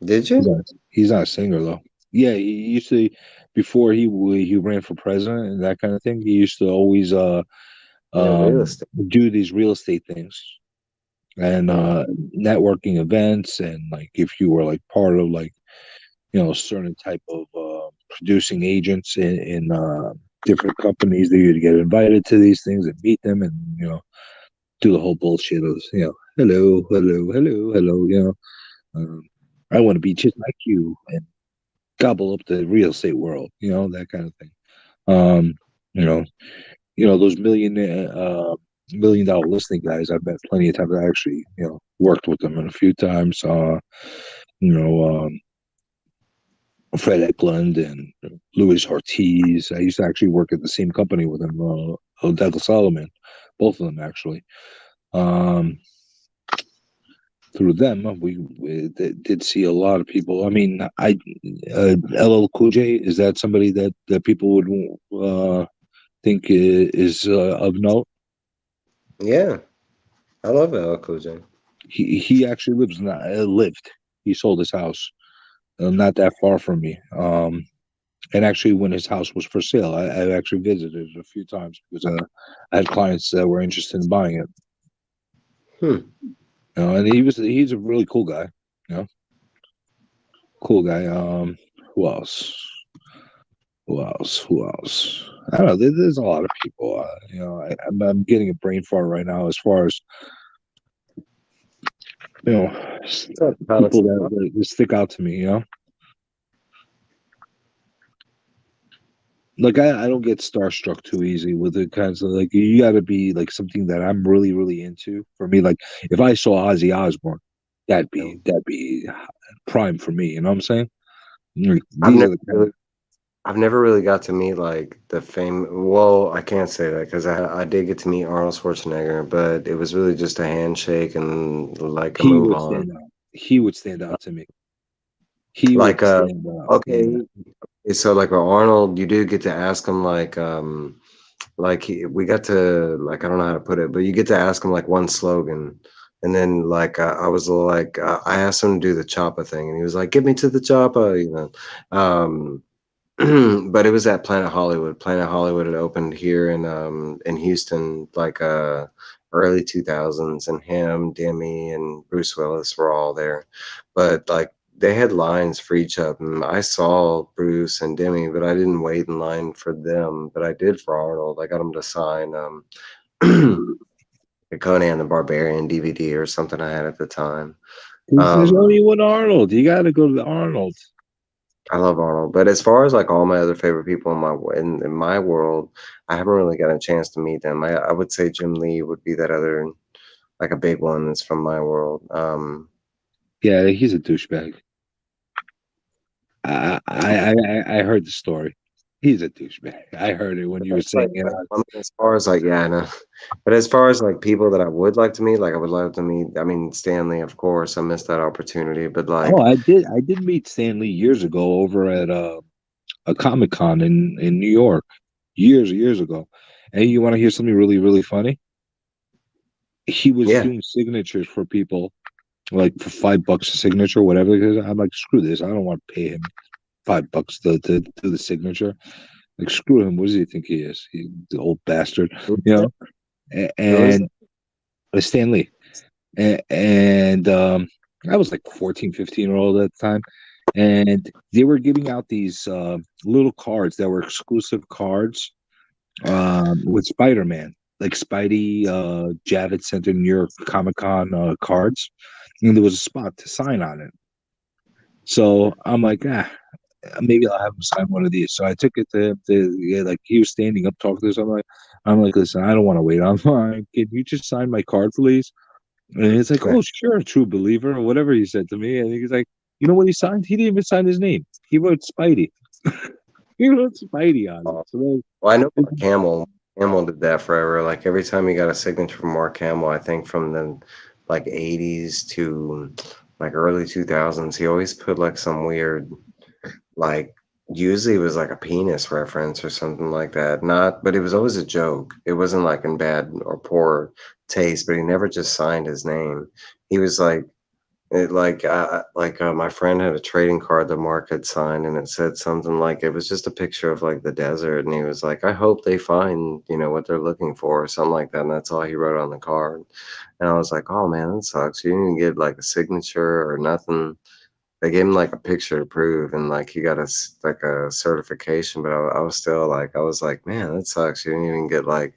did He's you? not, he's not a singer though. Yeah, he used to before he ran for president and that kind of thing. He used to always Yeah, real estate. do these real estate things and Hmm. networking events and like if you were like part of like certain type of producing agents in different companies that you'd get invited to these things and meet them and do the whole bullshit of hello hello hello hello um, I want to be just like you and gobble up the real estate world, that kind of thing. Um, you know, those $1 million listing guys. I've met plenty of times. I actually, worked with them a few times. You know, Fred Eklund and Luis Ortiz. I used to actually work at the same company with them. Odell Solomon, both of them actually. Um, through them, we did see a lot of people. I mean, LL Cool J, is that somebody that people would think is of note? Yeah, I love LL Cool J. He actually lived. He sold his house not that far from me. And actually, when his house was for sale, I actually visited it a few times because I had clients that were interested in buying it. Hmm. And he's a really cool guy. You know, cool guy. Who else? Who else? Who else? I don't know. There's a lot of people. I'm getting a brain fart right now as far as you know What's up, Alex? people that stick out to me. Like I don't get starstruck too easy with the kinds of like you got to be like something that I'm really really into. For me, like if I saw Ozzy Osbourne, that'd be prime for me. You know what I'm saying? Like, I've these never are the kind really, I've never really got to meet like the fame. Well, I can't say that because I did get to meet Arnold Schwarzenegger, but it was really just a handshake and like a he move would on. stand out. He would stand out to me. He would Like stand out. okay, Yeah. so like with Arnold, you do get to ask him like we got to like I don't know how to put it, but you get to ask him like one slogan, and then like I was like I asked him to do the Choppa thing, and he was like, "Get me to the Choppa," you know. But it was at Planet Hollywood. Planet Hollywood had opened here in Houston like early 2000s, and him, Demi, and Bruce Willis were all there. But like they had lines for each of them. I saw Bruce and Demi, but I didn't wait in line for them. But I did for Arnold. I got him to sign the Conan the Barbarian DVD or something I had at the time. There's Um, only one Arnold. You got to go to the Arnold. I love Arnold, but as far as like all my other favorite people in my world, I haven't really got a chance to meet them. I would say Jim Lee would be that other like a big one that's from my world. Yeah, he's a douchebag. I heard the story. He's a douchebag. I heard it when you were saying Like, it. I mean, as far as like yeah, I know. But as far as like people that I would like to meet, like I would love to meet. I mean, Stanley, of course. I missed that opportunity, but Oh, like I did meet Stan Lee years ago over at a Comic Con in New York, years ago. And you want to hear something really really funny? He was yeah, doing signatures for people like for $5 a signature, whatever. Because I'm like, screw this. I don't want to pay him $5 to do the signature. Like, screw him. What does he think he is? The old bastard, you know. who is And Stan Lee, and I was like 14, 15 year old at the time, and they were giving out these little cards that were exclusive cards with Spider-Man, like Spidey, Javits Center New York Comic Con cards, and there was a spot to sign on it. So I'm like, maybe I'll have him sign one of these. So I took it to him. Yeah, like he was standing up talking to us. I'm like, listen, I don't want to wait online. Can you just sign my card, please? And he's like, it? oh, sure, true believer, or whatever he said to me. And he's like, you know what he signed? He didn't even sign his name. He wrote Spidey. He wrote Spidey on it. So Well, I know then, Mark Hamill. Hamill did that forever. Like every time he got a signature from Mark Hamill, I think from the like '80s to like early 2000s, he always put like some weird like usually it was like a penis reference or something like that. Not, but it was always a joke. It wasn't like in bad or poor taste, but he never just signed his name. He was my friend had a trading card that Mark had signed, and it said something like it was just a picture of like the desert, and he was like, "I hope they find what they're looking for," or something like that, and that's all he wrote on the card. And I was like, "Oh man, that sucks. You didn't even get like a signature or nothing." They gave him like a picture to prove, and like he got like a certification, but I was still like, I was like, "Man, that sucks. You didn't even get like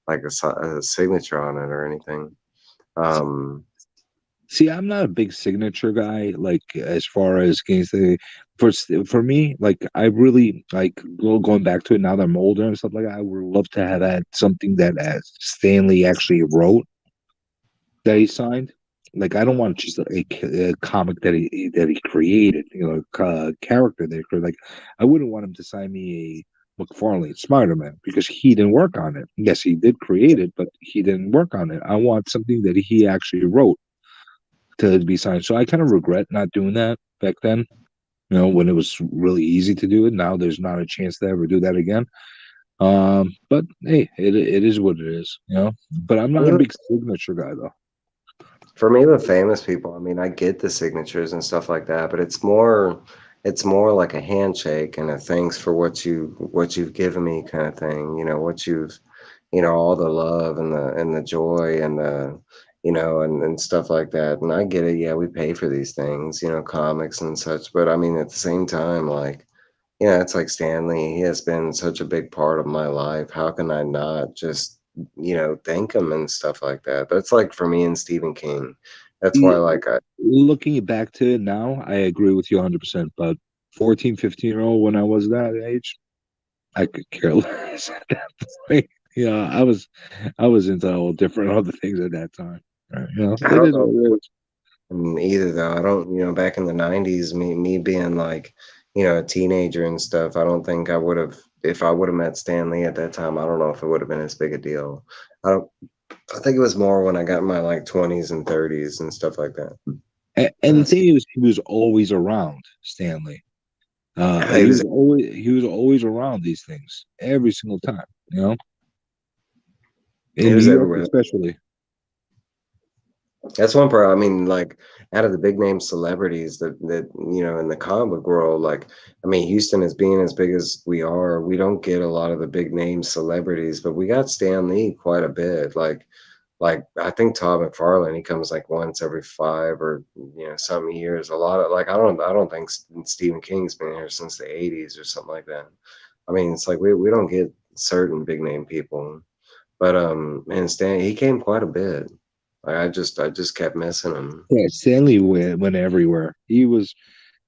a signature on it or anything." Um, see, I'm not a big signature guy. Like as far as games, for me, like I really like going back to it now that I'm older and stuff like that. I would love to have had something that Stanley actually wrote that he signed. Like I don't want just a comic that he created, character that he created. Like I wouldn't want him to sign me a McFarlane Spider-Man because he didn't work on it. Yes, he did create it, but he didn't work on it. I want something that he actually wrote. to be signed. So I kind of regret not doing that back then. When it was really easy to do it. Now there's not a chance to ever do that again. But hey, it is what it is. But I'm not a big signature guy though. For me, with famous people, I mean, I get the signatures and stuff like that, but it's more like a handshake and a thanks for what you've given me kind of thing. What you've, all the love and the joy and the, and stuff like that. And I get it. Yeah, we pay for these things, comics and such. But I mean, at the same time, like, it's like Stanley. He has been such a big part of my life. How can I not just, thank him and stuff like that? That's like for me and Stephen King. That's why, Yeah, like, looking back to it now, I agree with you 100%. But 14, 15-year-old, when I was that age, I could care less at that point. Yeah, I was into all different other things at that time. Right, I it don't is know what it is. either though. I don't, back in the '90s, me being like, a teenager and stuff. I don't think I would have if I would have met Stanley at that time. I don't know if it would have been as big a deal. I don't. I think it was more when I got in my like 20s and 30s and stuff like that. And the thing is, he was always around, Stanley. He He was was always around these things every single time. he In New was York, everywhere. especially. That's one part. I mean, like out of the big name celebrities that in the comic book world, like I mean, Houston is being as big as we are. We don't get a lot of the big name celebrities, but we got Stan Lee quite a bit. Like I think Todd McFarlane, he comes like once every 5 or some years. A lot of like I don't think Stephen King's been here since the '80s or something like that. I mean, it's like we don't get certain big name people, but man, Stan he came quite a bit. Like I just kept missing him. Yeah, Stanley went everywhere. He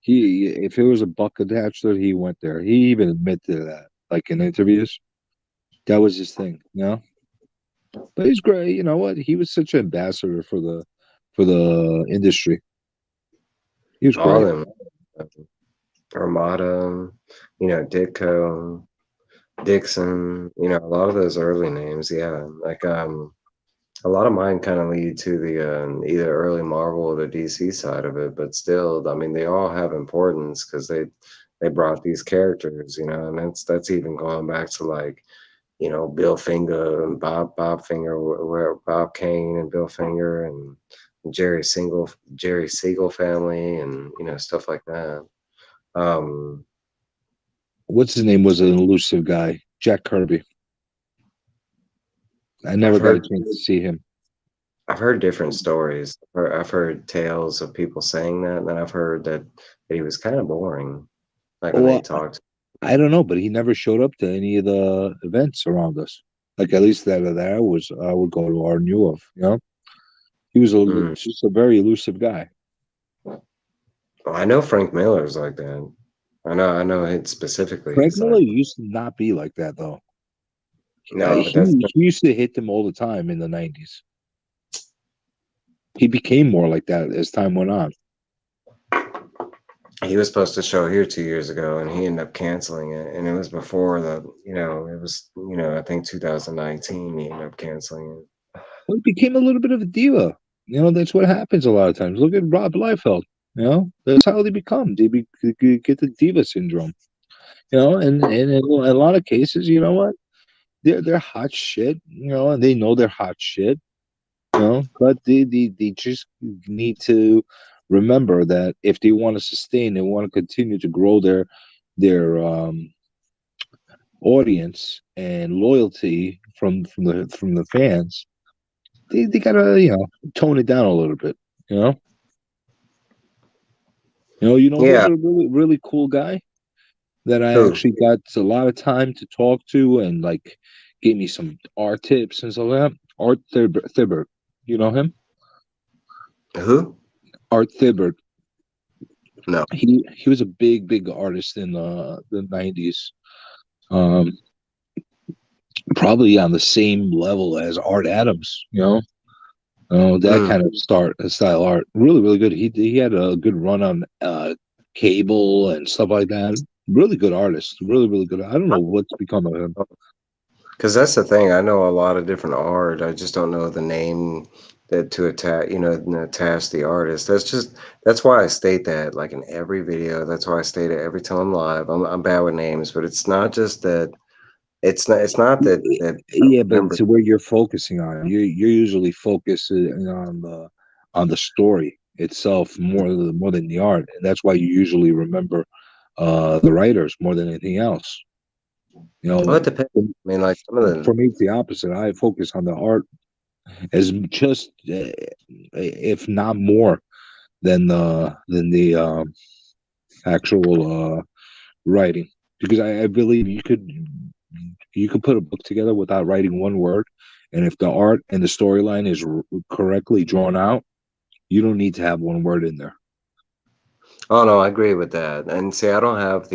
if there was a buck attached to it, he went there. He even admitted that, like in interviews. That was his thing. But he's great. You know what? He was such an ambassador for the industry. He was All great. of them, Armada, Ditko, Dixon, a lot of those early names. Yeah, like a lot of mine kind of lead to the either early Marvel or the DC side of it, but still, I mean, they all have importance because they brought these characters, and that's even going back to like Bill Finger and Bob Finger, where Bob Kane and Bill Finger and Jerry Siegel family, and stuff like that. Um, What's his name was an elusive guy, Jack Kirby. I I've never got a heard chance to see him. I've heard different stories. I've heard tales of people saying that, and then I've heard that he was kind of boring, like when they Well, talked. I don't know, but he never showed up to any of the events around us. Like at least that I would go to or knew of. He was Mm. just a very elusive guy. Well, I know Frank Miller's like that. I know it specifically. Frank He's like, Miller used to not be like that though. no, but He used to hit them all the time in the '90s. He became more like that as time went on. he was supposed to show here 2 years ago, and he ended up canceling it. And it was before it was I think 2019. He ended up canceling Well, he became a little bit of a diva. That's what happens a lot of times. Look at Rob Liefeld. That's how they become. They get the diva syndrome. And in a lot of cases, you know what? They're hot shit. And they know they're hot shit. But they just need to remember that if they want to sustain, they want to continue to grow their audience and loyalty from the fans. They gotta tone it down a little bit. You know. Who's Yeah. a really really cool guy that I Who? actually got a lot of time to talk to and like gave me some art tips and stuff like that. Art Thibbert. You know him? Who? Art Thibbert. No. He was a big artist in the '90s. Um, Probably on the same level as Art Adams. That Mm. kind of style art. Really really good. He had a good run on Cable and stuff like that. Really good artist. Really really good. I don't know what's become of him. Because that's the thing. I know a lot of different art. I just don't know the name that to attack, attach the artist. That's why I state that like in every video. That's why I state it every time I'm live. I'm bad with names, but it's not just that. It's not that I don't Yeah, but remember. it's where you're focusing on. You're usually focusing on the story itself more than the art, and that's why you usually remember the writers more than anything else. You Well, it know, depends. I mean, like some of for the me, it's the opposite. I focus on the art as just, if not more, than the actual writing, because I believe you could put a book together without writing one word, and if the art and the storyline is correctly drawn out, you don't need to have one word in there. Oh no, I agree with that. And see, I don't have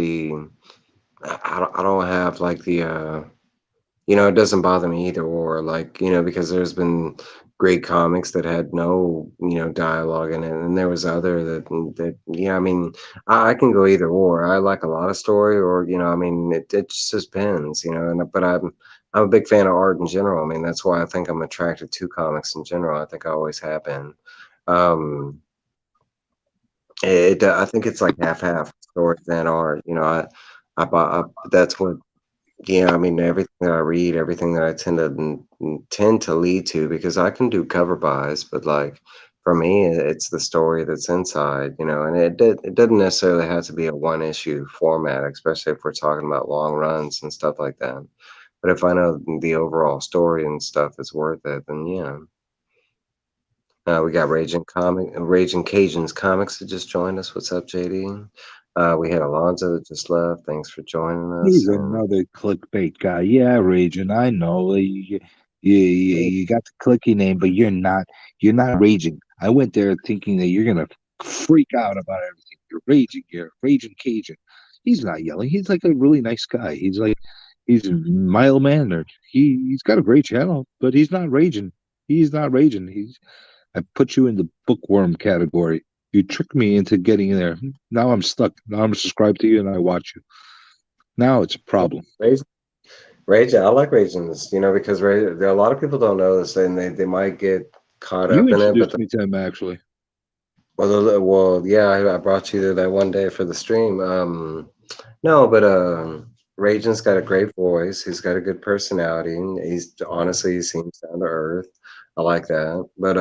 I don't have like it doesn't bother me either or like, because there's been great comics that had no, dialogue in it, and there was other that yeah, I mean, I can go either or. I like a lot of story or, I mean, it just depends, and but I'm a big fan of art in general. I mean, that's why I think I'm attracted to comics in general. I think I always have been. Um I think it's like half half story than art. That's what yeah, I mean, everything that I read, everything that I tend to lead to, because I can do cover buys, but like for me, it's the story that's inside, and it doesn't necessarily have to be a one issue format, especially if we're talking about long runs and stuff like that. But if I know the overall story and stuff is worth it, then yeah. We got Raging Cajuns Comics that just joined us. What's up, JD? We had Alonzo that just left. Thanks for joining us. He's And another clickbait guy. Yeah, raging. I know. You got the clicky name, but you're not raging. I went there thinking that you're gonna freak out about everything. You're raging. You're raging Cajun. He's not yelling. He's like a really nice guy. He's mild mannered. He's got a great channel, but he's not raging. He's not raging. I put you in the bookworm category. You tricked me into getting in there. Now I'm stuck. Now I'm subscribed to you and I watch you. Now it's a problem. Rage, I like Raging this, because there a lot of people don't know this, and they might get caught You up in it. But introduced me to him actually. yeah, I brought you there that one day for the stream. No, but Raging's got a great voice. He's got a good personality. And he seems down to earth. I like that. But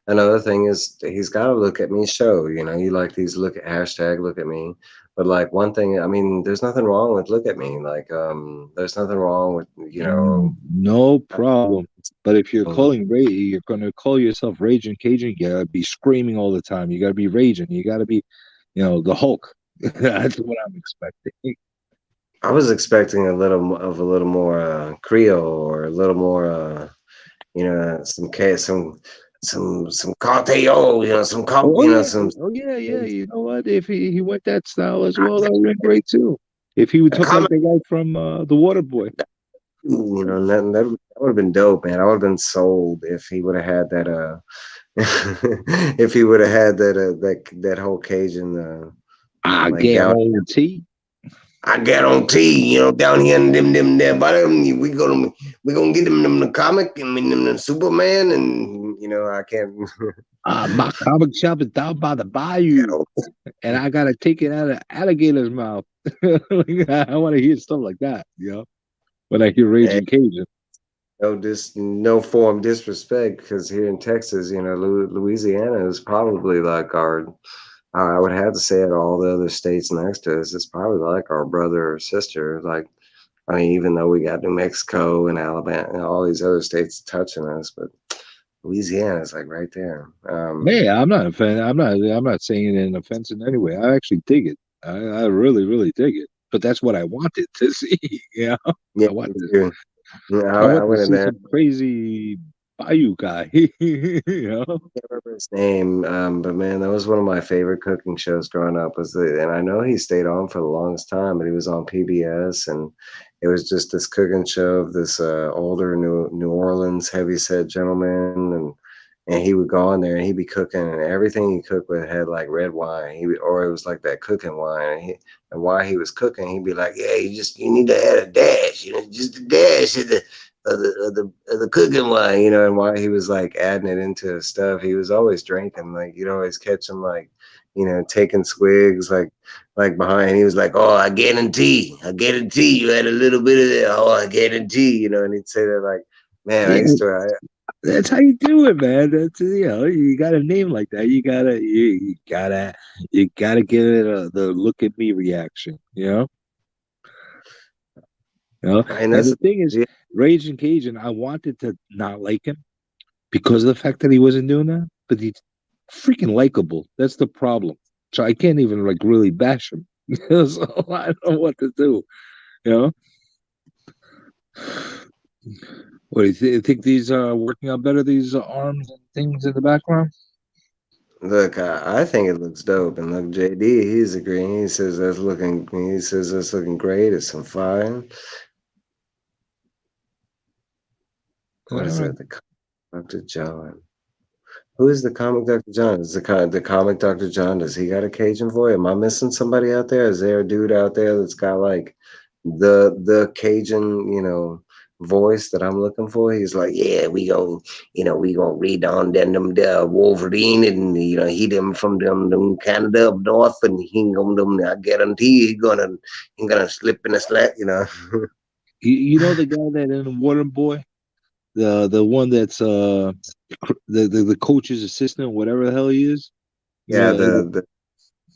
another thing is he's got to look at me show. You like these look at hashtag look at me. But like one thing, I mean, there's nothing wrong with look at me. Like there's nothing wrong with No problem. But if you're um, calling rage, you're gonna call yourself Raging Cajun. You gotta be screaming all the time. You gotta be raging. You gotta be, the Hulk. That's what I'm expecting. I was expecting a little more Creole or a little more some cartel, some Oh yeah, some oh yeah, yeah. You know what? If he went that style as well, that would have been great too. If he would a took like comic, the guy from The Water Boy. that would have been dope, man. I would have been sold if he would have had that if he would have had that whole Cajun I like get down. home tea. I got on T, down here in them there bottom. We gonna get them the comic. I mean them the Superman, and I can't. My comic shop is down by the bayou, and I gotta take it out of alligator's mouth. Like, I want to hear stuff like that, when I hear And Raging Cajun. no form disrespect, because here in Texas, Louisiana is probably like our. I would have to say it. All the other states next to us, it's probably like our brother or sister. Like, I mean, even though we got New Mexico and Alabama and all these other states touching us, but Louisiana is like right there. Hey, I'm not offended. I'm not saying it in offense in any way. I actually dig it. I really, really dig it. But that's what I wanted to see. Yeah, Yeah, I want me to. too. Yeah, I I want to went in see there. some crazy bayou guy. Can't remember his name, but man, that was one of my favorite cooking shows growing up. And I know he stayed on for the longest time, but he was on PBS, and it was just this cooking show of this older New Orleans heavyset gentleman, and he would go on there and he'd be cooking, and everything he cooked with had like red wine. Or it was like that cooking wine, and while he was cooking, he'd be like, "Yeah, you need to add a dash, just a dash of the cooking wine, you know, and while he was like adding it into his stuff, he was always drinking. Like you'd always catch him like, you know, taking swigs like behind. He was like, "Oh, I guarantee you had a little bit of that. Oh, I guarantee," you know, and he'd say that like, man, I Yeah, used to. that's how you do it, man. That's you got a name like that. You gotta give it the look at me reaction. You know. I, and And that's the thing is, yeah, Raging Cajun, I wanted to not like him because of the fact that he wasn't doing that, but he's freaking likable. That's the problem. So I can't even like really bash him. So I don't know what to do. You know. What do you think these are working out better? These arms and things in the background. look, I think it looks dope. And look, JD, he's agreeing. He says that's looking. He says that's looking great. It's some fine. What All is right. that? The Dr. John. Who is the comic Dr. John? Is the comic Dr. John? Does he got a Cajun voice? Am I missing somebody out there? Is there a dude out there that's got like the Cajun, you know, voice that I'm looking for? He's like, yeah, we gonna read on them the Wolverine, and you know, he them from them Canada up north, and he gonna them. I guarantee he gonna slip in a slat, you know. You know the guy that in Water Boy, the one that's the coach's assistant, whatever the hell he is. You know Yeah, that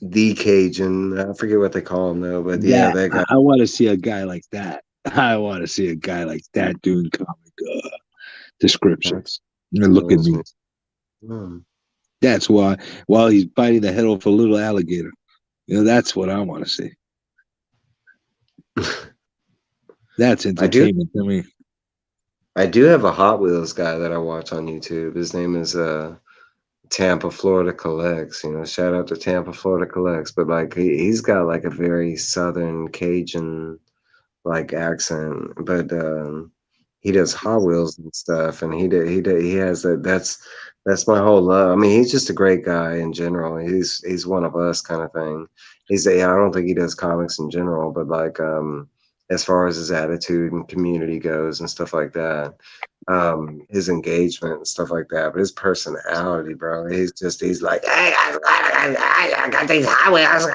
the Cajun. I forget what they call him though, but yeah, that that guy. I want to see a guy like that. I want to see a guy like that doing comic That descriptions. And look at tells me. me. Hmm. That's why while he's biting the head off a little alligator. That's what I want to see. That's I do entertainment to me. I do have a Hot Wheels guy that I watch on YouTube. His name is Tampa Florida Collects. You know, shout out to Tampa Florida Collects. But like he's got like a very southern Cajun like accent, but he does Hot Wheels and stuff, and he has that's my whole love. I mean, he's just a great guy in general. He's one of us kind of thing. I don't think he does comics in general, but like as far as his attitude and community goes and stuff like that, his engagement and stuff like that, but his personality, bro, he's like, hey, I got these Hot Wheels.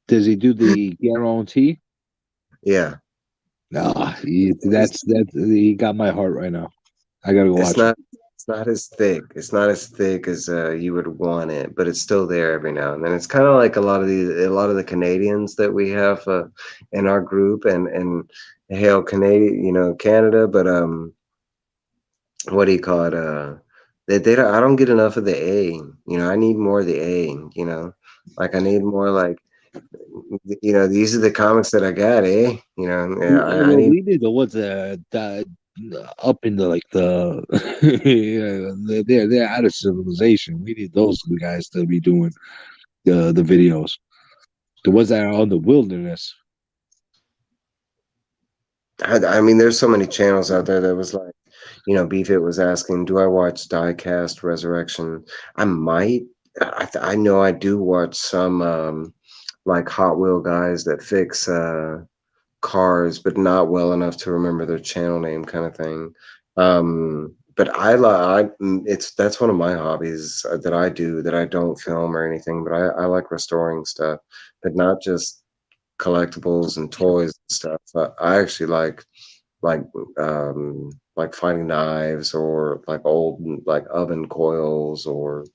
Does he do the guarantee? Yeah. No, he got my heart right now. I gotta go It's watch it. not it's not as thick. It's not as thick as you would want it, but it's still there every now and then. It's kind of like a lot of the Canadians that we have in our group, and hail Canadian, you know, Canada, but what do you call it? They don't, I don't get enough of the A. You know, I need more of the A. You know, like I need more like, you know, these are the comics that I got, eh? You know, yeah, I Well, need. we need the ones that up into like the yeah, they're out of civilization. We need those guys to be doing the videos. The ones that are on the wilderness. I mean, there's so many channels out there that was like, you know, Beefit was asking, do I watch Diecast Resurrection? I might. I know I do watch some like Hot Wheel guys that fix cars, but not well enough to remember their channel name, kind of thing. But it's that's one of my hobbies that I do that I don't film or anything, but I like restoring stuff, but not just collectibles and toys and stuff. I actually like like finding knives or like old like oven coils, or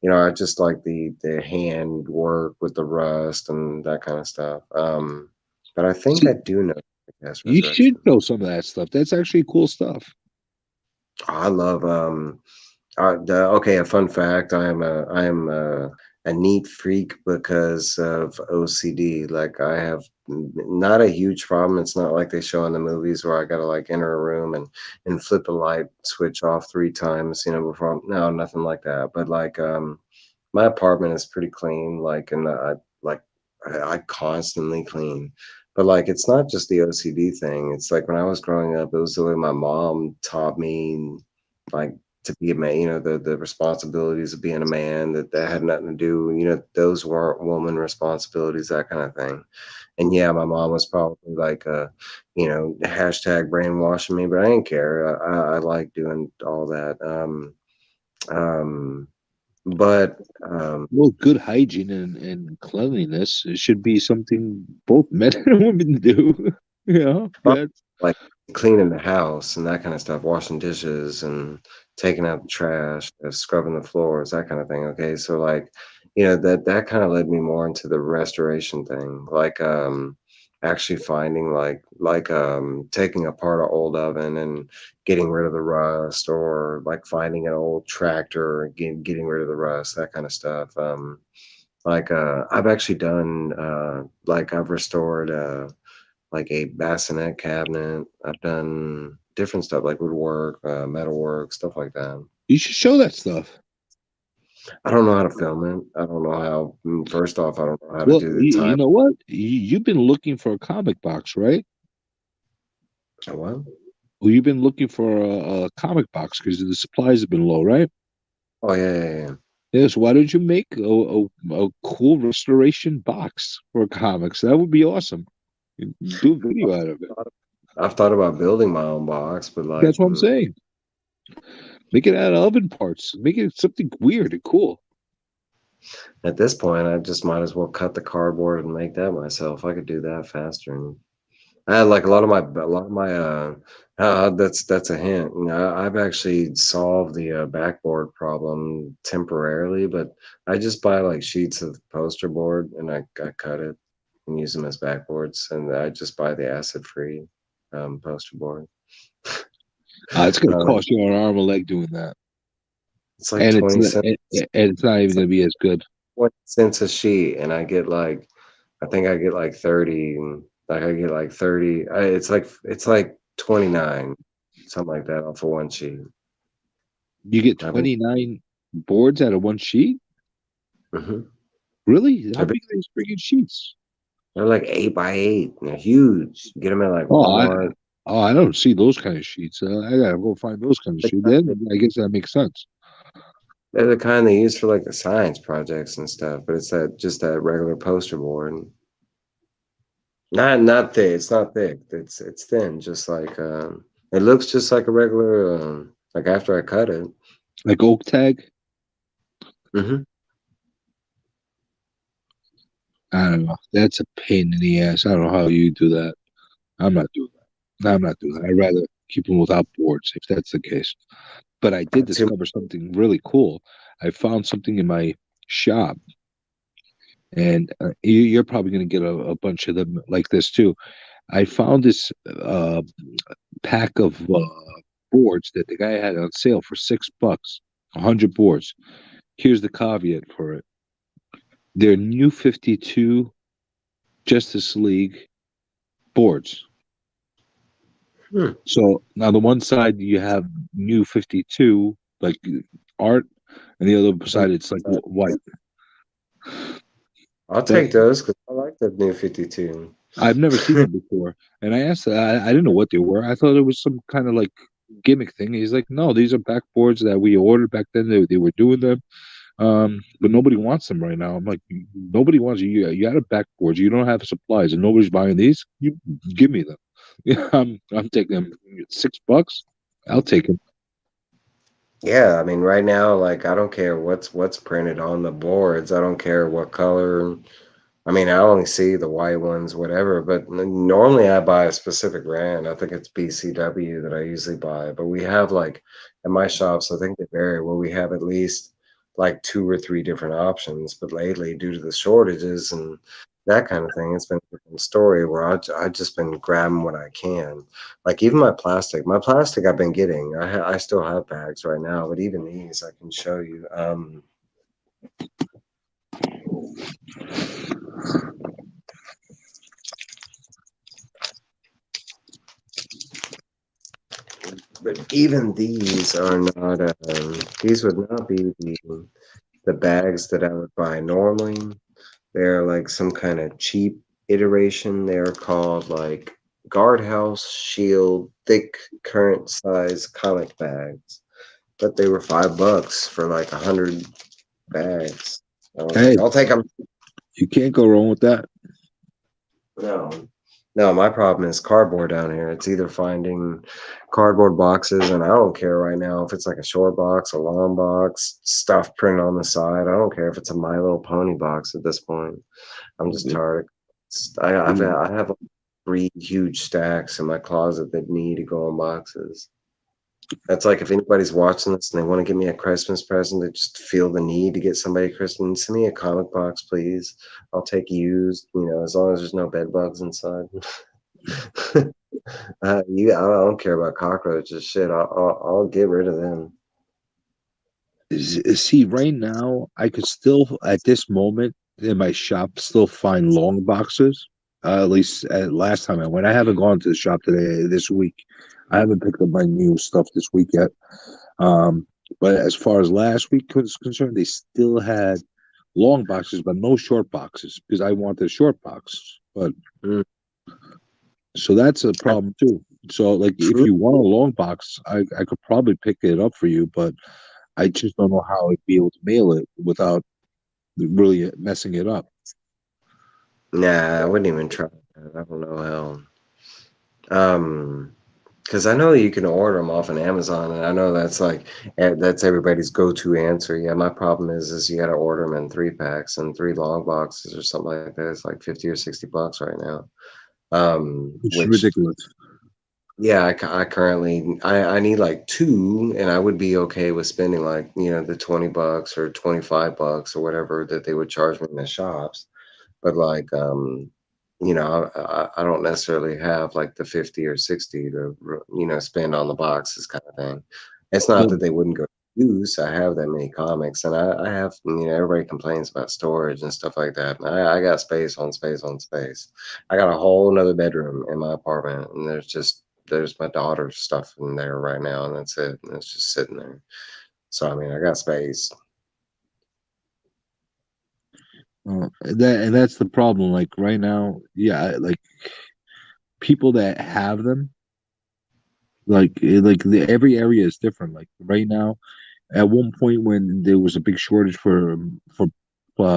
you know, I just like the hand work with the rust and that kind of stuff. But I think I See, do know Cast you should Resurrection. know some of that stuff. That's actually cool stuff. I love okay, a fun fact, I am a neat freak because of OCD. Like I have not a huge problem. It's not like they show in the movies where I gotta like enter a room and flip a light switch off 3 times, you know, before no, nothing like that. But like my apartment is pretty clean, like, and like I constantly clean. But like it's not just the OCD thing. It's like when I was growing up, it was the way my mom taught me like to be a man, the responsibilities of being a man, that had nothing to do, those weren't woman responsibilities, that kind of thing. And yeah, my mom was probably like, hashtag brainwashing me, but I didn't care. I like doing all that. Um, but Well, good hygiene and cleanliness should be something both men and women do. Well, That's like cleaning the house and that kind of stuff, washing dishes and taking out the trash, scrubbing the floors, that kind of thing. Okay, so like, that kind of led me more into the restoration thing, like actually finding taking apart an old oven and getting rid of the rust, or like finding an old tractor and getting rid of the rust, that kind of stuff. I've actually done like I've restored like a bassinet cabinet. I've done different stuff like woodwork, metalwork, stuff like that. you should show that stuff. I don't know how to film it. I don't know how. First off, I don't know how to Well, do the you time. know what? You've been looking for a comic box, right? What? Well, you've been looking for a comic box because the supplies have been low, right? Oh yeah, yeah, yeah. Yes. Why don't you make a cool restoration box for comics? That would be awesome. Do a video out of it. I've thought about building my own box, but like That's what I'm saying. Make it out of oven parts. Make it something weird and cool. at this point, I just might as well cut the cardboard and make that myself. I could do that faster. And I had like that's a hint. I've actually solved the backboard problem temporarily, but I just buy like sheets of poster board and I cut it and use them as backboards, and I just buy the acid free poster board. It's going to Um, cost you an arm and a leg doing that, it's like and 20 cents. it's not even It's like going to be as good. 20 cents a sheet, and I get like I think I get like 30, and like I get like 30. It's like 29, something like that off of one sheet. You get I've been 29 boards out of one sheet. mhm. Really? How They're, big- big are these freaking sheets? they're like 8 by 8, and they're huge. You get them at like Oh, Walmart. I don't see those kind of sheets. I gotta go find those kind of They're sheets. Then I guess that makes sense. they're the kind they use for like the science projects and stuff, but it's that regular poster board. Not thick. It's not thick. It's thin, just like it looks just like a regular like after I cut it. Like oak tag. Hmm. I don't know. That's a pain in the ass. I don't know how you do that. I'm not doing that. No, I'm not doing that. I'd rather keep them without boards if that's the case. But I did Too. discover something really cool. I found something in my shop, and you're probably going to get a bunch of them like this too. I found this pack of boards that the guy had on sale for $6, 100 boards. Here's the caveat for it: they're new 52 Justice League boards. Hmm. So now the one side you have new 52 like art, and the other side it's like white. I'll But take those because I like the new 52. I've never seen them before, and I asked. I didn't know what they were. I thought it was some kind of like gimmick thing. He's like, no, these are backboards that we ordered back then. They were doing them, but nobody wants them right now. I'm like, nobody wants you out of backboards. You don't have supplies, and nobody's buying these. You give me them. Yeah, I'm taking them. $6. I'll take them. Yeah, I mean, right now, like I don't care what's printed on the boards. I don't care what color. I mean, I only see the white ones, whatever, but normally I buy a specific brand. I think it's BCW that I usually buy, but we have like at my shops, I think they vary where we have at least like two or three different options. But lately, due to the shortages and that kind of thing, it's been a different story where I just been grabbing what I can. Like even my plastic I've been getting. I still have bags right now, but even these I can show you. But even these are not. These would not be the bags that I would buy normally. They're like some kind of cheap iteration. They're called like guardhouse shield thick current size comic bags. but they were $5 for like 100 bags. I was Hey, like, I'll take them. you can't go wrong with that. No, no, my problem is cardboard down here. It's either finding cardboard boxes, and I don't care right now if it's like a short box, a long box, stuff printed on the side. I don't care if it's a My Little Pony box at this point. I'm just tired. I have like 3 huge stacks in my closet that need to go in boxes. That's like if anybody's watching this and they want to give me a Christmas present, they just feel the need to get somebody a Christmas. Send me a comic box, please. I'll take used, as long as there's no bed bugs inside. I don't care about cockroaches. Shit, I'll get rid of them. See, right now, I could still, at this moment in my shop, still find long boxes. At least at last time I went. I haven't gone to the shop today, this week. I haven't picked up my new stuff this week yet. Um, but as far as last week was concerned, they still had long boxes, but no short boxes because I wanted a short box. But Mm. so that's a problem too. So, like, if True. you want a long box, I could probably pick it up for you, but I just don't know how I'd be able to mail it without really messing it up. Nah, I wouldn't even try that. I don't know how. Because I know you can order them off on Amazon, and I know that's that's everybody's go-to answer. Yeah, my problem is you got to order them in 3 packs and 3 long boxes or something like that. It's like 50 or $60 right now. Which is Which ridiculous. yeah, I currently I need like 2, and I would be okay with spending like the $20 or $25 or whatever that they would charge me in the shops. But like I don't necessarily have like the 50 or 60 to spend on the boxes kind of thing. It's not Well, that they wouldn't go to use. I have that many comics, and I have everybody complains about storage and stuff like that. I got space on space on space. I got a whole another bedroom in my apartment, and there's my daughter's stuff in there right now, and that's it. And it's just sitting there. So I mean, I got space. and that's the problem. Like right now, yeah, like people that have them, every area is different. Like right now, at one point when there was a big shortage for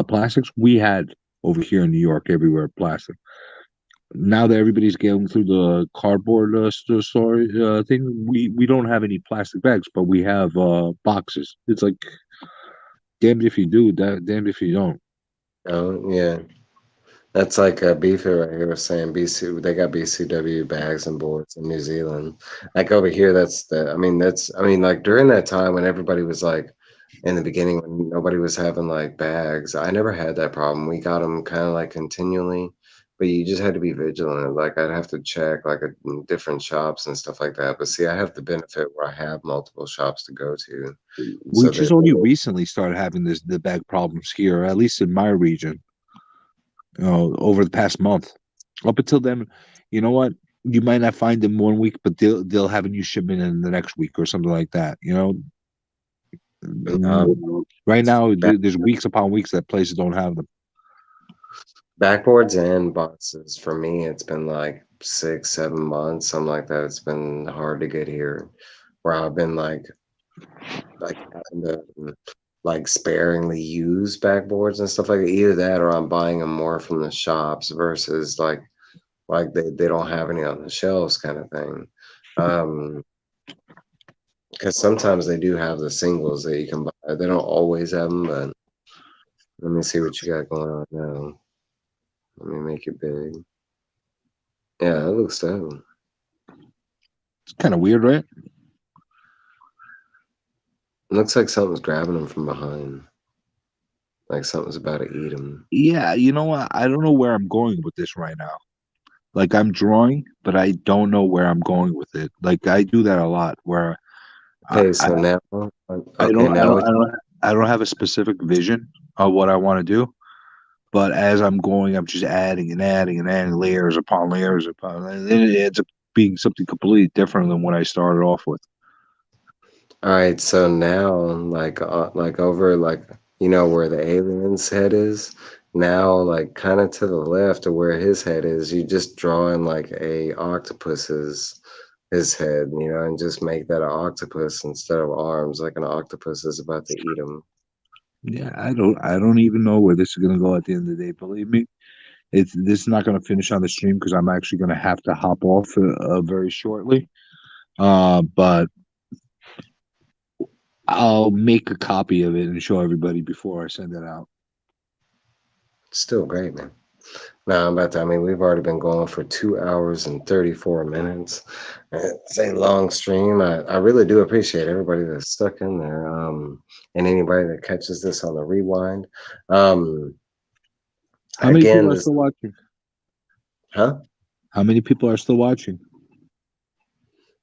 plastics, we had over here in New York everywhere plastic. Now that everybody's going through the cardboard store thing, we don't have any plastic bags, but we have boxes. It's like damned if you do, that damned if you don't. Oh yeah. That's like Beefy right here was saying BC they got BCW bags and boards in New Zealand. Like over here, I mean like during that time when everybody was like in the beginning when nobody was having like bags, I never had that problem. We got them kind of like continually, but you just had to be vigilant. Like I'd have to check like different shops and stuff like that. But see, I have the benefit where I have multiple shops to go to, We so just that only recently started having the bag problems here, at least in my region. Over the past month. Up until then, you know what? You might not find them one week, but they'll have a new shipment in the next week or something like that. um, Right now there's weeks upon weeks that places don't have them. backboards and boxes for me, it's been like 6, 7 months, something like that. It's been hard to get here, where I've been like having to like sparingly use backboards and stuff like that. Either that, or I'm buying them more from the shops versus like they don't have any on the shelves kind of thing. Um, because sometimes they do have the singles that you can buy. They don't always have them, but let me see what you got going on now. Let me make it big. Yeah, that looks dope. It's kind of weird, right? Looks like something's grabbing him from behind. Like something's about to eat him. Yeah, you know what? I don't know where I'm going with this right now. Like I'm drawing, but I don't know where I'm going with it. Like I do that a lot, where I Okay, I, so now, I okay, don't I now don't what? I don't I don't have a specific vision of what I want to do. But as I'm going, I'm just adding and adding and adding layers upon layers upon, and then it ends up being something completely different than what I started off with. All right, so now, like over, like where the alien's head is. Now, like kind of to the left of where his head is, you just drawing like a octopus's his head, and just make that an octopus instead of arms, like an octopus is about to eat him. Yeah, I don't even know where this is gonna go at the end of the day. Believe me, this is not gonna finish on the stream because I'm actually gonna have to hop off very shortly. But I'll make a copy of it and show everybody before I send it out. Still great, man. No, I'm about to. I mean, we've already been going for 2 hours and 34 minutes. It's a long stream. I really do appreciate everybody that's stuck in there, and anybody that catches this on the rewind. Um, How many again, people are this, still watching? huh? How many people are still watching?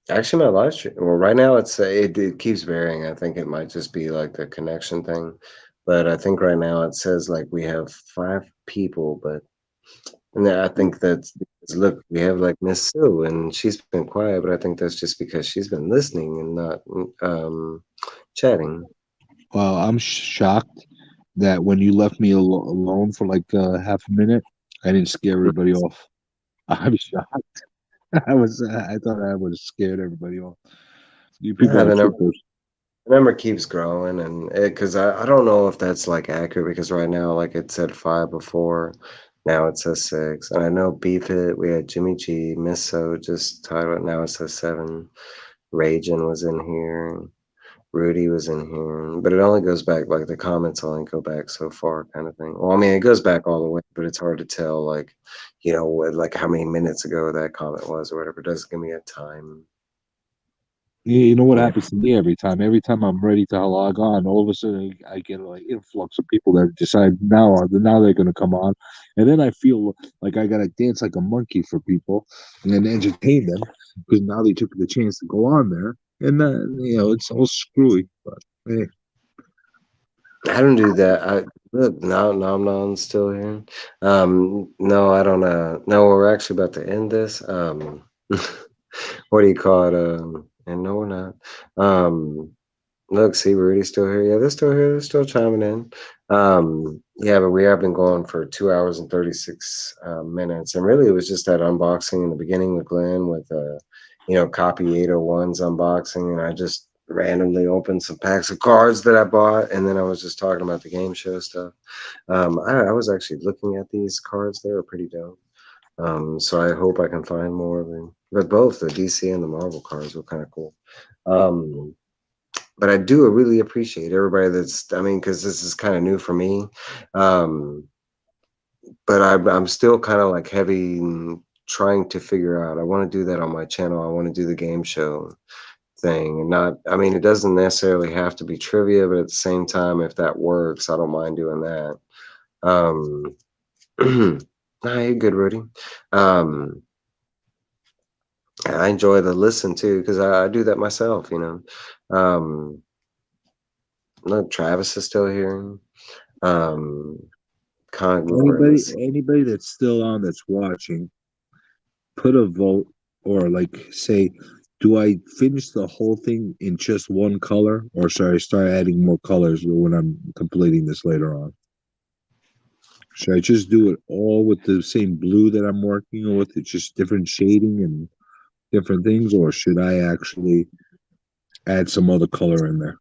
Actually, my live stream. Well, right now it keeps varying. I think it might just be like the connection thing, but I think right now it says like we have 5 people, but. And I think that's because, look, we have like Miss Sue, and she's been quiet, but I think that's just because she's been listening and not chatting. Well, I'm shocked that when you left me alone for like half a minute, I didn't scare everybody off. I'm shocked. I thought I would have scared everybody off. You people Yeah, are the number, troopers. the number keeps growing, and because I don't know if that's like accurate because right now, like it said 5 before, now it says 6, and I know Beef It, we had Jimmy G, Miss So just titled, now it says 7. Ragin was in here. Rudy was in here, but it only goes back like the comments only go back so far, kind of thing. Well, I mean, it goes back all the way, but it's hard to tell, like, what, like how many minutes ago that comment was or whatever. It doesn't give me a time. You know what Yeah, happens to me every time? Every time I'm ready to log on, all of a sudden I get like influx of people that decide now they're gonna come on, and then I feel like I gotta dance like a monkey for people and then entertain them because now they took the chance to go on there, and then it's all screwy. But hey, I don't do that. I look now. Nom Nom's still here. No, I don't. No, we're actually about to end this. What do you call it? And no, we're not. Um, Look, see, Rudy's still here. Yeah, they're still here. They're still chiming in. Yeah, but we have been going for 2 hours and 36 minutes, and really, it was just that unboxing in the beginning with Glenn with Copy 801's unboxing, and I just randomly opened some packs of cards that I bought, and then I was just talking about the game show stuff. I was actually looking at these cards; they were pretty dope. So I hope I can find more of them. But both the DC and the Marvel cards were kind of cool. Um, but I do really appreciate everybody I mean, because this is kind of new for me. Um, but I'm still kind of like heavy trying to figure out. I want to do that on my channel. I want to do the game show thing and not, I mean, it doesn't necessarily have to be trivia, but at the same time, if that works, I don't mind doing that. Um, nah, you're good, Rudy. Um, I enjoy the listen too, because I do that myself. Um, look, Travis is still here. Um, Comic book anybody let's see. anybody that's still on that's watching, put a vote or like say, do I finish the whole thing in just one color or should I start adding more colors when I'm completing this later on? Should I just do it all with the same blue that I'm working with? It's just different shading and different things, or should I actually add some other color in there?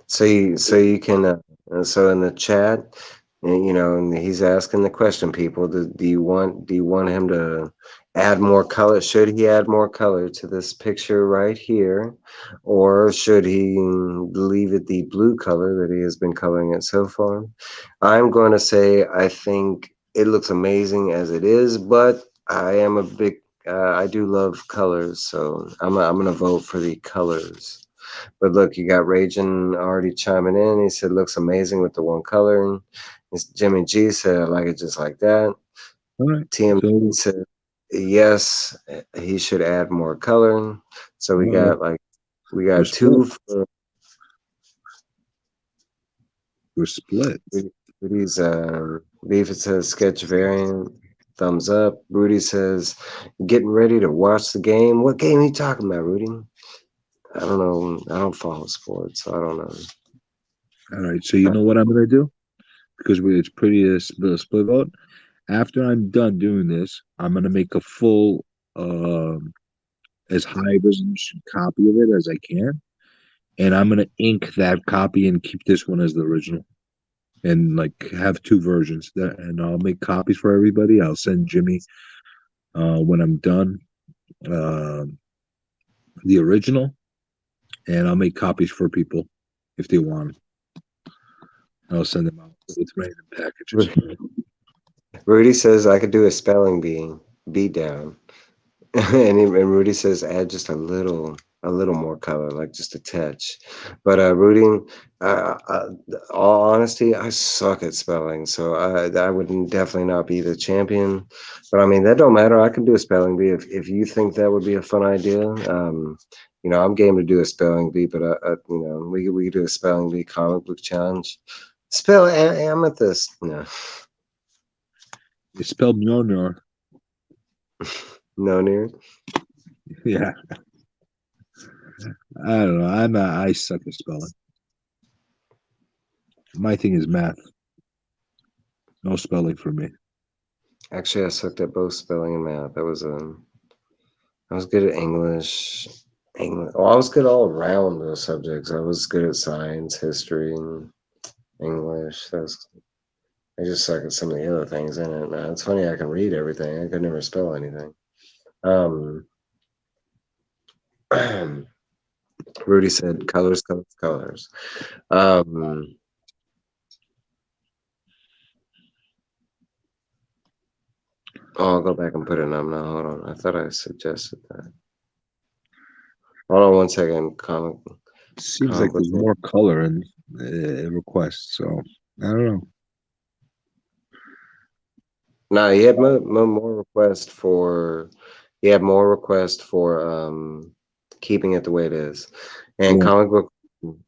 So you can so in the chat, and he's asking the question, people, do you want him to add more color? Should he add more color to this picture right here, or should he leave it the blue color that he has been coloring it so far? I'm going to say I think it looks amazing as it is, but I am a big I do love colors, so I'm gonna vote for the colors. But look, you got Raging already chiming in. He said looks amazing with the one color. Jimmy G said I like it just like that. All right. TM So said yes, he should add more color. So we uh-oh, got like we we're got split. two for We're split. Rudy's Beef. It says sketch variant. Thumbs up. Rudy says getting ready to watch the game. What game are you talking about, Rudy? I don't know. I don't follow sports, so I don't know. All right. So you know what I'm gonna do? Because it's pretty split vote. After I'm done doing this, I'm gonna make a full as high resolution copy of it as I can, and I'm gonna ink that copy and keep this one as the original, and like have two versions. That, and I'll make copies for everybody. I'll send Jimmy when I'm done uh, the original, and I'll make copies for people if they want 'em. I'll send them out with random packages. Rudy says I could do a spelling bee beat down. And Rudy says add just a little more color, like just a touch. But Rudy, all honesty, I suck at spelling, so I would definitely not be the champion. But I mean, that don't matter. I can do a spelling bee if you think that would be a fun idea. You know, I'm game to do a spelling bee, but you know, we could do a spelling bee comic book challenge. Spell amethyst. No, It's spelled Mjolnir. no near. Yeah, I don't know. I suck at spelling. My thing is math. No spelling for me. Actually, I sucked at both spelling and math. I was good at English. English. Well, I was good all around those subjects. I was good at science, history, and English. I just suck at some of the other things in it. Man, it's funny. I can read everything. I could never spell anything. Um, Rudy said colors, colors, colors. Um, I'll go back and put it up now. Hold on. I thought I suggested that. Hold on one second. Seems like there's Complicated. more color in requests, so I don't know. No, he had more requests for. He had more requests for keeping it the way it is. And Yeah. comic book.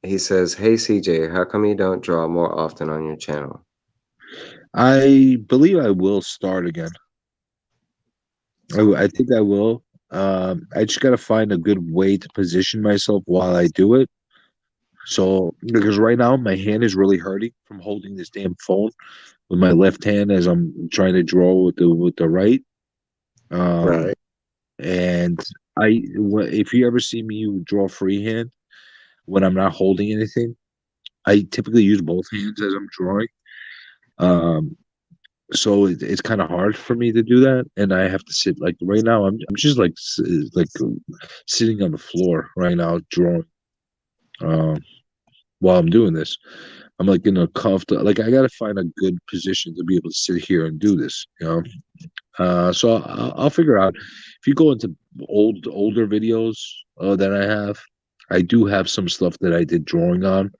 He says, "Hey CJ, how come you don't draw more often on your channel?" I believe I will start again. I think I will. I just got to find a good way to position myself while I do it. So, because right now my hand is really hurting from holding this damn phone with my left hand as I'm trying to draw with the right. Um, Right. and if you ever see me draw freehand when I'm not holding anything, I typically use both hands as I'm drawing. Um, so it's kind of hard for me to do that, and I have to sit like right now. I'm just like sitting on the floor right now drawing. Um, while I'm doing this, I'm like in a comfortable. Like I got to find a good position to be able to sit here and do this. You know. So I'll figure out. If you go into older videos that I have, I do have some stuff that I did drawing on.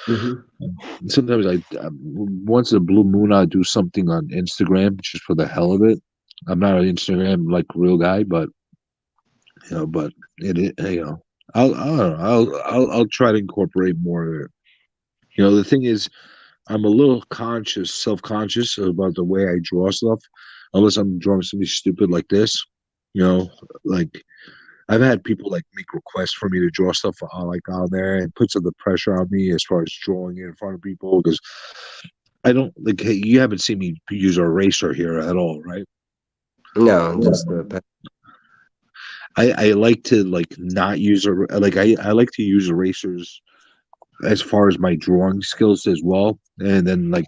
Hmm. Sometimes once a blue moon, I do something on Instagram just for the hell of it. I'm not an Instagram like real guy, but but I don't know, I'll try to incorporate more of it. The thing is, I'm a little self conscious about the way I draw stuff, unless I'm drawing something stupid like this. You know, like I've had people like make requests for me to draw stuff like on there, and puts the pressure on me as far as drawing it in front of people because I don't like. Hey, you haven't seen me use a eraser here at all, right? No, just the I like to like not use I like to use erasers as far as my drawing skills as well. And then like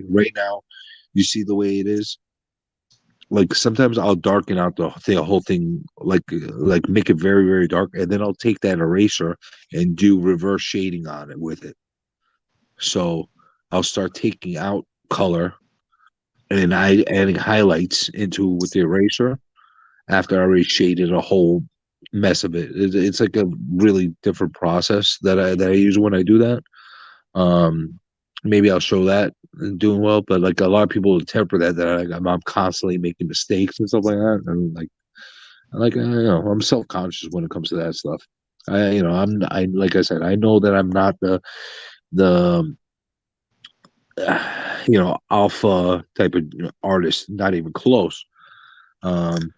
right now, you see the way it is. Like sometimes I'll darken out the whole thing, like make it very very dark, and then I'll take that eraser and do reverse shading on it with it. So I'll start taking out color and I adding highlights into with the eraser after I already shaded a whole mess of it. It's like a really different process that I use when I do that. Um, Maybe I'll show that and doing well, but like a lot of people interpret that I'm constantly making mistakes and stuff like that, and like I'm self conscious when it comes to that stuff. I like I said, I know that I'm not the alpha type of artist, not even close. Um,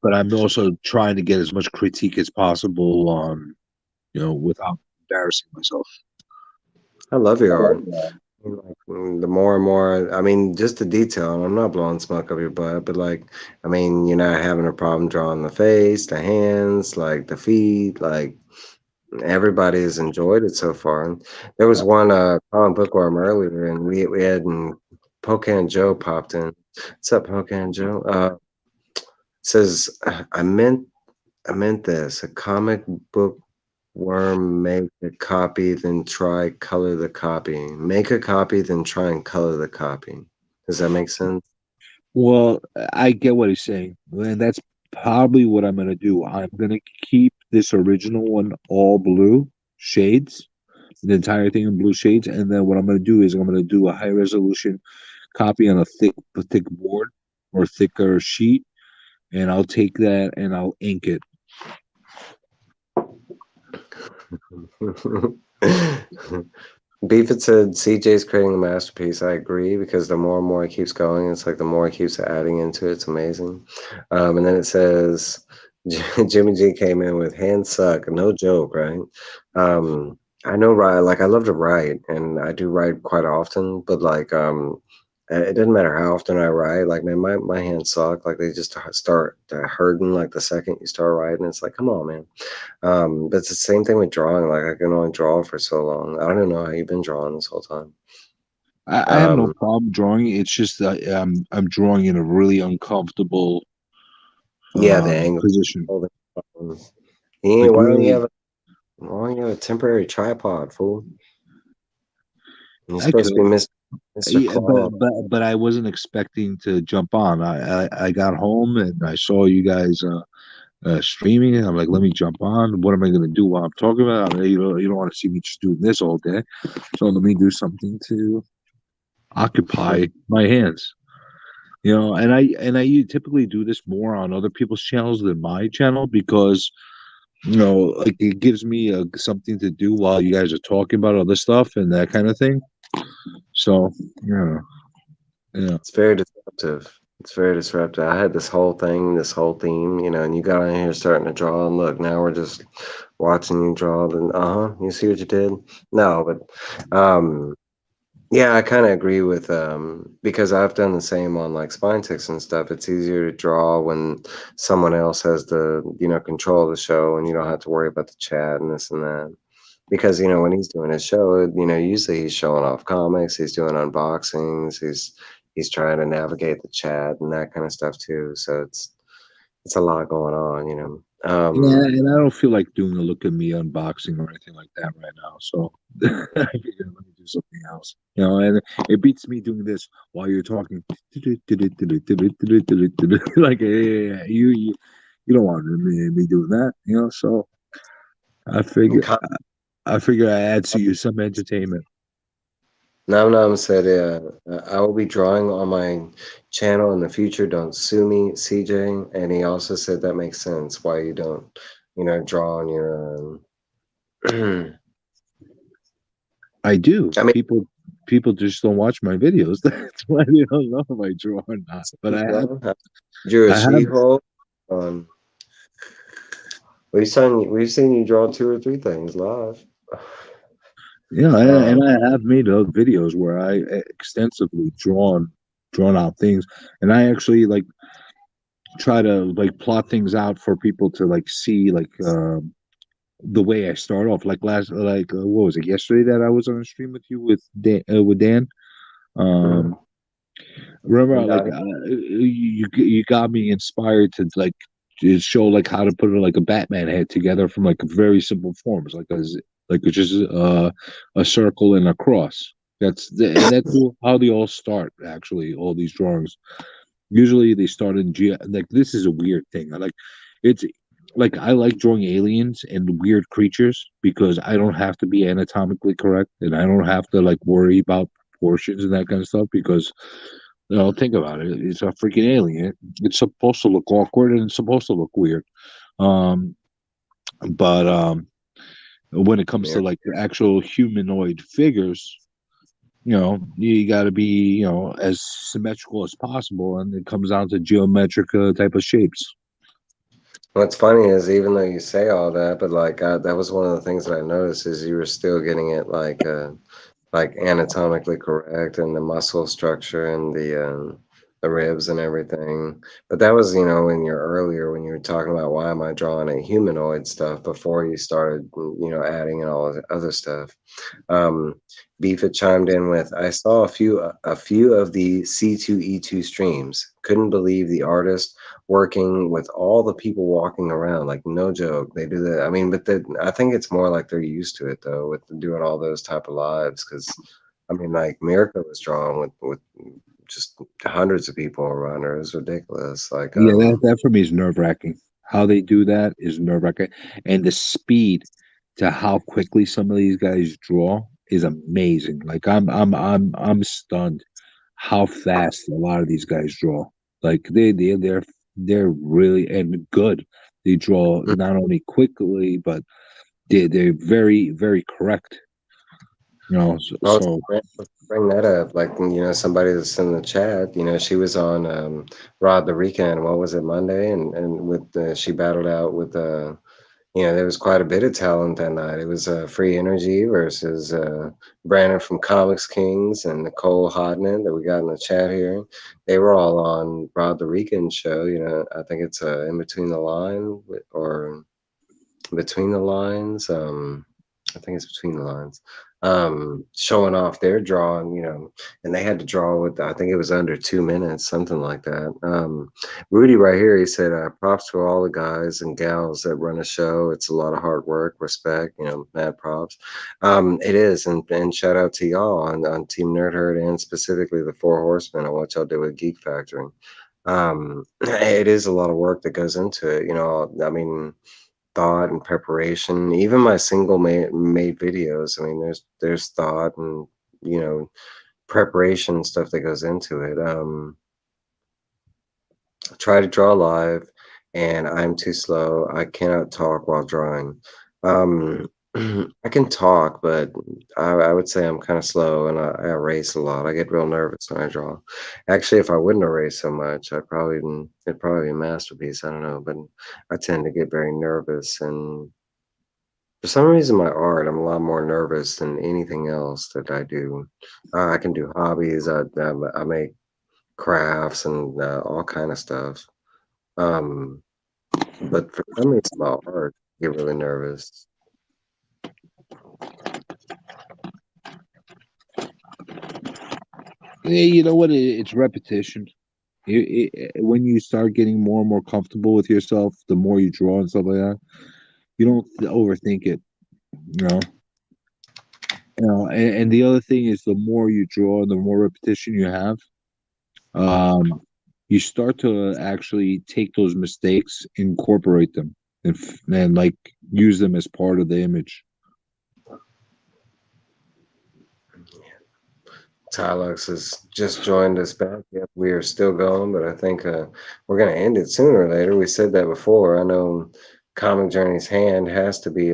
but I'm also trying to get as much critique as possible on, without embarrassing myself. I love your art. Like, the more and more, I mean, just the detail. And I'm not blowing smoke up your butt, but like, I mean, you're not having a problem drawing the face, the hands, like the feet. Like everybody has enjoyed it so far. And there was one comic bookworm earlier, and we had Pocan Joe popped in. What's up, Pocan Joe? Says I meant this. A comic book worm make a copy, then try color the copy. Make a copy, then try and color the copy. Does that make sense? Well, I get what he's saying, and that's probably what I'm gonna do. I'm gonna keep this original one all blue shades, the entire thing in blue shades, and then what I'm gonna do is I'm gonna do a high resolution copy on a thick board or thicker sheet, and I'll take that and I'll ink it. Beefit said CJ's creating a masterpiece. I agree because the more and more it keeps going, it's like the more it keeps adding into it. It's amazing. And then it says Jimmy G came in with hand suck, no joke, right? I know, right? Like I love to write, and I do write quite often, but like it doesn't matter how often I write. Like man, my hands suck. Like they just start hurting like the second you start writing. It's like, come on, man. But it's the same thing with drawing. Like I can only draw for so long. I don't know how you've been drawing this whole time. I have no Um, problem drawing. It's just that I'm drawing in a really uncomfortable yeah, the angle. position. Holding phone. Like Why don't you really, have a temporary tripod, fool? You're I supposed to could. be Mr. Yeah, but Claw. but but I wasn't expecting to jump on. I got home and I saw you guys streaming it. I'm like, let me jump on. What am I going to do while I'm talking about it? You don't want to see me just doing this all day. So let me do something to occupy my hands. And I typically do this more on other people's channels than my channel because like it gives me something to do while you guys are talking about other stuff and that kind of thing. So yeah, yeah. It's very disruptive. It's very disruptive. I had this whole thing, this whole theme, and you got in here starting to draw, and look, now we're just watching you draw. And you see what you did? No, but yeah, I kind of agree with because I've done the same on like spine ticks and stuff. It's easier to draw when someone else has the control of the show, and you don't have to worry about the chat and this and that. Because when he's doing his show, usually he's showing off comics, he's doing unboxings, he's trying to navigate the chat and that kind of stuff too. So it's a lot going on. Yeah, and I don't feel like doing a look at me unboxing or anything like that right now. So I figured let me do something else. And it beats me doing this while you're talking. Like, yeah, you don't want me doing that, So I figure Com- I add to you some entertainment. Nam Nam said, I will be drawing on my channel in the future. Don't sue me, CJ. And he also said that makes sense why you don't, draw on your I do. I mean, People just don't watch my videos. That's why they don't know if I draw or not. But you I have draw. Drew a I have She-Hulk. Um, we've seen you draw two or three things live. Yeah, Um, and I have made videos where I extensively drawn out things, and I actually like try to like plot things out for people to like see like the way I start off. Like what was it yesterday that I was on a stream with you with Dan. mhm. Um, remember You got it. you got me inspired to like to show like how to put like a Batman head together from like very simple forms, like it's just a circle and a cross. That's how they all start. Actually, all these drawings usually they start in like this is a weird thing. It's like I like drawing aliens and weird creatures because I don't have to be anatomically correct and I don't have to like worry about proportions and that kind of stuff because think about it. It's a freaking alien. It's supposed to look awkward and it's supposed to look weird. Um, but when it comes to Here. like the actual humanoid figures, you got to be as symmetrical as possible, and it comes down to geometric type of shapes. What's funny is even though you say all that, but like that was one of the things that I noticed is you were still getting it like like anatomically correct and the muscle structure and the ribs and everything. But that was, when you're earlier when you were talking about why am I drawing a humanoid stuff before you started, adding in all the other stuff. Um, Beef had chimed in with, I saw a few of the C2E2 streams. Couldn't believe the artist working with all the people walking around. Like no joke, they do that. I mean, but I think it's more like they're used to it though, with doing all those type of lives. Because I mean, like Miracle was drawn with just hundreds of people around her. It was ridiculous. Like Yeah, that for me is nerve wracking. How they do that is nerve wracking, and the speed to how quickly some of these guys draw is amazing. Like I'm stunned how fast a lot of these guys draw. Like they're really and good. They draw not only quickly, but they're very correct. You know, Oh, so bring that up. Like, somebody that's in the chat, she was on Rod the Weekend. What was it, Monday? And with she battled out with there was quite a bit of talent that night. It was Free Energy versus Brandon from Comics Kings and Nicole Hodnett that we got in the chat here. They were all on Rod the Weekend show. I think it's In Between the Line or Between the Lines. I think it's Between the Lines. Showing off their drawing, and they had to draw with, I think it was under 2 minutes, something like that. Rudy right here, he said, props to all the guys and gals that run a show. It's a lot of hard work, respect, mad props. It is, and shout out to y'all on Team Nerd Herd and specifically the Four Horsemen on what y'all do with Geek Factory. It is a lot of work that goes into it, I mean, thought and preparation. Even my single made videos. I mean, there's thought and preparation stuff that goes into it. Try to draw live, and I'm too slow. I cannot talk while drawing. I can talk, but I would say I'm kind of slow and I erase a lot. I get real nervous when I draw. Actually, if I wouldn't erase so much, it'd probably be a masterpiece. I don't know, but I tend to get very nervous, and for some reason, my art, I'm a lot more nervous than anything else that I do. I can do hobbies. I make crafts and all kind of stuff. Um, but for some reason, my art, I get really nervous. yeah, you know what? It's repetition. When you start getting more and more comfortable with yourself, the more you draw and stuff like that, you don't overthink it. You know, and the other thing is, the more you draw, the more repetition you have, um, you start to actually take those mistakes, incorporate them, and like use them as part of the image. Tylux has just joined us back. Yep, we are still going, but I think we're going to end it sooner or later. We said that before. I know Comic Journey's hand has to be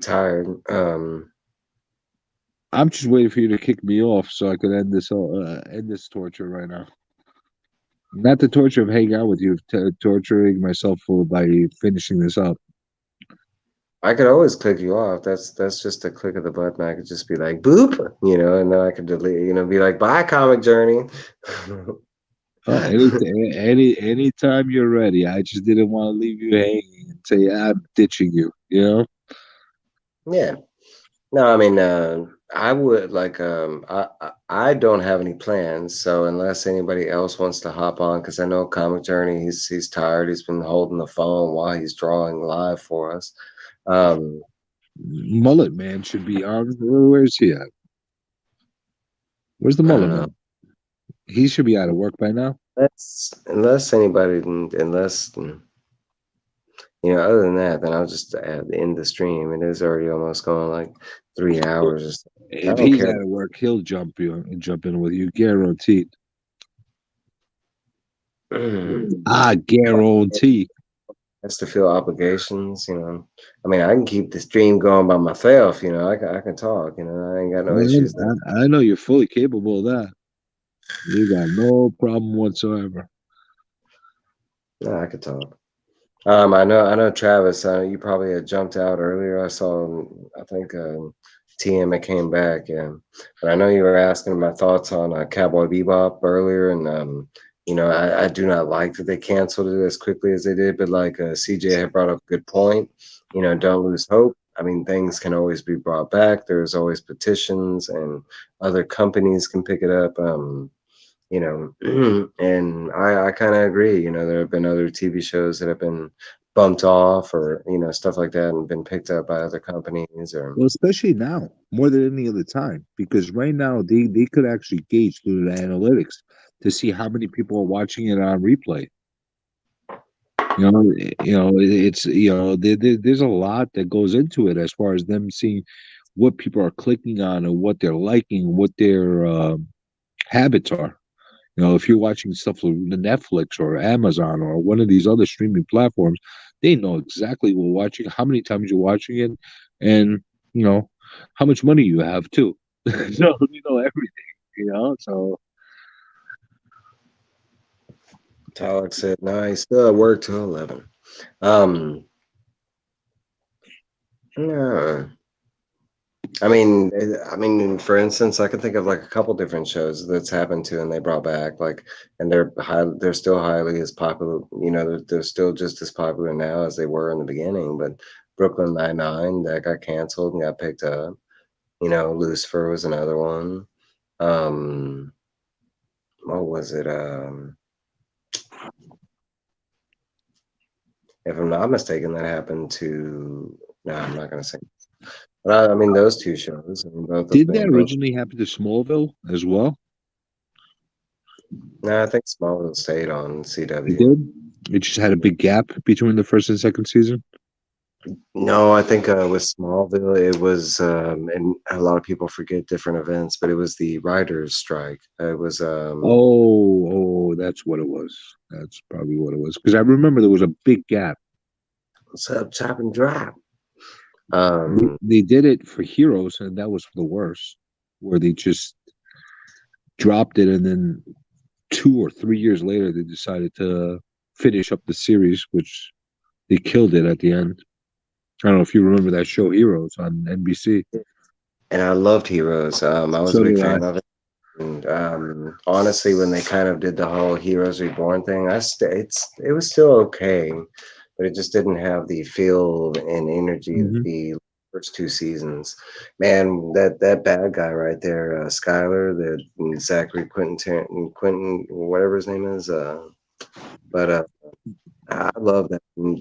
tired. I'm just waiting for you to kick me off so I could end this torture right now. Not the torture of hanging out with you, torturing myself by finishing this up. I could always click you off. That's just a click of the button. I could just be like boop, and then I could delete, be like bye Comic Journey. Anytime you're ready. I just didn't want to leave you hanging and say I'm ditching you. You know. Yeah. No, I mean, I would like, I don't have any plans. So unless anybody else wants to hop on, because I know Comic Journey, he's tired. He's been holding the phone while he's drawing live for us. Mullet Man should be on. Where's he at? Where's the I don't Mullet know. Man? He should be out of work by now. Unless anybody, unless other than that, then I'll just end the stream. It is already almost going like 3 hours or something. I If don't he's care. out of work, he'll jump in with you, guaranteed. Guarantee. Has to feel obligations. I mean, I can keep the stream going by myself. I can talk. I ain't got no issues there. I know you're fully capable of that. You got no problem whatsoever. No, I could talk. I know, Travis. You probably had jumped out earlier. I saw, I think, TM it came back, yeah. But I know you were asking my thoughts on Cowboy Bebop earlier, and I do not like that they canceled it as quickly as they did. But like CJ had brought up a good point. Don't lose hope. I mean, things can always be brought back. There's always petitions, and other companies can pick it up. And I kind of agree. There have been other TV shows that have been bumped off or, stuff like that and been picked up by other companies or Well, especially now, more than any other time, because right now they could actually gauge through the analytics to see how many people are watching it on replay. It's there's a lot that goes into it as far as them seeing what people are clicking on and what they're liking, what their habits are. If you're watching stuff on Netflix or Amazon or one of these other streaming platforms, they know exactly what you're watching, how many times you're watching it, and you know how much money you have too. So you know everything. So Talek said, no, he's still at work till 11. Um, yeah. For instance, I can think of like a couple different shows that's happened to and they brought back like, and they're still highly as popular. They're still just as popular now as they were in the beginning. But Brooklyn Nine-Nine that got canceled and got picked up. Lucifer was another one. Um, what was it? If I'm not mistaken, that happened to. No, I'm not gonna say. But I mean, those two shows. I mean, both of did that them. Both. originally happen to Smallville as well? No, I think Smallville stayed on It CW. did. It just had a big gap between the first and second season. No, I think with Smallville, it was, and a lot of people forget different events, but it was the writers' strike. It was, That's what it was. That's probably what it was. Because I remember there was a big gap. what's up, Chop and Drop? They did it for Heroes, and that was the worst, where they just dropped it, and then 2 or 3 years later, they decided to finish up the series, which they killed it at the end. I don't know if you remember that show, Heroes, on NBC. And I loved Heroes. I was a So big did I. fan of it. And honestly, when they kind of did the whole Heroes Reborn thing, it was still okay, but it just didn't have the feel and energy of Hmm. the first two seasons. Man, that bad guy right there, Skyler, the Zachary Quentin, whatever his name is. But I love that. And,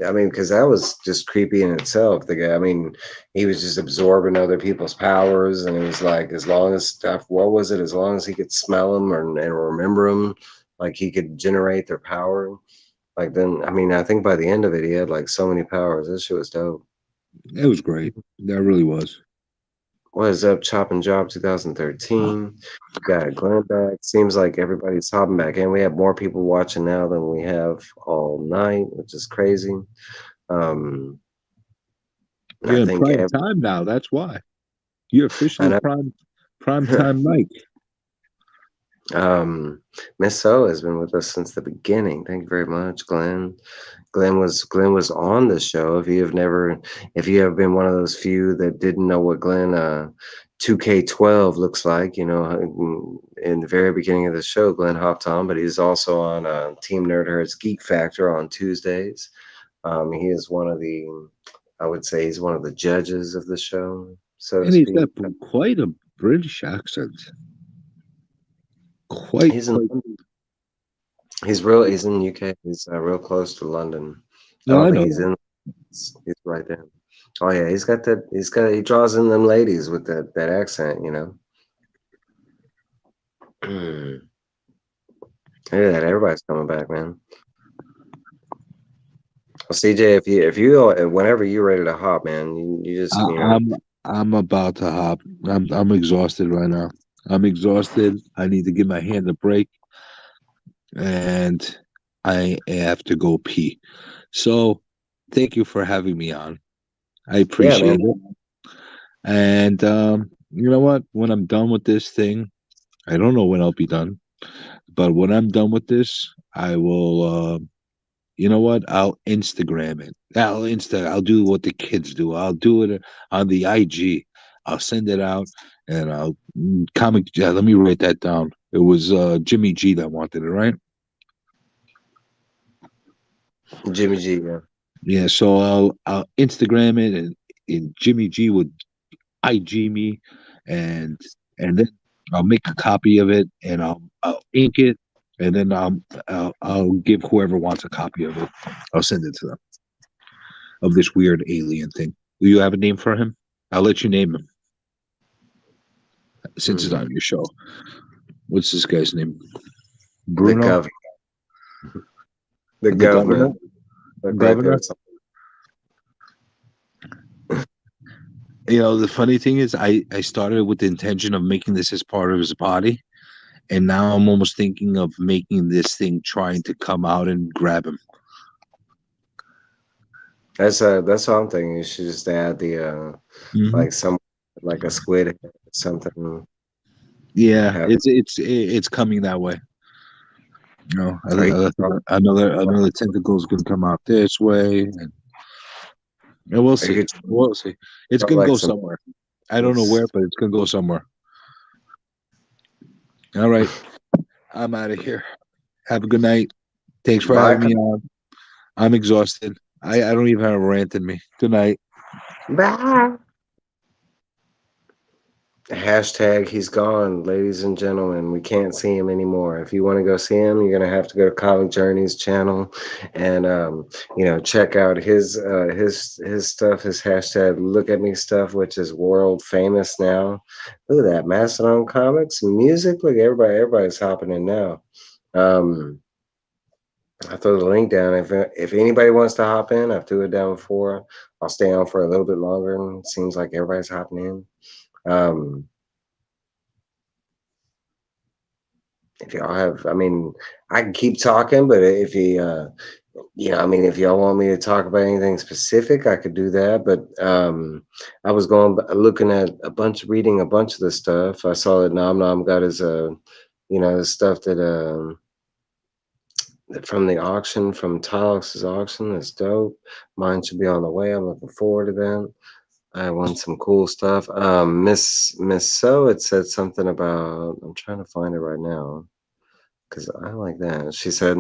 I mean, because that was just creepy in itself. The guy, I mean, he was just absorbing other people's powers, and it was like, as long as stuff, what was it? As long as he could smell them and remember them, like he could generate their power. Like then, I mean, I think by the end of it, he had like so many powers. This shit was dope. It was great. That really was. What is up, Chop and Job 2013? Got Glenn back. Seems like everybody's hopping back in. We have more people watching now than we have all night, which is crazy. Um, and I You're in think prime time now. That's why. You're I officially know. prime time Mike. Miss So has been with us since the beginning. Thank you very much, Glenn. Glenn was on the show. If you have been one of those few that didn't know what Glenn 2K12 looks like, in the very beginning of the show, Glenn hopped on, but he's also on Team Nerd Herd's Geek Factor on Tuesdays. He is I would say he's one of the judges of the show, so to And he's got speak. quite a British accent. Quite, He's in quite. He's in the UK. He's real close to London. I No, don't I think know he's that. in. He's right there. Oh yeah, he's got that. He draws in them ladies with that accent. Look at that. Everybody's coming back, man. Well, CJ, whenever you're ready to hop, man, you just I, I'm I'm about to hop. I'm exhausted right now. I'm exhausted. I need to give my hand a break, and I have to go pee. So, thank you for having me on. I yeah, man. appreciate it. And you know what? When I'm done with this thing, I don't know when I'll be done, but when I'm done with this, I will You know what? I'll Instagram it. I'll do what the kids do. I'll do it on the IG. I'll send it out and I'll comic. Yeah, let me write that down. It was Jimmy G that wanted it, right? Jimmy G. Yeah. Yeah. So I'll Instagram it, and Jimmy G would IG me, and and then I'll make a copy of it, and I'll ink it, and then I'll give whoever wants a copy of it. I'll send it to them, of this weird alien thing. Do you have a name for him? I'll let you name him since it's Hmm. on your show. What's this guy's name? The Bruno, gov, the the governor. government. Look right there. Governor. You know, the funny thing is, I started with the intention of making this as part of his body, and now I'm almost thinking of making this thing trying to come out and grab him. That's what I'm thinking. You should just add the Hmm. like some like a squid head, something. Yeah, Have it's coming that way. You know, are you, another tentacle is gonna come out this way, and we'll are you see. could We'll see. It's throw gonna like go some somewhere. I don't know where, but it's gonna go somewhere. All right, I'm out of here. Have a good night. Thanks for having vodka. me on. I'm exhausted. I don't even have a rant in me. Good night. Bye. Hashtag he's gone, ladies and gentlemen. We can't see him anymore. If you want to go see him, you're gonna have to go to Comic Journey's channel and check out his stuff, his hashtag look at me stuff, which is world famous now. Look at that. Mastodon Comics and music. Look, everybody's hopping in now. Um I throw the link down. If anybody wants to hop in, I threw it down before. I'll stay on for a little bit longer. And it seems like everybody's hopping in. Um, if y'all have, I mean, I can keep talking, but if I mean, if y'all want me to talk about anything specific, I could do that. But I was looking at reading a bunch of the stuff. I saw that Nom Nom got his, the stuff that from the auction, from Tylox's auction. That's dope. Mine should be on the way. I'm looking forward to that. I won some cool stuff. Miss So it said something about. I'm trying to find it right now because I like that. She said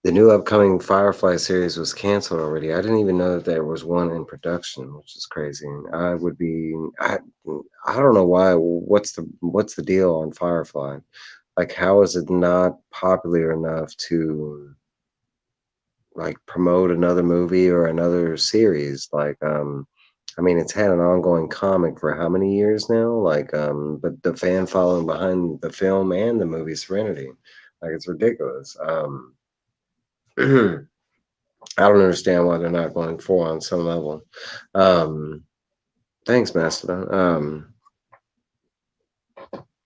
the new upcoming Firefly series was canceled already. I didn't even know that there was one in production, which is crazy. I would be. I don't know why. What's the deal on Firefly? Like, how is it not popular enough to like promote another movie or another series? Like, I mean, it's had an ongoing comic for how many years now? Like, but the fan following behind the film and the movie Serenity, like, it's ridiculous. I don't understand why they're not going for on some level. Um, Thanks, Mastodon.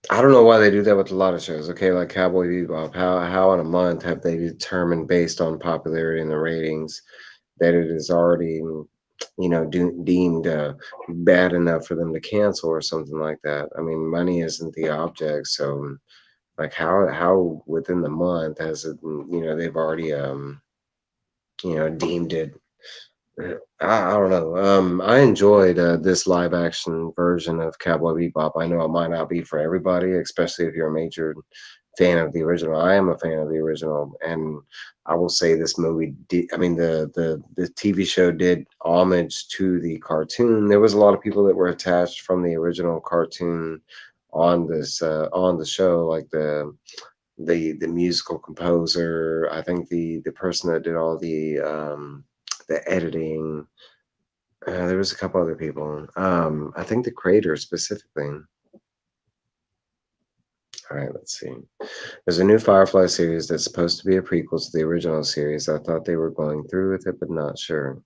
I don't know why they do that with a lot of shows. Okay, like Cowboy Bebop. How in a month have they determined based on popularity and the ratings that it is already, deemed bad enough for them to cancel or something like that? I mean, money isn't the object, so like how within the month has it? They've already deemed it. I don't know. I enjoyed this live action version of Cowboy Bebop. I know it might not be for everybody, especially if you're a major fan of the original. I am a fan of the original, and I will say this movie did. I mean, the TV show did homage to the cartoon. There was a lot of people that were attached from the original cartoon on this on the show, like the musical composer. I think the person that did all the editing. There was a couple other people. I think the creator specifically. All right, let's see. There's a new Firefly series that's supposed to be a prequel to the original series. I thought they were going through with it, but not sure.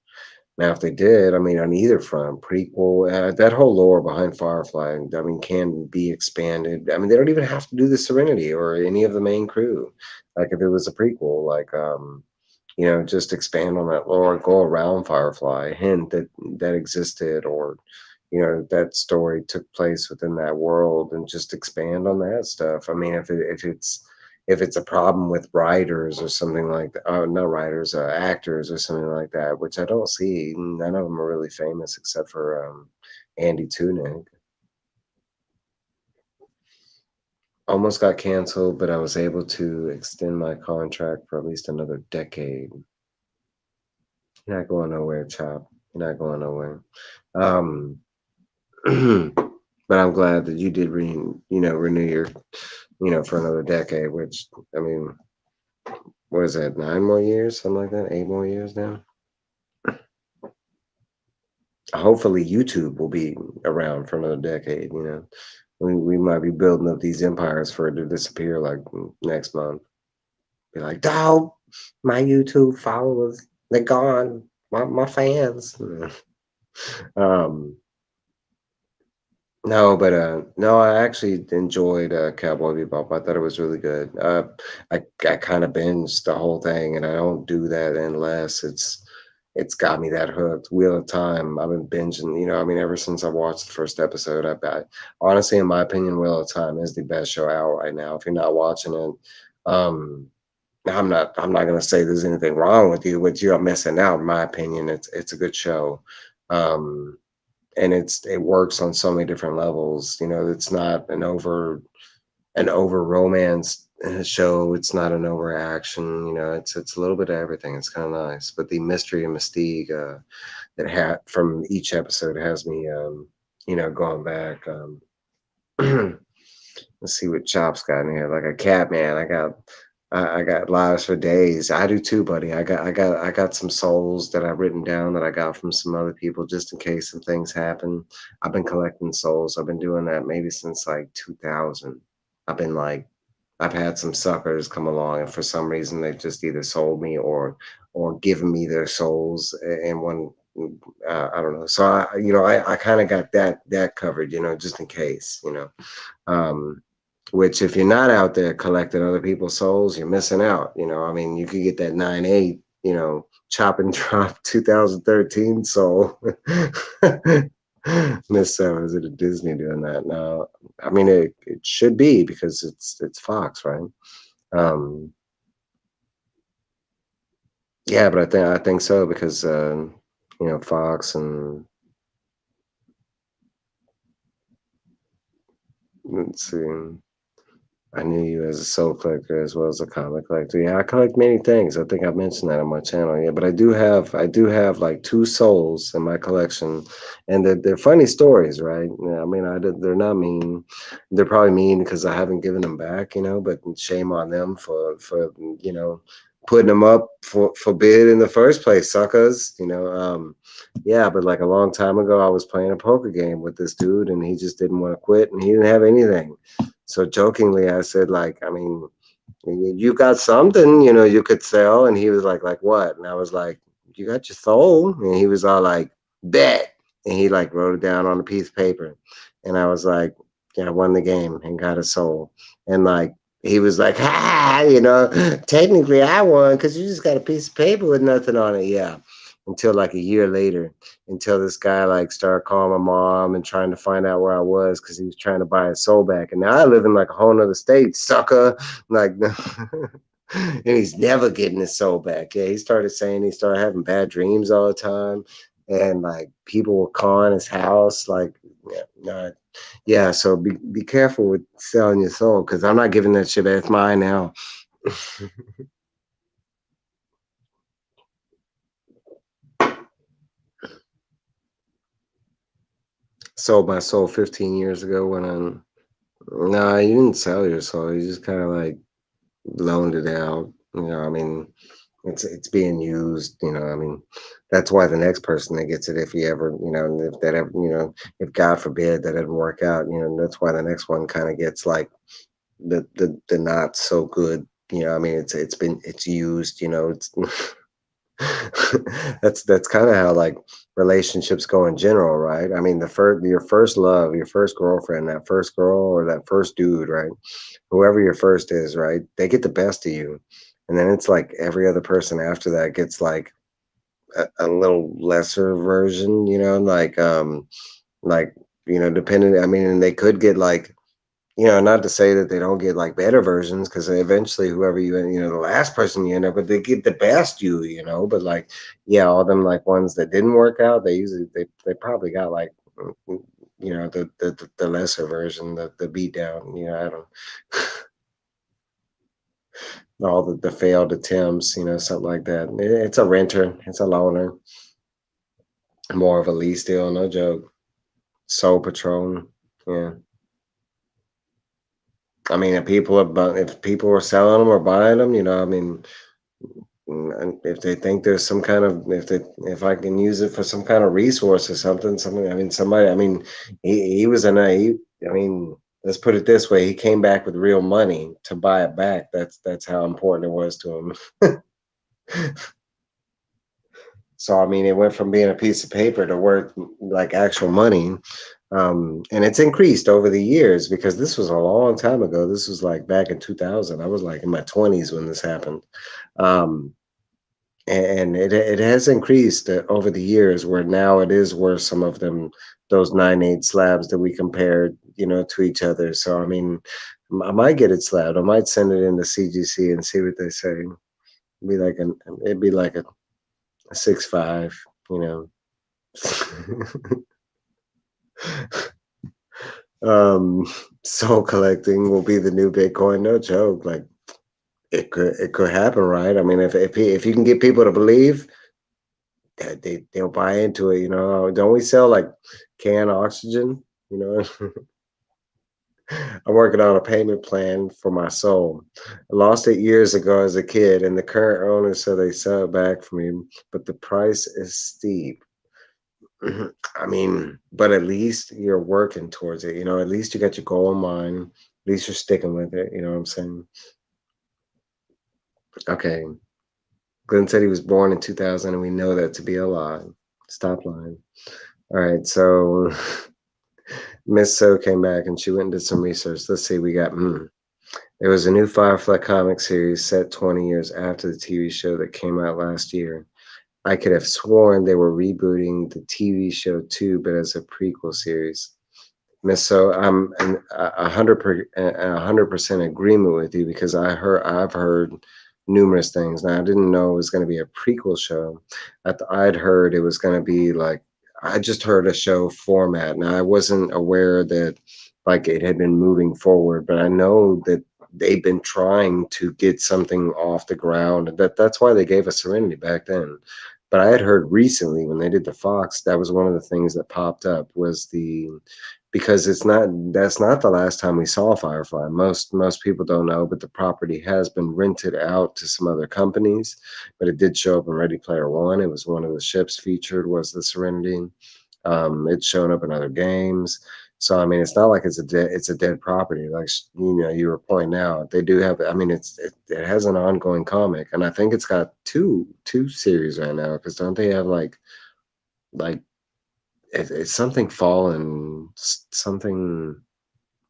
Now, if they did, I mean, on either front, prequel, that whole lore behind Firefly, I mean, can be expanded. I mean, they don't even have to do the Serenity or any of the main crew. Like if it was a prequel, like just expand on that lore, go around Firefly, hint that existed, or that story took place within that world, and just expand on that stuff. I mean, if it's a problem with writers or something like that. Oh, not writers, actors or something like that, which I don't see. None of them are really famous except for Andy Tunick. Almost got canceled, but I was able to extend my contract for at least another decade. You're not going nowhere, Chop. You're not going nowhere. Um, but I'm glad that you did renew your, for another decade. Which I mean, what is that? 9 more years, something like that. 8 more years now. Hopefully, YouTube will be around for another decade. We might be building up these empires for it to disappear like next month. Be like, dog, my YouTube followers, they're gone. My fans. um, no, but no, I actually enjoyed Cowboy Bebop. I thought it was really good. I kind of binged the whole thing, and I don't do that unless it's got me that hooked. Wheel of Time, I've been binging. I mean, ever since I watched the first episode, honestly, in my opinion, Wheel of Time is the best show out right now. If you're not watching it, um, I'm not gonna say there's anything wrong with you, but you're missing out. In my opinion, it's a good show. Um, and it works on so many different levels. It's not an over romance show. It's not an over action. It's a little bit of everything. It's kind of nice, but the mystery and mystique that had from each episode has me going back. Let's see what Chop's got in here. Like a cat man. I got lives for days. I do too, buddy. I got some souls that I've written down that I got from some other people just in case some things happen. I've been collecting souls. I've been doing that maybe since like 2000. I've been like I've had some suckers come along and for some reason they've just either sold me or given me their souls in one I don't know. So I kind of got that covered, just in case, um, which if you're not out there collecting other people's souls, you're missing out. I mean, you could get that 9/8, chop and drop 2013 soul. Miss Seven, is it a Disney doing that? No, I mean it should be because it's Fox, right? Um, yeah, but I think so because Fox and let's see. I knew you as a soul collector as well as a comic collector. Yeah, I collect many things. I think I mentioned that on my channel. Yeah, but I do have like two souls in my collection, and they're funny stories, right? Yeah, I mean, they're not mean. They're probably mean because I haven't given them back, But shame on them for putting them up for bid in the first place, suckers. Yeah, but like a long time ago, I was playing a poker game with this dude, and he just didn't want to quit, and he didn't have anything. So jokingly, I said, like, I mean, you got something, you could sell. And he was like what? And I was like, you got your soul. And he was all like, bet. And he like wrote it down on a piece of paper. And I was like, yeah, I won the game and got a soul. And like, he was like, ha, technically I won because you just got a piece of paper with nothing on it. Yeah. Until like a year later, until this guy like started calling my mom and trying to find out where I was because he was trying to buy his soul back. And now I live in like a whole nother state, sucker. Like, and he's never getting his soul back. Yeah, he started saying he started having bad dreams all the time, and like people were calling his house. Like, yeah, no, yeah. So be careful with selling your soul because I'm not giving that shit back. It's mine now. Sold my soul 15 years ago when I'm. Nah, you didn't sell your soul. You just kind of like loaned it out. I mean, it's being used. I mean, that's why the next person that gets it, if he ever, if that ever, if God forbid that didn't work out, that's why the next one kind of gets like the not so good. I mean, it's used. It's that's kind of how like relationships go in general, right? I mean, your first love, your first girlfriend, that first girl or that first dude, right? Whoever your first is, right? They get the best of you. And then it's like every other person after that gets like a little lesser version, like depending, I mean, and they could get like not to say that they don't get like better versions, because eventually whoever the last person you end up with, they get the best but like, yeah, all them like ones that didn't work out, they usually they probably got like, the lesser version, the beat down, I don't all the failed attempts, something like that. It's a renter, it's a loaner, more of a lease deal, no joke. Soul Patrol, yeah. I mean, if people are selling them or buying them, I mean, and if they think there's some kind of if I can use it for some kind of resource or something, I mean, somebody, I mean, he was I mean, let's put it this way, he came back with real money to buy it back. That's how important it was to him. So I mean, it went from being a piece of paper to worth like actual money. And it's increased over the years, because this was a long time ago. This was like back in 2000. I was like in my 20s when this happened. Um, and it has increased over the years, where now it is worth some of them, those 9/8 slabs that we compared, to each other. So I mean, I might get it slabbed. I might send it into CGC and see what they say. It'd be like a 6.5, you know. um Soul collecting will be the new Bitcoin, no joke. Like, it could happen, right? I mean, if you can get people to believe, they'll buy into it. Don't we sell like canned oxygen? you know I'm working on a payment plan for my soul. I lost it years ago as a kid, and the current owner said they sell it back for me, but the price is steep. I mean, but at least you're working towards it. At least you got your goal in mind. At least you're sticking with it. You know what I'm saying? Okay. Glenn said he was born in 2000, and we know that to be a lie. Stop lying. All right. So Miss So came back and she went and did some research. Let's see. We got, there was a new Firefly comic series set 20 years after the TV show that came out last year. I could have sworn they were rebooting the TV show too, but as a prequel series. Miss So, I'm in 100% agreement with you, because I've heard numerous things. Now, I didn't know it was going to be a prequel show. I'd heard it was going to be like, I just heard a show format. Now, I wasn't aware that like it had been moving forward, but I know that they've been trying to get something off the ground. That's why they gave us Serenity back then. But I had heard recently when they did the Fox, that was one of the things that popped up, was because that's not the last time we saw Firefly. Most people don't know, but the property has been rented out to some other companies. But it did show up in Ready Player One. It was one of the ships featured, was the Serenity. It's shown up in other games. So I mean, it's not like it's a dead property. Like, you were pointing out, they do have. I mean, it has an ongoing comic, and I think it's got two series right now. Because don't they have like it's something Fallen, something,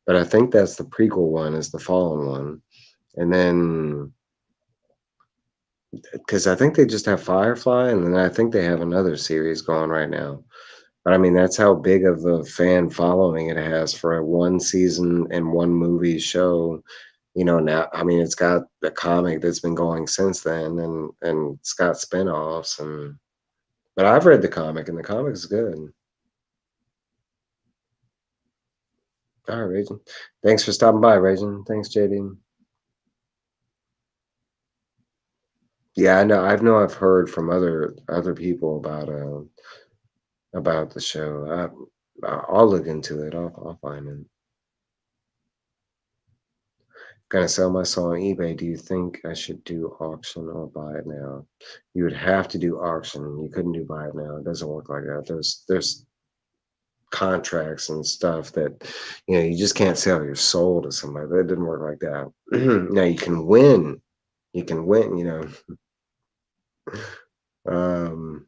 but I think that's the prequel one, is the Fallen one. And then, because I think they just have Firefly, and then I think they have another series going right now. But I mean, that's how big of a fan following it has for a one season and one movie show. Now, I mean, it's got the comic that's been going since then, and it's got spinoffs. But I've read the comic, and the comic is good. All right, Raging. Thanks for stopping by, Raging. Thanks, JD. Yeah, I know. I've heard from other people about the show. I'll look into it. I'll find it. Gonna sell my soul on eBay. Do you think I should do auction or buy it now? You would have to do auction. You couldn't do buy it now. It doesn't work like that. There's contracts and stuff that you just can't sell your soul to somebody. That didn't work like that. Now you can win. You can win. Um,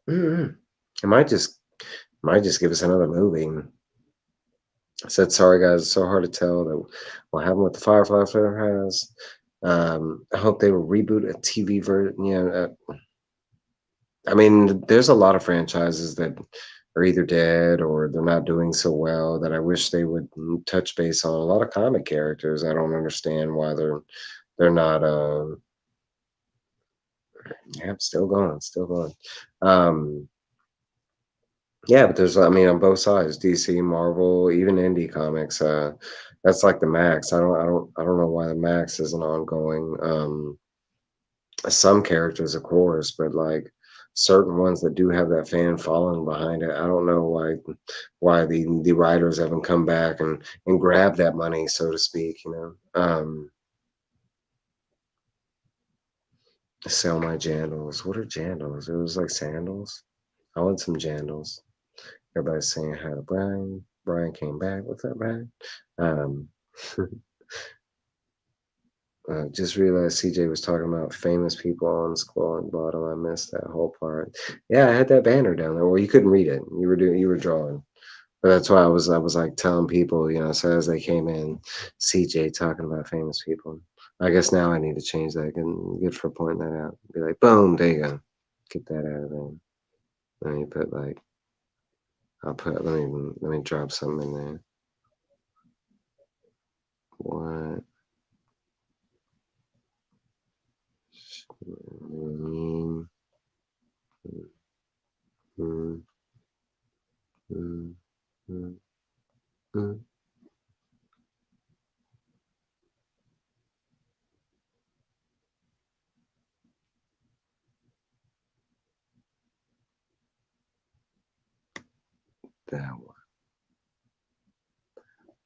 it might just give us another movie. I said, sorry guys, it's so hard to tell that what happened with the Firefly Fair has. I hope they will reboot a TV version. I mean, there's a lot of franchises that are either dead or they're not doing so well that I wish they would touch base on. A lot of comic characters, I don't understand why they're not. Yeah, still going, still going. Um, yeah, but there's, I mean, on both sides, DC, Marvel, even indie comics. That's like the Max. I don't know why the Max isn't ongoing. Some characters, of course, but like certain ones that do have that fan following behind it, I don't know why the writers haven't come back and grabbed that money, so to speak. Sell my jandals. What are jandals? It was like sandals. I want some jandals. Everybody's saying hi to Brian. Brian came back. What's up, Brian? Um, just realized CJ was talking about famous people on scrolling bottom. I missed that whole part. Yeah, I had that banner down there. Well, you couldn't read it. You were drawing. But that's why I was like telling people, so as they came in, CJ talking about famous people. I guess now I need to change that. Good for pointing that out. Be like, boom, there you go. Get that out of there. Let me put like let me drop something in there. What? Mm, mm, mm, mm, mm. That one.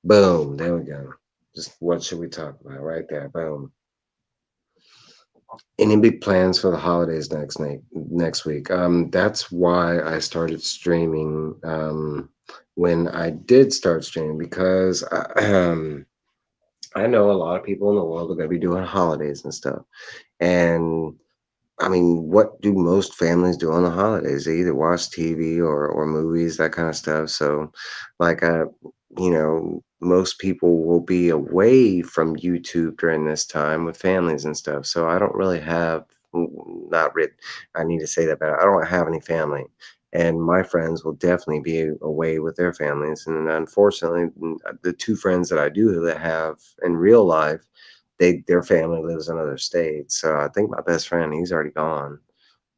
Boom. There we go. Just what should we talk about right there? Boom. Any big plans for the holidays next week? That's why I started streaming. When I did start streaming, because I know a lot of people in the world are going to be doing holidays and stuff, and I mean, what do most families do on the holidays? They either watch TV or movies, that kind of stuff. So, like, most people will be away from YouTube during this time with families and stuff. So I don't really have, not written. I need to say that better. I don't have any family, and my friends will definitely be away with their families. And unfortunately, the two friends that I do that have in real life, their family lives in other states. So I think my best friend, he's already gone.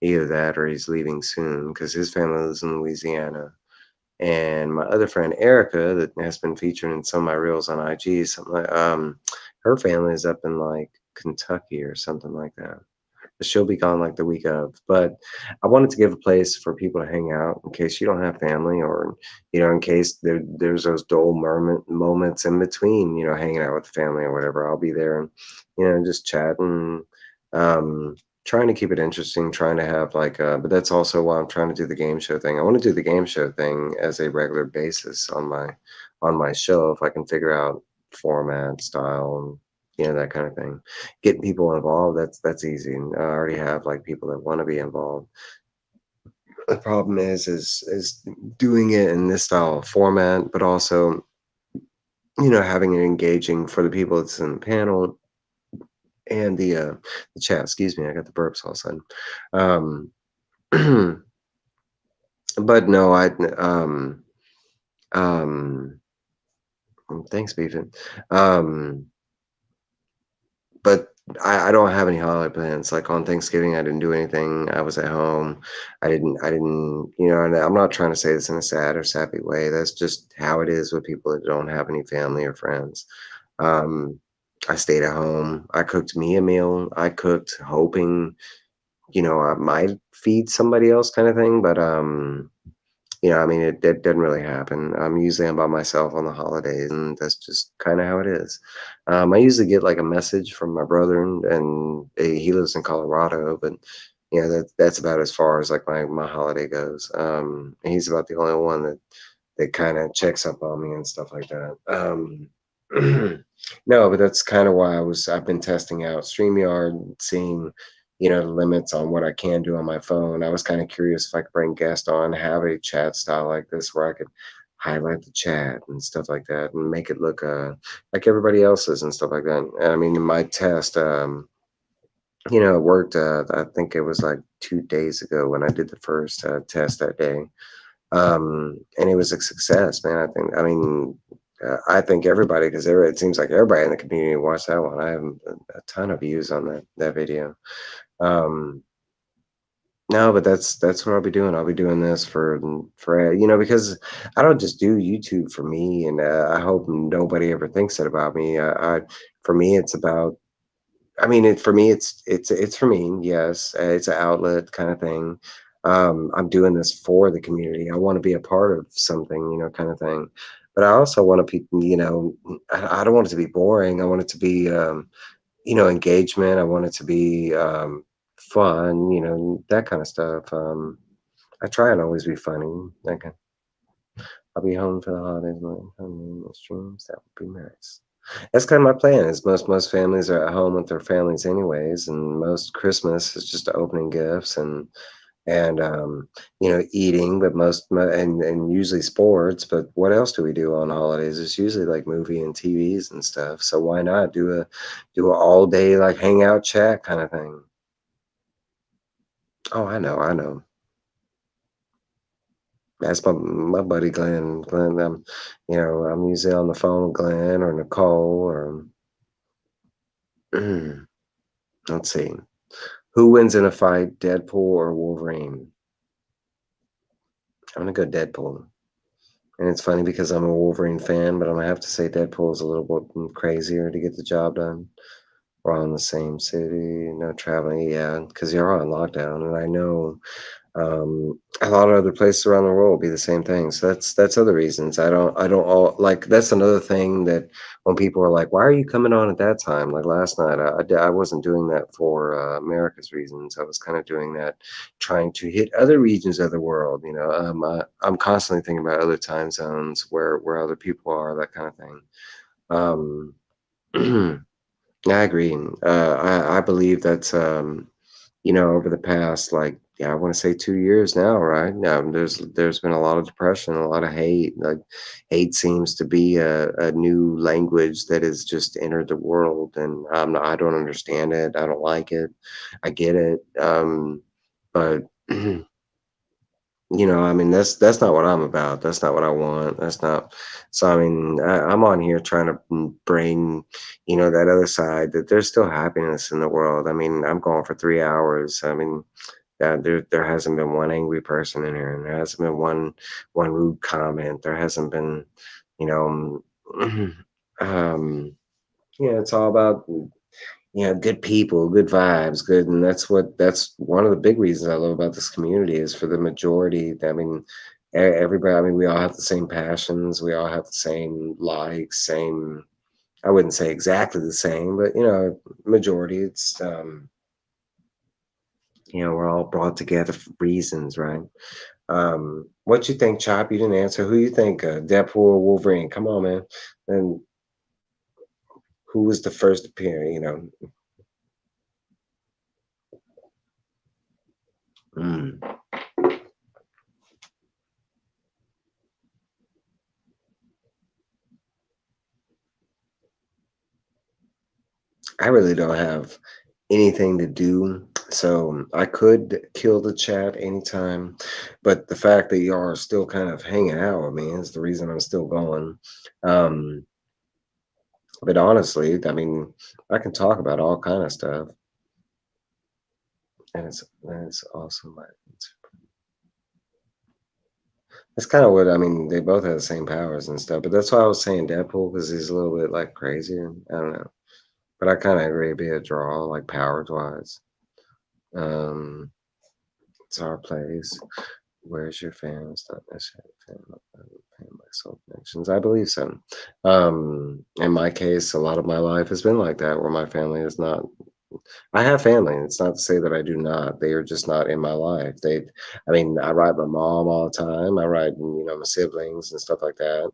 Either that or he's leaving soon because his family lives in Louisiana. And my other friend Erica, that has been featured in some of my reels on IG, something like her family is up in like Kentucky or something like that. But she'll be gone like the week of. But I wanted to give a place for people to hang out in case you don't have family, or in case there's those dull moments in between, hanging out with the family or whatever. I'll be there and just chatting, um, trying to keep it interesting, trying to have like but that's also why I'm trying to do the game show thing. I want to do the game show thing as a regular basis on my show if I can figure out format, style, and that kind of thing. Getting people involved, that's easy. And I already have like people that want to be involved. The problem is doing it in this style of format, but also having it engaging for the people that's in the panel and the chat. Excuse me, I got the burps all of a sudden. Um, but no, um, thanks, Beefin. Um, but I don't have any holiday plans. Like on Thanksgiving, I didn't do anything. I was at home. I didn't, and I'm not trying to say this in a sad or sappy way. That's just how it is with people that don't have any family or friends. Um, I stayed at home. I cooked me a meal. I cooked hoping, I might feed somebody else kind of thing, but I mean, it didn't really happen. I'm by myself on the holidays, and that's just kind of how it is. I usually get like a message from my brother, and he lives in Colorado, but that's about as far as like my holiday goes. And he's about the only one that kind of checks up on me and stuff like that. No, but that's kind of why I've been testing out StreamYard, seeing the limits on what I can do on my phone. I was kind of curious if I could bring guests on, have a chat style like this where I could highlight the chat and stuff like that and make it look like everybody else's and stuff like that. And I mean, in my test, It worked. I think it was like 2 days ago when I did the first test that day. And it was a success, man. I think everybody, because it seems like everybody in the community watched that one. I have a ton of views on that video. Um, no, but that's what I'll be doing. I'll be doing this for because I don't just do YouTube for me, and I hope nobody ever thinks that about me. For me, it's about. I mean, for me, it's for me. Yes, it's an outlet kind of thing. I'm doing this for the community. I want to be a part of something, kind of thing. But I also want to be, I don't want it to be boring. I want it to be, engagement. I want it to be fun, that kind of stuff. I try and always be funny. Like I'll be home for the holidays. My streams. That would be nice. That's kind of my plan. Is most families are at home with their families anyways, and most Christmas is just opening gifts and eating, but and usually sports. But what else do we do on holidays? It's usually like movie and TVs and stuff. So why not do a all day like hangout chat kind of thing? Oh, I know. That's my buddy Glenn. Glenn, I'm usually on the phone with Glenn or Nicole or let's see. Who wins in a fight, Deadpool or Wolverine? I'm gonna go Deadpool. And it's funny because I'm a Wolverine fan, but I'm gonna have to say Deadpool is a little bit crazier to get the job done. We're all in the same city, no traveling, yeah, because you're all on lockdown, and I know a lot of other places around the world will be the same thing. So that's other reasons. I don't all like that's another thing that when people are like, why are you coming on at that time? Like last night, I wasn't doing that for America's reasons. I was kind of doing that, trying to hit other regions of the world. I'm constantly thinking about other time zones where other people are, that kind of thing. I agree. I believe that over the past like yeah, I want to say 2 years now, right? Now there's been a lot of depression, a lot of hate. Like hate seems to be a new language that has just entered the world, and I don't understand it. I don't like it. I get it, but I mean, that's not what I'm about. That's not what I want. That's not. So I mean, I'm on here trying to bring, that other side that there's still happiness in the world. I mean, I'm going for 3 hours. I mean, there hasn't been one angry person in here, and there hasn't been one rude comment. There hasn't been, you know, it's all about good people, good vibes, good, and that's one of the big reasons I love about this community is for the majority. I mean, everybody. I mean, we all have the same passions. We all have the same likes, same. I wouldn't say exactly the same, but majority. It's we're all brought together for reasons, right? What you think, Chop? You didn't answer. Who you think, Deadpool or Wolverine? Come on, man. And who was the first appearance? Mm. I really don't have anything to do, so I could kill the chat anytime. But the fact that y'all are still kind of hanging out with me is the reason I'm still going. Um, but honestly, I mean, I can talk about all kind of stuff, and it's awesome. That's kind of what I mean. They both have the same powers and stuff, but that's why I was saying Deadpool because he's a little bit like crazier. I don't know, but I kind of agree it'd be a draw, like powers wise. Um, it's our place. Where's your fan? It's not necessarily fan by soul connections. I believe so. In my case, a lot of my life has been like that, where my family is not. I have family. It's not to say that I do not. They are just not in my life. I mean, I write my mom all the time. I write, my siblings and stuff like that.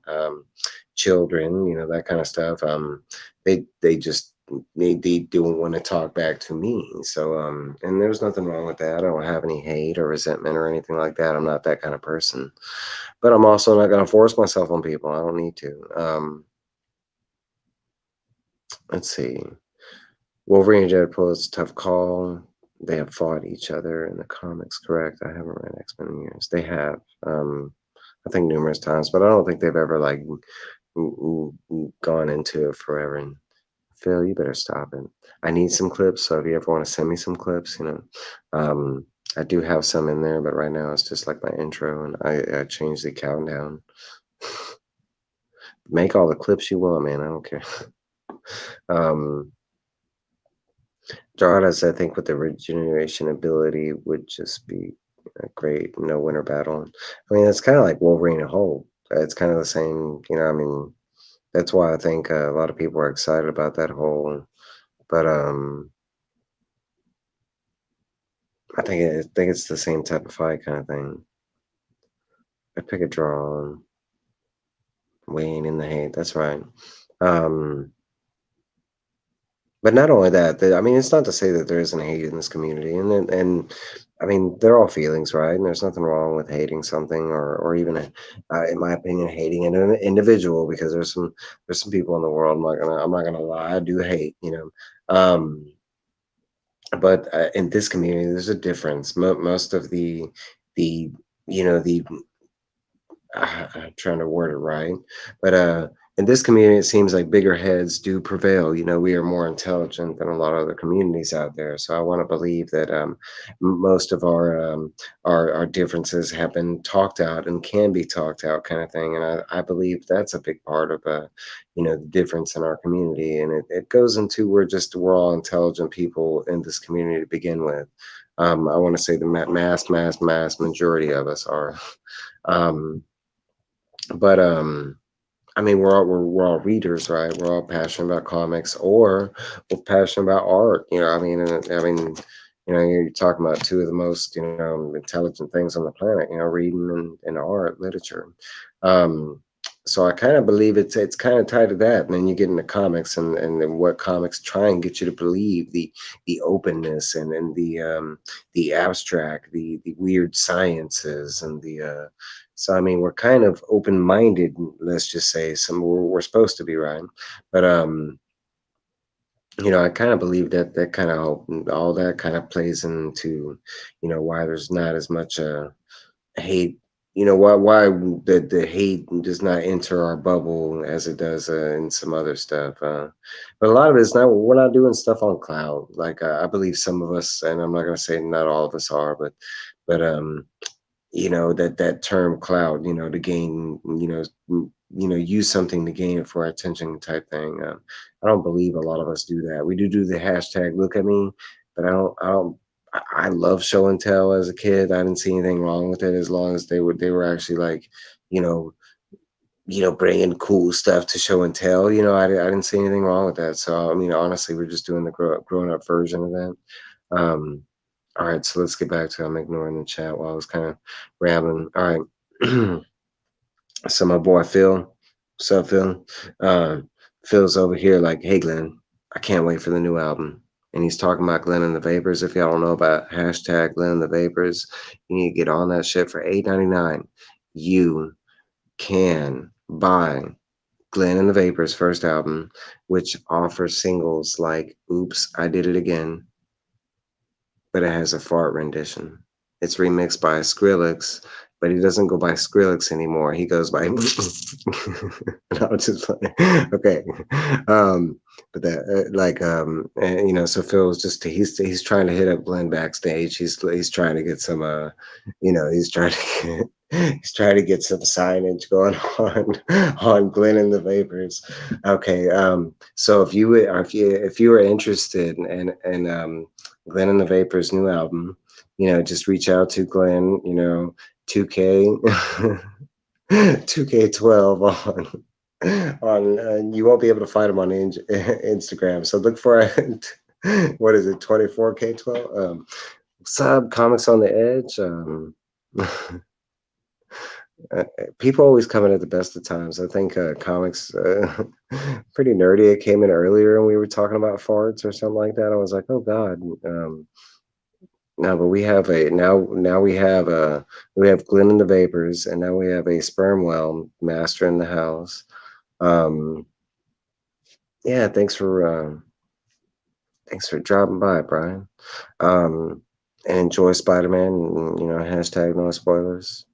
Children, that kind of stuff. They just they don't want to talk back to me. So, and there's nothing wrong with that. I don't have any hate or resentment or anything like that. I'm not that kind of person. But I'm also not going to force myself on people. I don't need to. Let's see. Wolverine and Deadpool is a tough call. They have fought each other in the comics, correct? I haven't read X-Men in years. They have, I think numerous times, but I don't think they've ever like gone into it forever. And Phil, you better stop it. I need some clips, so if you ever want to send me some clips, um, I do have some in there, but right now it's just like my intro, and I changed the countdown. Make all the clips you want, man. I don't care. um, Jaradas, I think, with the regeneration ability would just be a great no winner battle. I mean, it's kind of like Wolverine and Hulk. It's kind of the same, I mean, that's why I think a lot of people are excited about that whole. But I think it's the same type of fight kind of thing. I pick a draw, Wayne in the hate. That's right. Um, but not only that, I mean, it's not to say that there isn't hate in this community, and I mean, they're all feelings, right? And there's nothing wrong with hating something, or even, in my opinion, hating an individual, because there's some people in the world. I'm not gonna lie, I do hate, but in this community, there's a difference. Most of the the I'm trying to word it right, but in this community, it seems like bigger heads do prevail. We are more intelligent than a lot of other communities out there. So I want to believe that most of our differences have been talked out and can be talked out, kind of thing. And I believe that's a big part of the difference in our community. And it goes into we're all intelligent people in this community to begin with. I want to say the mass majority of us are. Um, but I mean, we're all readers, right? We're all passionate about comics, or we're passionate about art. I mean, you're talking about two of the most intelligent things on the planet. Reading and art, literature. Um, so I kind of believe it's kind of tied to that. And then you get into comics, and then what comics try and get you to believe, the openness, and the abstract, the weird sciences, and the so I mean, we're kind of open-minded. Let's just say we're supposed to be, right, but I kind of believe that kind of all that kind of plays into why there's not as much hate. Why the hate does not enter our bubble as it does in some other stuff. But a lot of it's not. We're not doing stuff on cloud. Like I believe some of us, and I'm not gonna say not all of us are, but that term cloud, to gain, use something to gain it for attention type thing. I don't believe a lot of us do that. We do the hashtag look at me, but I love show and tell. As a kid, I didn't see anything wrong with it, as long as they were actually like, you know bringing cool stuff to show and tell. I didn't see anything wrong with that. So I mean, honestly, we're just doing the grown up version of that. um all right, so let's get back to, I'm ignoring the chat while I was kind of rambling. All right. So my boy Phil, what's up, Phil? Phil's over here like, hey Glenn, I can't wait for the new album. And he's talking about Glenn and the Vapors. If y'all don't know about hashtag Glenn and the Vapors, you need to get on that shit for $8.99. You can buy Glenn and the Vapors' first album, which offers singles like Oops, I Did It Again, but it has a fart rendition. It's remixed by Skrillex, but he doesn't go by Skrillex anymore. He goes by. No, just playing. Okay, but that so Phil was just he's trying to hit up Glenn backstage. He's trying to get some he's trying to he's trying to get some signage going on Glenn and the Vapors. Okay, so if you were interested in Glenn and the Vapors' new album, just reach out to Glenn, 2K, 2K12 on you won't be able to find him on Instagram. So look for it. What is it, 24K12? Sub Comics on the Edge. People always come in at the best of times. I think comics pretty nerdy. It came in earlier and we were talking about farts or something like that. I was like, oh God. No, but we have we have Glenn and the Vapors, and now we have a sperm whale master in the house. Um, yeah, Thanks for dropping by, Brian. Um, and enjoy Spider-Man. And, hashtag no spoilers.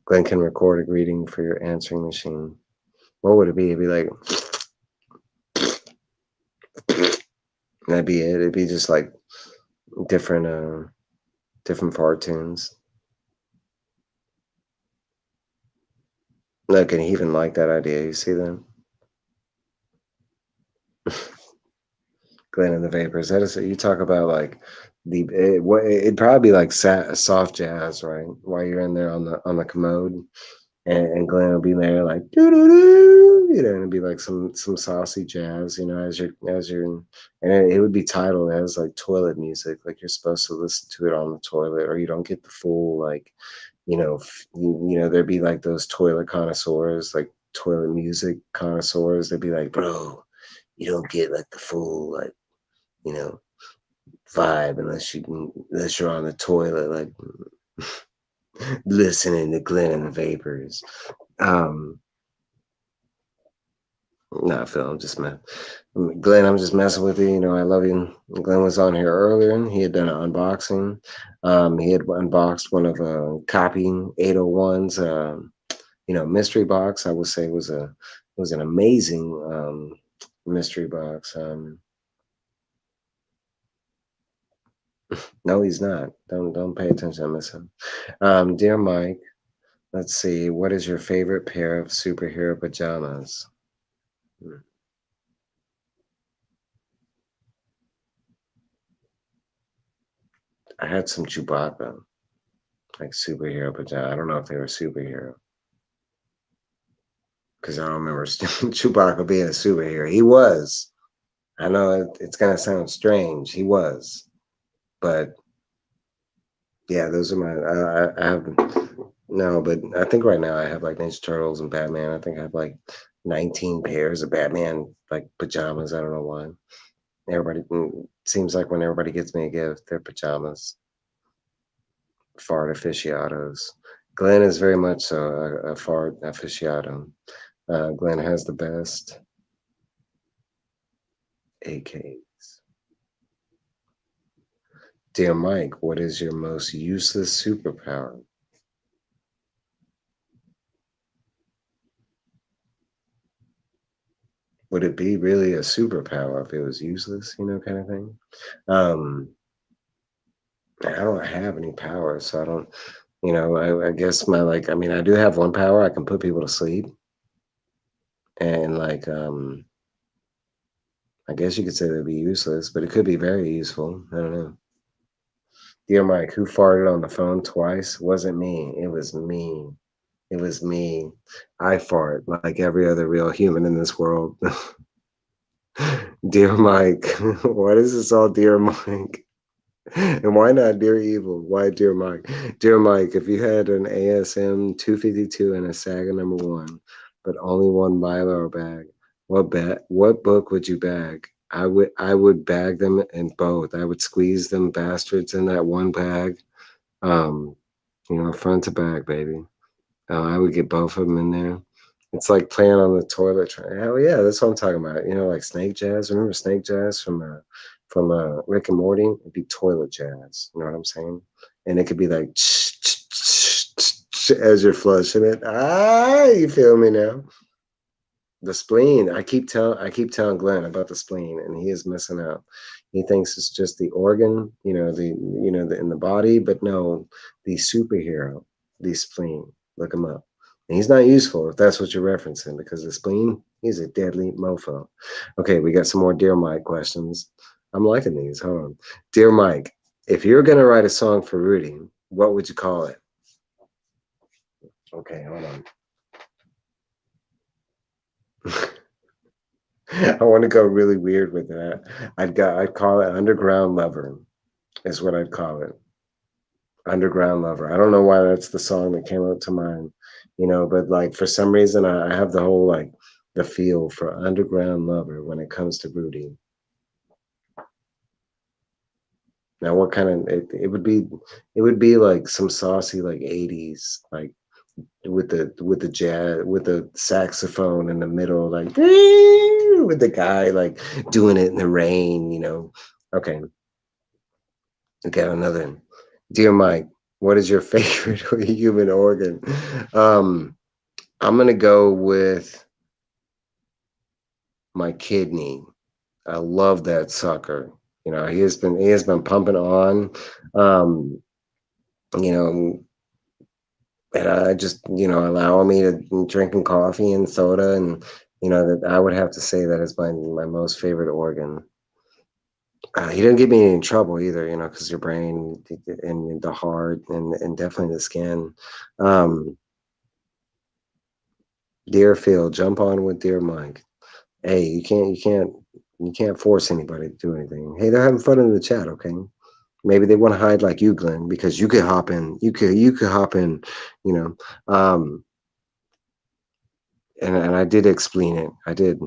Glenn can record a greeting for your answering machine. What would it be? It'd be like, that'd be it. It'd be just like different, different fart tunes. Look, and he even liked that idea. You see that? Glenn and the Vapors. That is, you talk about like it'd probably be like soft jazz, right? While you're in there on the commode, and Glenn will be there like doo doo doo, and it'd be like some saucy jazz, and it would be titled as like toilet music, like you're supposed to listen to it on the toilet, or you don't get the full like, there'd be like those toilet connoisseurs, like toilet music connoisseurs. They'd be like, bro, you don't get like the full like, you know, vibe unless you're on the toilet, like listening to Glenn and the Vapors. No, Phil, I'm just Glenn, I'm just messing with you. I love you. Glenn was on here earlier. He had done an unboxing. He had unboxed one of Copy801's mystery box. I would say was an amazing mystery box. No, he's not. Don't pay attention. I miss him. Dear Mike, let's see. What is your favorite pair of superhero pajamas? I had some Chewbacca, like superhero pajamas. I don't know if they were superhero because I don't remember Chewbacca being a superhero. He was. I know it's gonna sound strange. He was, but yeah, those are my. I have no, but I think right now I have like Ninja Turtles and Batman. I think I have like 19 pairs of Batman like pajamas. I don't know why. Everybody seems like when everybody gets me a gift, they're pajamas. Fart aficionados. Glenn is very much so a fart aficionado. Glenn has the best AKs. Dear Mike, what is your most useless superpower? Would it be really a superpower if it was useless, kind of thing? Um, I don't have any power, so I don't, I guess I do have one power. I can put people to sleep. And I guess you could say that'd be useless, but it could be very useful. I don't know. Dear Mike, who farted on the phone twice? Wasn't me. It was me. It was me. I fart like every other real human in this world. Dear Mike, why does this all Dear Mike? And why not Dear Evil? Why Dear Mike? Dear Mike, if you had an ASM 252 and a Saga #1, but only one Milo bag, what book would you bag? I would bag them in both. I would squeeze them bastards in that one bag. Um, front to back, baby. I would get both of them in there. It's like playing on the toilet. Hell yeah, that's what I'm talking about. Like Snake Jazz. Remember Snake Jazz from Rick and Morty? It'd be toilet jazz. You know what I'm saying? And it could be like as you're flushing it. You feel me now? The spleen. I keep telling Glenn about the spleen, and he is missing out. He thinks it's just the organ, in the body, but no, the superhero, the spleen. Look him up. And he's not useful if that's what you're referencing, because the spleen, he's a deadly mofo. Okay, we got some more Dear Mike questions. I'm liking these. Hold on. Dear Mike, if you're gonna write a song for Rudy, what would you call it? Okay, hold on. I want to go really weird with that. I'd call it Underground Lover, is what I'd call it. Underground Lover. I don't know why that's the song that came up to mind, but like for some reason I have the whole like the feel for Underground Lover when it comes to Rudy. Now what kind of it would be like some saucy like 80s, like with the jazz, with the saxophone in the middle, like with the guy like doing it in the rain, you know. Okay, we got another one. Dear Mike, what is your favorite human organ? Um, I'm gonna go with my kidney. I love that sucker. You know, he has been pumping on. Um, you know, and I just, allowing me to drinking coffee and soda, and that I would have to say that is my most favorite organ. He didn't get me in trouble either, because your brain and the heart and definitely the skin. Um, Dear Phil, jump on with Dear Mike. Hey, you can't force anybody to do anything. Hey, they're having fun in the chat, okay? Maybe they want to hide like you, Glenn, because you could hop in. You could hop in, you know. Um, and I did explain it. I did.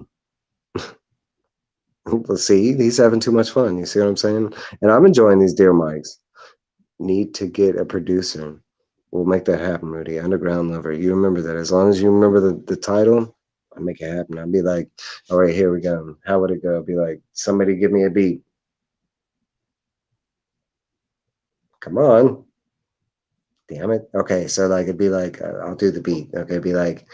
Let's see, he's having too much fun. You see what I'm saying? And I'm enjoying these dear mics. Need to get a producer. We'll make that happen, Rudy. Underground Lover. You remember that. As long as you remember the title, I'll make it happen. I'll be like, all right, here we go. How would it go? Be like, somebody give me a beat. Come on. Damn it. Okay, so like it'd be like I'll do the beat. Okay, it'd be like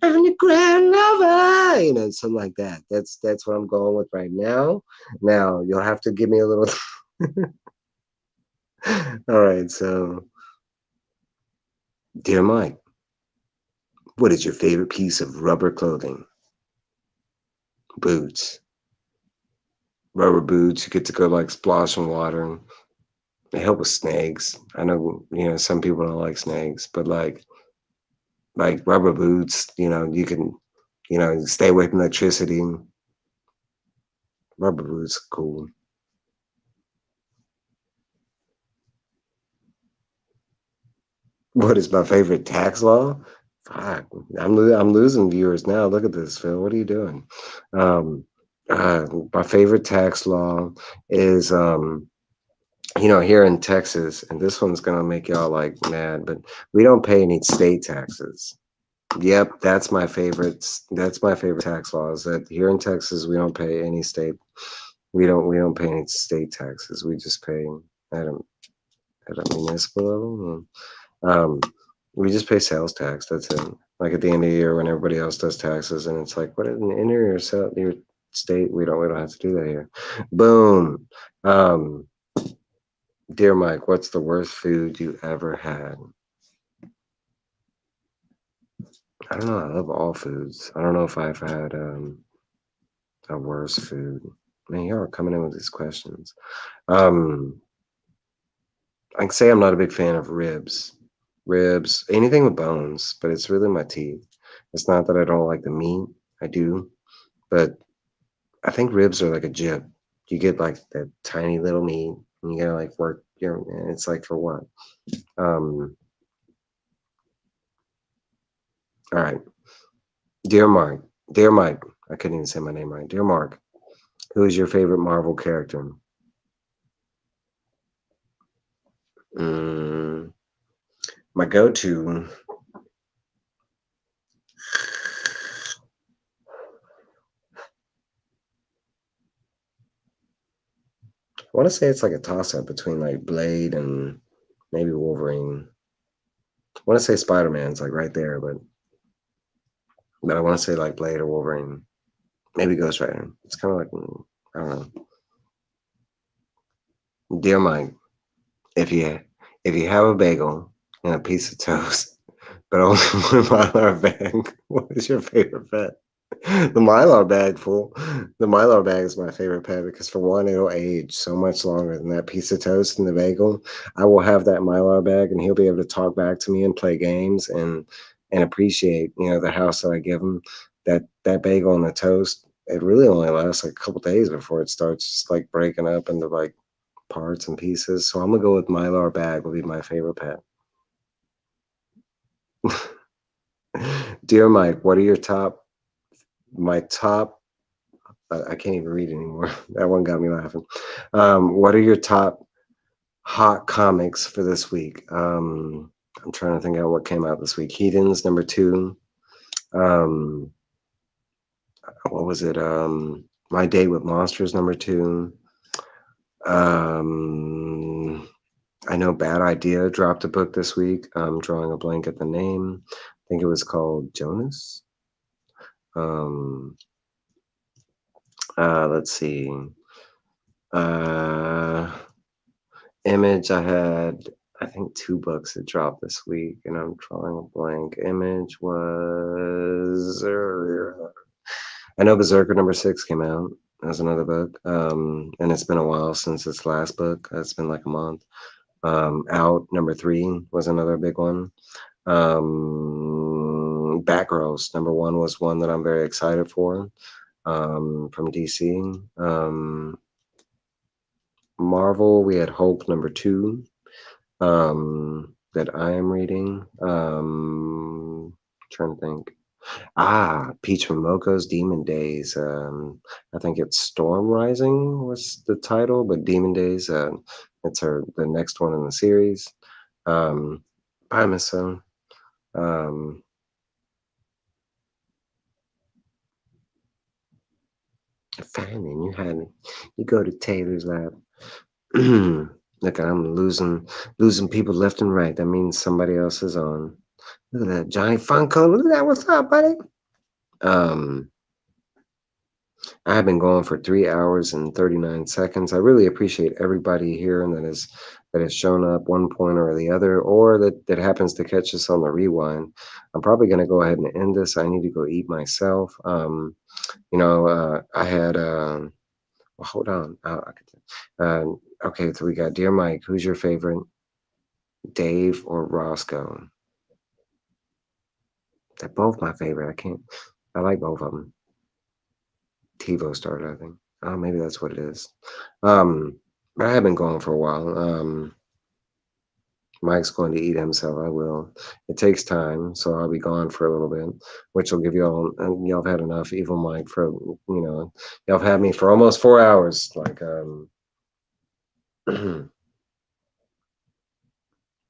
underground lover, something like that. That's what I'm going with right now. Now you'll have to give me a little. All right, so dear Mike, what is your favorite piece of rubber clothing? Boots. Rubber boots. You get to go like splash in water. They help with snakes. I know, some people don't like snakes, but like rubber boots, you can, stay away from electricity. Rubber boots, cool. What is my favorite tax law? Fuck, I'm losing viewers now. Look at this, Phil. What are you doing? Um, my favorite tax law is, here in Texas, and this one's gonna make y'all like mad, but we don't pay any state taxes. Yep, that's my favorite. That's my favorite tax law. Is that here in Texas we don't pay any state. We don't pay any state taxes. We just pay at a at a municipal level. Um, we just pay sales tax. That's it. Like at the end of the year when everybody else does taxes, and it's like, what in your state? We don't have to do that here. Boom. Um, Dear Mike, what's the worst food you ever had? I don't know. I love all foods. I don't know if I've had a worse food. Man, y'all are coming in with these questions. Um, I can say I'm not a big fan of ribs, anything with bones, but it's really my teeth. It's not that I don't like the meat. I do, but I think ribs are like a jib. You get like that tiny little meat, and you gotta like work and it's like for what? Um, all right, dear Mark, dear Mike. I couldn't even say my name right. Dear Mark, who is your favorite Marvel character? Mm, my go-to. I want to say it's like a toss-up between like Blade and maybe Wolverine. I want to say Spider-Man's like right there, but I want to say like Blade or Wolverine. Maybe Ghost Rider. It's kind of like I don't know. Dear Mike, if you have a bagel and a piece of toast, but only one Mylar bag, what is your favorite pet? The Mylar bag, fool. The Mylar bag is my favorite pet because for one, it'll age so much longer than that piece of toast and the bagel. I will have that Mylar bag, and he'll be able to talk back to me and play games and appreciate, the house that I give him. That bagel and the toast, it really only lasts like a couple days before it starts just like breaking up into like parts and pieces. So I'm gonna go with Mylar bag will be my favorite pet. Dear Mike, what are your my top I can't even read anymore. That one got me laughing. What are your top hot comics for this week. I'm trying to think out what came out this week. Heathens #2. Um, what was it? My Date with Monsters #2. Um, I know Bad Idea dropped a book this week. I'm drawing a blank at the name. I think it was called Jonas. Um, let's see. Uh, Image, I had, I think, 2 books that dropped this week, and I'm drawing a blank. Image was, I know Berserker #6 came out. That's another book. And it's been a while since its last book. It's been like a month. Out #3 was another big one. Batgirls #1 was one that I'm very excited for. From DC. Marvel, we had Hulk #2. That I am reading. Trying to think. Peach Momoko's Demon Days. I think it's Storm Rising was the title, but Demon Days. It's the next one in the series. By Missa. Um, Fanning, you go to Taylor's lab. Look, I'm losing people left and right. That means somebody else is on. Look at that, Johnny Funko. Look at that. What's up, buddy? I have been going for 3 hours and 39 seconds. I really appreciate everybody here and that has shown up one point or the other, or that happens to catch us on the rewind. I'm probably going to go ahead and end this. I need to go eat myself. I had. Well, hold on. Okay, so we got Dear Mike. Who's your favorite, Dave or Roscoe? They're both my favorite. I like both of them. TiVo started, I think. Oh, maybe that's what it is. But I have been going for a while. Mike's going to eat himself. I will. It takes time, so I'll be gone for a little bit, which will give you all. And y'all have had enough, Evil Mike, for y'all have had me for almost 4 hours. Like,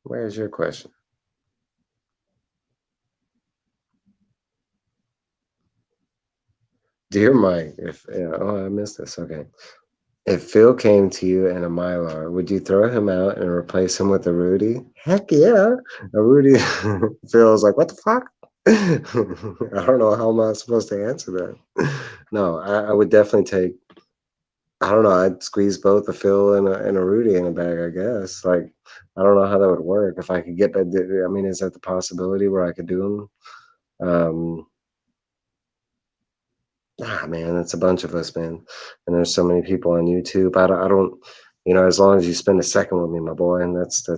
where's your question? Dear Mike, I missed this. Okay. If Phil came to you in a Mylar, would you throw him out and replace him with a Rudy? Heck yeah. A Rudy. Phil's like, what the fuck? I don't know how am I supposed to answer that. No, I would definitely take, I don't know, I'd squeeze both a Phil and a Rudy in a bag, I guess. Like, I don't know how that would work. If I could get that, I mean, is that the possibility where I could do them? Man, it's a bunch of us, man. And there's so many people on YouTube. I don't, as long as you spend a second with me, my boy, and that's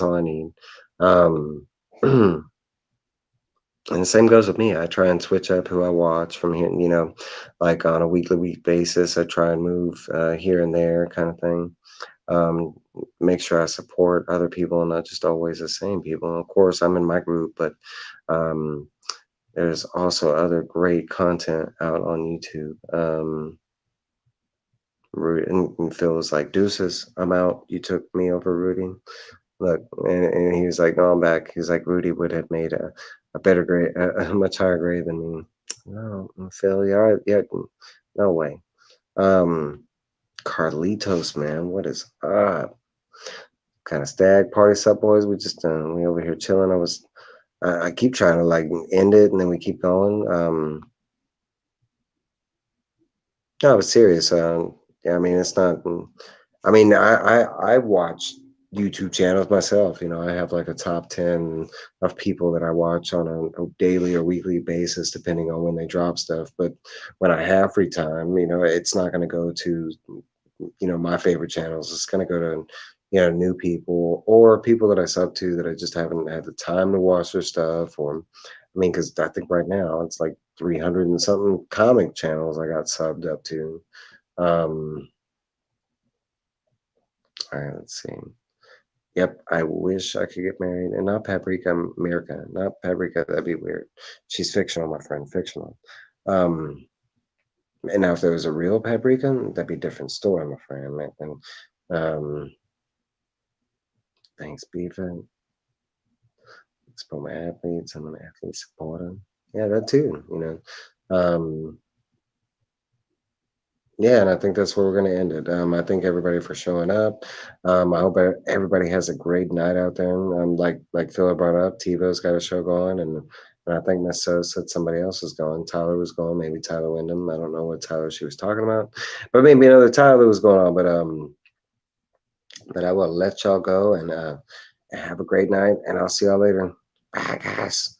all I need. And the same goes with me. I try and switch up who I watch from here, like on a week basis. I try and move here and there, kind of thing. Make sure I support other people and not just always the same people. And of course, I'm in my group, but there's also other great content out on YouTube. And Phil was like, Deuces, I'm out. You took me over Rudy. Look, and he was like, no, I'm back. He's like, Rudy would have made a better grade, a much higher grade than me. No, Phil, yeah, no way. Carlitos, man, what is up? Kind of stag party, sup, boys? We over here chilling. I keep trying to like end it, and then we keep going. No, I was serious. Yeah, I mean, it's not. I mean, I watch YouTube channels myself. I have like a top 10 of people that I watch on a daily or weekly basis, depending on when they drop stuff. But when I have free time, it's not going to go to my favorite channels. It's going to go to new people or people that I sub to that I just haven't had the time to watch their stuff. Or I mean, because I think right now it's like 300 and something comic channels I got subbed up to. All right, let's see. Yep, I wish I could get married, and not Paprika America, not Paprika. That'd be weird. She's fictional, my friend, fictional. And now if there was a real Paprika, that'd be a different story, my friend. And Thanks, Beefin. Support my athletes. I'm an athlete supporter. Yeah, that too. Yeah, and I think that's where we're going to end it. I thank everybody for showing up. I hope everybody has a great night out there. Like Philip brought up, TiVo's got a show going, and I think Miss So said somebody else is going. Tyler was going, maybe Tyler Wyndham. I don't know what Tyler she was talking about, but maybe another Tyler was going on. But I will let y'all go and have a great night, and I'll see y'all later. Bye, guys.